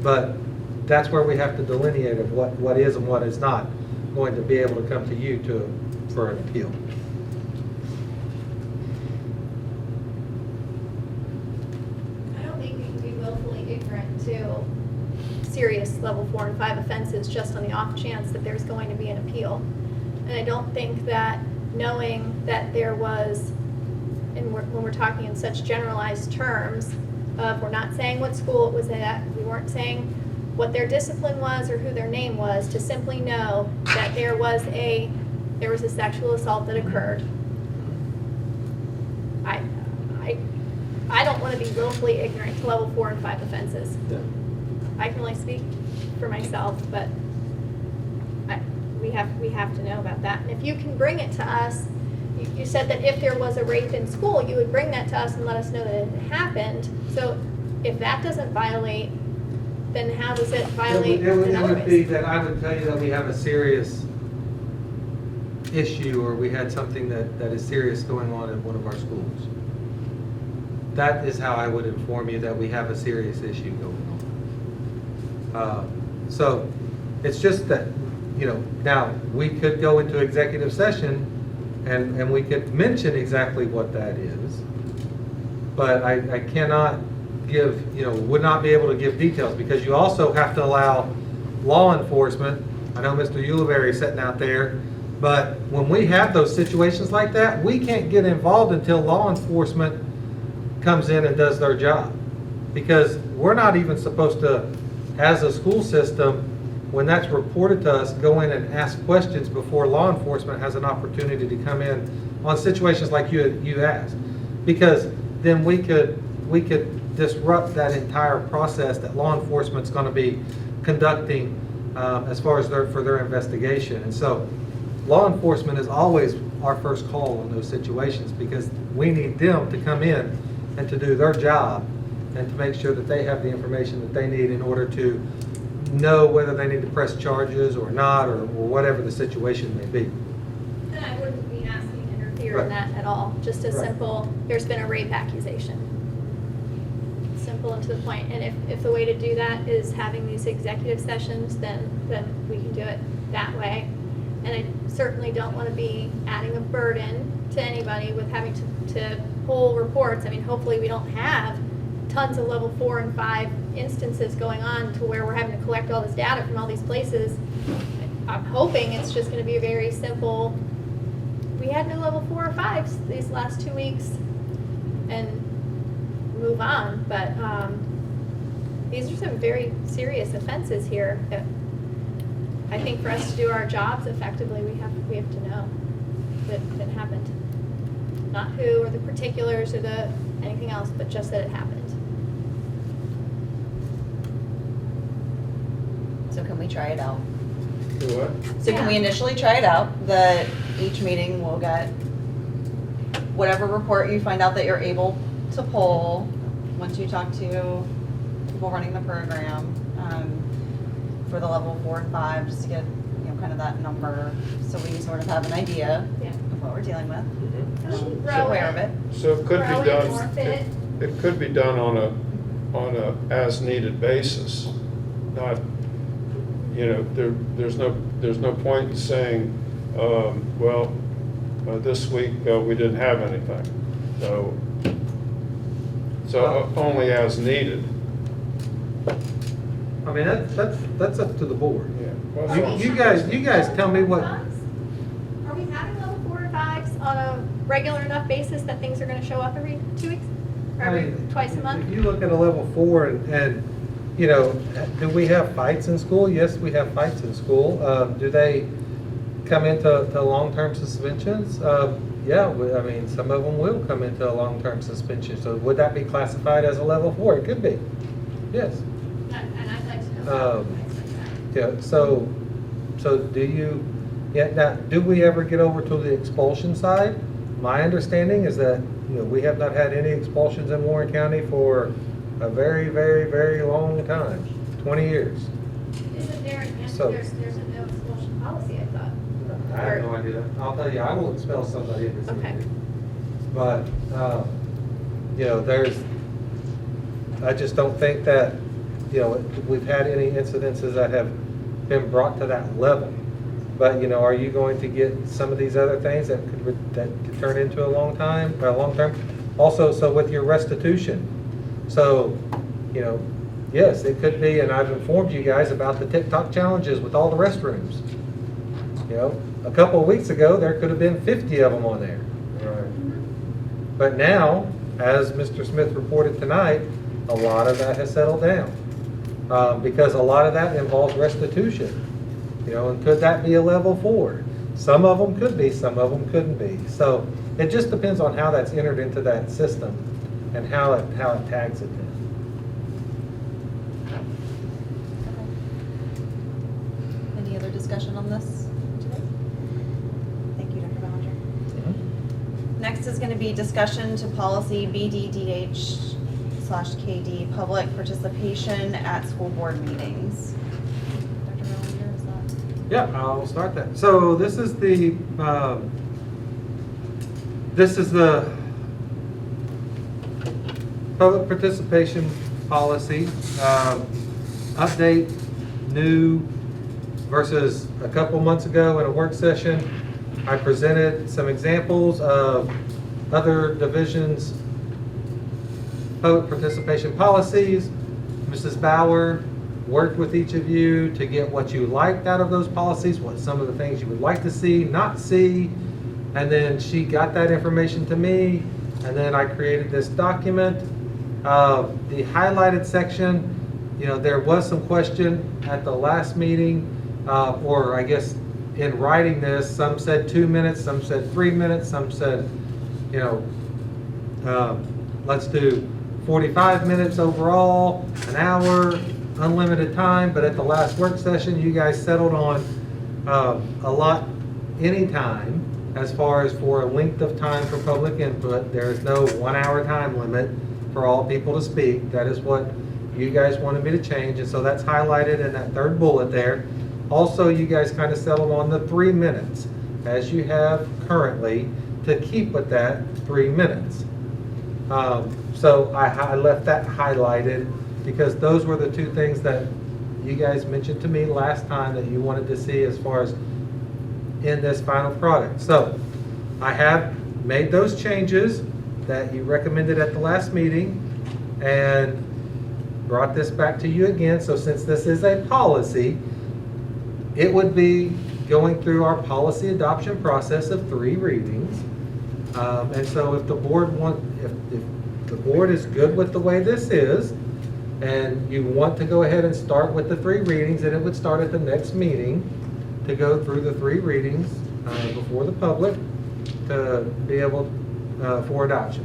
but that's where we have to delineate of what is and what is not going to be able to come to you for an appeal. I don't think we can be willfully ignorant to serious level 4 and 5 offenses just on the off chance that there's going to be an appeal. And I don't think that knowing that there was, and when we're talking in such generalized terms of, we're not saying what school it was at, we weren't saying what their discipline was or who their name was, to simply know that there was a sexual assault that occurred. I don't want to be willfully ignorant to level 4 and 5 offenses. Yeah. I can only speak for myself, but we have to know about that. And if you can bring it to us, you said that if there was a rape in school, you would bring that to us and let us know that it happened. So if that doesn't violate, then how does it violate the It would be notice? that I would tell you that we have a serious issue, or we had something that is serious going on at one of our schools. That is how I would inform you that we have a serious issue going on. So it's just that, you know, now we could go into executive session and we could mention exactly what that is, but I cannot give, you know, would not be able to give details, because you also have to allow law enforcement. I know Mr. Uliberry is sitting out there, but when we have those situations like that, we can't get involved until law enforcement comes in and does their job, because we're not even supposed to, as a school system, when that's reported to us, go in and ask questions before law enforcement has an opportunity to come in on situations like you asked, because then we could disrupt that entire process that law enforcement's going to be conducting as far as for their investigation. And so law enforcement is always our first call in those situations, because we need them to come in and to do their job and to make sure that they have the information that they need in order to know whether they need to press charges or not, or whatever the situation may be. And I wouldn't be asking to interfere in Right. that at all. Just a Right. simple, there's been a rape accusation. Simple and to the point. And if the way to do that is having these executive sessions, then we can do it that way. And I certainly don't want to be adding a burden to anybody with having to pull reports. I mean, hopefully we don't have tons of level 4 and 5 instances going on to where we're having to collect all this data from all these places. I'm hoping it's just going to be a very simple, we had no level 4 or 5s these last 2 weeks, and move on. But these are some very serious offenses here. I think for us to do our jobs effectively, we have to know that it happened. Not who or the particulars or anything else, but just that it happened. So can we try it out? Do what? So can we initially try it out, that each meeting will get whatever report you find out that you're able to pull once you talk to people running the program, for the level 4 and 5, just to get, you know, kind of that number, so we sort of have an idea Yeah. of what we're dealing with. Mhm. Be aware of it. So it could Grow be it, done, morph it. it could be done on a as-needed basis, not, you know, there's no point in saying, well, this week we didn't have anything. So only as needed. I mean, that's up to the board. Yeah. Well, You guys tell me what, Are we having level 4 or 5s on a regular enough basis that things are gonna show up every 2 weeks? Or I every mean, twice a month? if you look at a level 4 and, you know, do we have fights in school? Yes, we have fights in school. Do they come into long-term suspensions? Yeah, I mean, some of them will come into a long-term suspension. So would that be classified as a level 4? It could be, yes. And I'd like to know. Yeah, so do you, yeah, now, do we ever get over to the expulsion side? My understanding is that, you know, we have not had any expulsions in Warren County for a very, very, very long time, 20 years. Isn't there, So- there's a no expulsion policy, I thought. I have no idea. I'll tell you, I will expel somebody in this Okay. meeting. But, you know, I just don't think that, you know, we've had any incidences that have been brought to that level. But, you know, are you going to get some of these other things that could turn into a long term? Also, so with your restitution. So, you know, yes, it could be, and I've informed you guys about the TikTok challenges with all the restrooms. You know, a couple of weeks ago, there could have been 50 of them on there. right. But now, as Mr. Smith reported tonight, a lot of that has settled down. Because a lot of that involves restitution. You know, and could that be a level 4? Some of them could be, some of them couldn't be. So it just depends on how that's entered into that system and how it tags it in. Any other discussion on this today? Thank you, Dr. Ballinger. Next is going to be discussion to policy BDDH/KD, public participation at school board meetings. Dr. Ballinger, is that? Yeah, I'll start that. So this is the public participation policy, update, new versus a couple months ago in a work session. I presented some examples of other divisions' public participation policies. Mrs. Bauer worked with each of you to get what you liked out of those policies, what some of the things you would like to see, not see, and then she got that information to me, and then I created this document. The highlighted section, you know, there was some question at the last meeting, or I guess in writing this, some said 2 minutes, some said 3 minutes, some said, you know, let's do 45 minutes overall, an hour, unlimited time. But at the last work session, you guys settled on a lot, any time, as far as for a length of time for public input. There is no 1 hour time limit for all people to speak. That is what you guys wanted me to change, and so that's highlighted in that third bullet there. Also, you guys kind of settled on the 3 minutes, as you have currently, to keep with that 3 minutes. So I left that highlighted because those were the two things that you guys mentioned to me last time that you wanted to see as far as in this final product. So I have made those changes that you recommended at the last meeting and brought this back to you again. So since this is a policy, it would be going through our policy adoption process of 3 readings. And so if the board if the board is good with the way this is, and you want to go ahead and start with the 3 readings, then it would start at the next meeting to go through the 3 readings before the public to be able for adoption.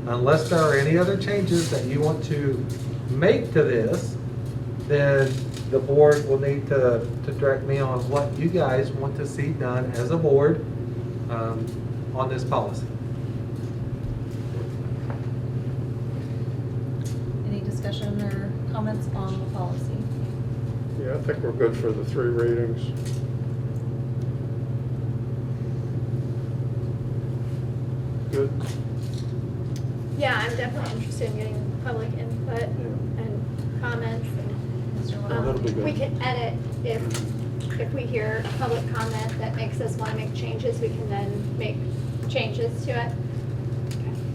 Unless there are any other changes that you want to make to this, then the board will need to direct me on what you guys want to see done as a board on this policy. Any discussion or comments on the policy? Yeah, I think we're good for the 3 readings. Good. Yeah, I'm definitely interested in getting public input input and comments. That'll be good. We can edit if we hear a public comment that makes us want to make changes, we can then make changes to it.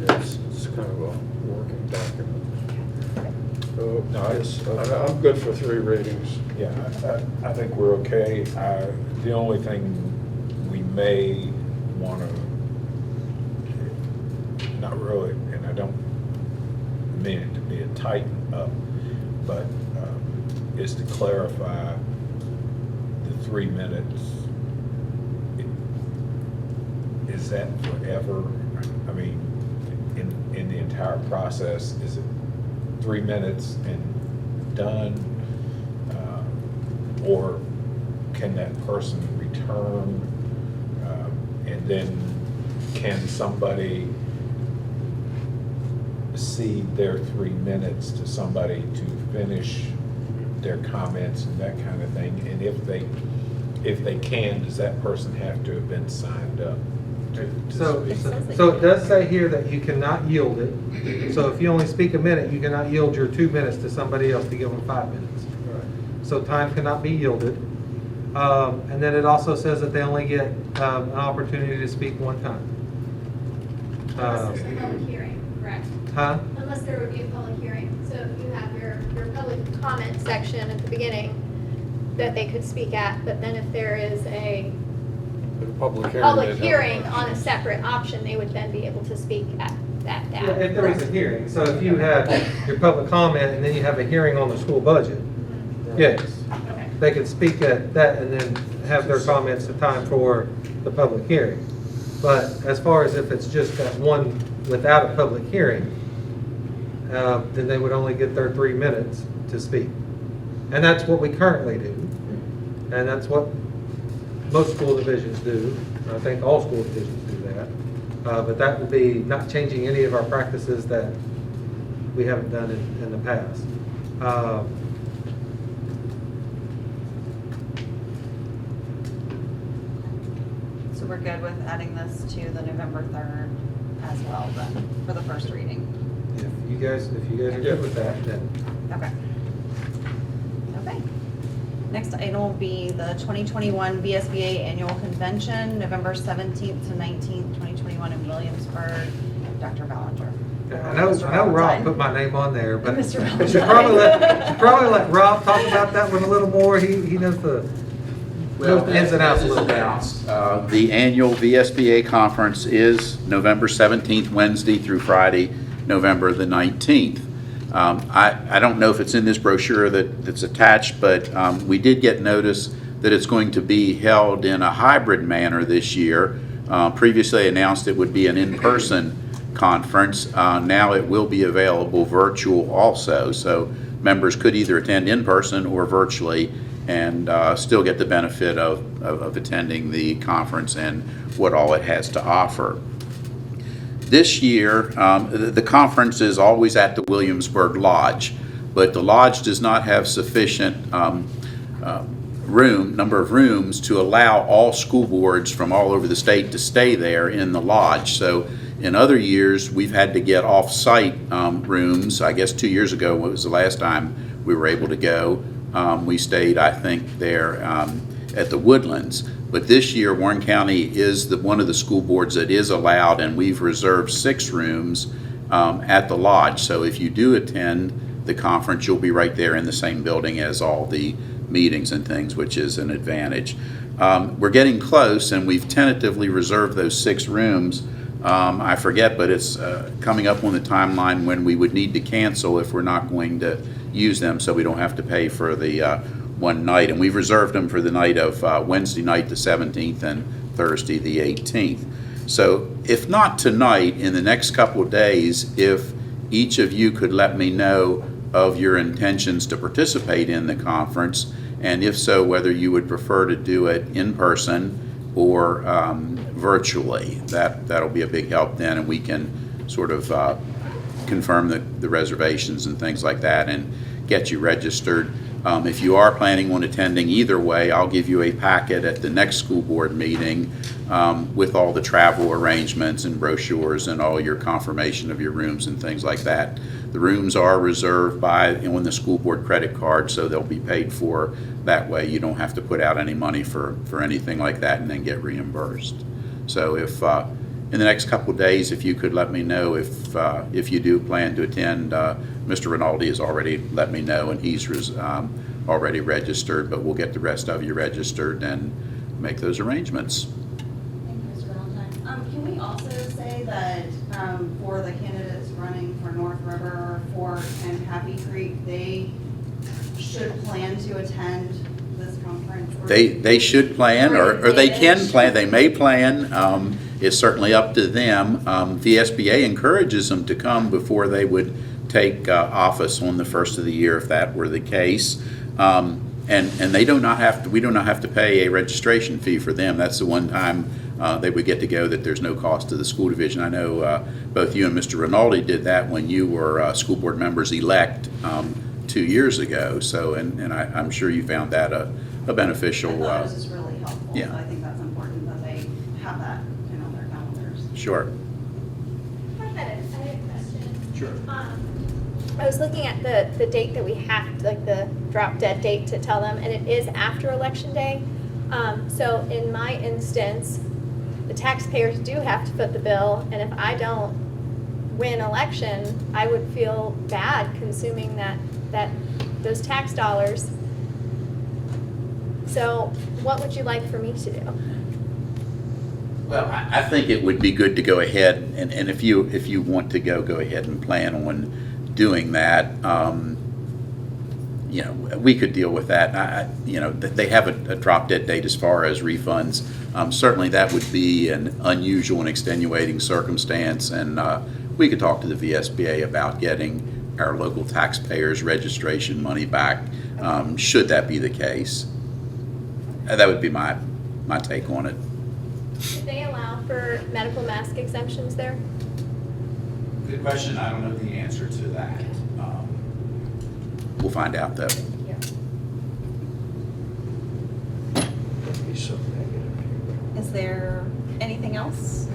It's kind of a working document. No, I'm good for 3 readings. Yeah, I think we're okay. The only thing we may want to, not really, and I don't mean it to be a tighten up, but is to clarify the 3 minutes. Is that forever? I mean, in the entire process, is it 3 minutes and done? Or can that person return? And then can somebody cede their 3 minutes to somebody to finish their comments and that kind of thing? And if they can, does that person have to have been signed up to speak? So it does say here that you cannot yield it. So if you only speak a minute, you cannot yield your 2 minutes to somebody else to give them 5 minutes. So time cannot be yielded. And then it also says that they only get an opportunity to speak one time. Unless there's a public hearing, correct? Huh? Unless there would be a public hearing. So if you have your public comment section at the beginning that they could speak at, but then if there is a Public hearing on a separate option, they would then be able to speak at that. Yeah, if there is a hearing. So if you had your public comment and then you have a hearing on the school budget, yes. Okay. They could speak at that and then have their comments in time for the public hearing. But as far as if it's just that one without a public hearing, then they would only get their 3 minutes to speak. And that's what we currently do. And that's what most school divisions do. I think all school divisions do that. But that would be not changing any of our practices that we haven't done in the past. So we're good with adding this to the November 3rd as well then, for the first reading? If you guys are good with that, then. Okay. Okay. Next item will be the 2021 VSBA Annual Convention, November 17th to 19th, 2021 in Williamsburg. Dr. Ballinger. I know Rob put my name on there, but Mr. we should probably let Rob talk about that one a little more. He knows the ins and outs a little bit. The annual VSBA conference is November 17th, Wednesday through Friday, November the 19th. I don't know if it's in this brochure that's attached, but we did get notice that it's going to be held in a hybrid manner this year. Previously announced it would be an in-person conference. Now it will be available virtual also, so members could either attend in person or virtually and still get the benefit of attending the conference and what all it has to offer. This year, the conference is always at the Williamsburg Lodge, but the Lodge does not have sufficient number of rooms to allow all school boards from all over the state to stay there in the Lodge. So in other years, we've had to get off-site rooms. I guess 2 years ago was the last time we were able to go. We stayed, I think, there at the Woodlands. But this year, Warren County is one of the school boards that is allowed, and we've reserved 6 rooms at the Lodge. So if you do attend the conference, you'll be right there in the same building as all the meetings and things, which is an advantage. We're getting close, and we've tentatively reserved those 6 rooms. I forget, but it's coming up on the timeline when we would need to cancel if we're not going to use them, so we don't have to pay for the one night. And we've reserved them for the night of Wednesday night the 17th and Thursday the 18th. So if not tonight, in the next couple of days, if each of you could let me know of your intentions to participate in the conference, and if so, whether you would prefer to do it in person or virtually. That'll be a big help then, and we can sort of confirm the reservations and things like that and get you registered. If you are planning on attending either way, I'll give you a packet at the next school board meeting with all the travel arrangements and brochures and all your confirmation of your rooms and things like that. The rooms are reserved on the school board credit card, so they'll be paid for that way. You don't have to put out any money for anything like that and then get reimbursed. So if, in the next couple of days, if you could let me know if you do plan to attend, Mr. Rinaldi has already let me know, and he's already registered, but we'll get the rest of you registered and make those arrangements. Thank you, Mr. Valentine. Can we also say that for the candidates running for North River, Fort, and Happy Creek, they should plan to attend this conference? Or- They should plan, or they can plan, they may plan. It's certainly up to them. The SBA encourages them to come before they would take office on the first of the year, if that were the case. And they do not have to, we do not have to pay a registration fee for them. That's the one time they would get to go that there's no cost to the school division. I know both you and Mr. Rinaldi did that when you were school board members-elect 2 years ago. So, and I'm sure you found that a beneficial. I thought it was just really helpful. Yeah. So I think that's important that they have that on their calendars. Sure. I had a question. Sure. I was looking at the date that we have, like the drop dead date to tell them, and it is after Election Day. So in my instance, the taxpayers do have to foot the bill, and if I don't win election, I would feel bad consuming those tax dollars. So what would you like for me to do? Well, I think it would be good to go ahead, and if you want to go ahead and plan on doing that. You know, we could deal with that. You know, they have a drop dead date as far as refunds. Certainly that would be an unusual and extenuating circumstance, and we could talk to the VSBA about getting our local taxpayers' registration money back, should that be the case. That would be my take on it. Do they allow for medical mask exemptions there? Good question. I don't know the answer to that. We'll find out, though. Is there anything else?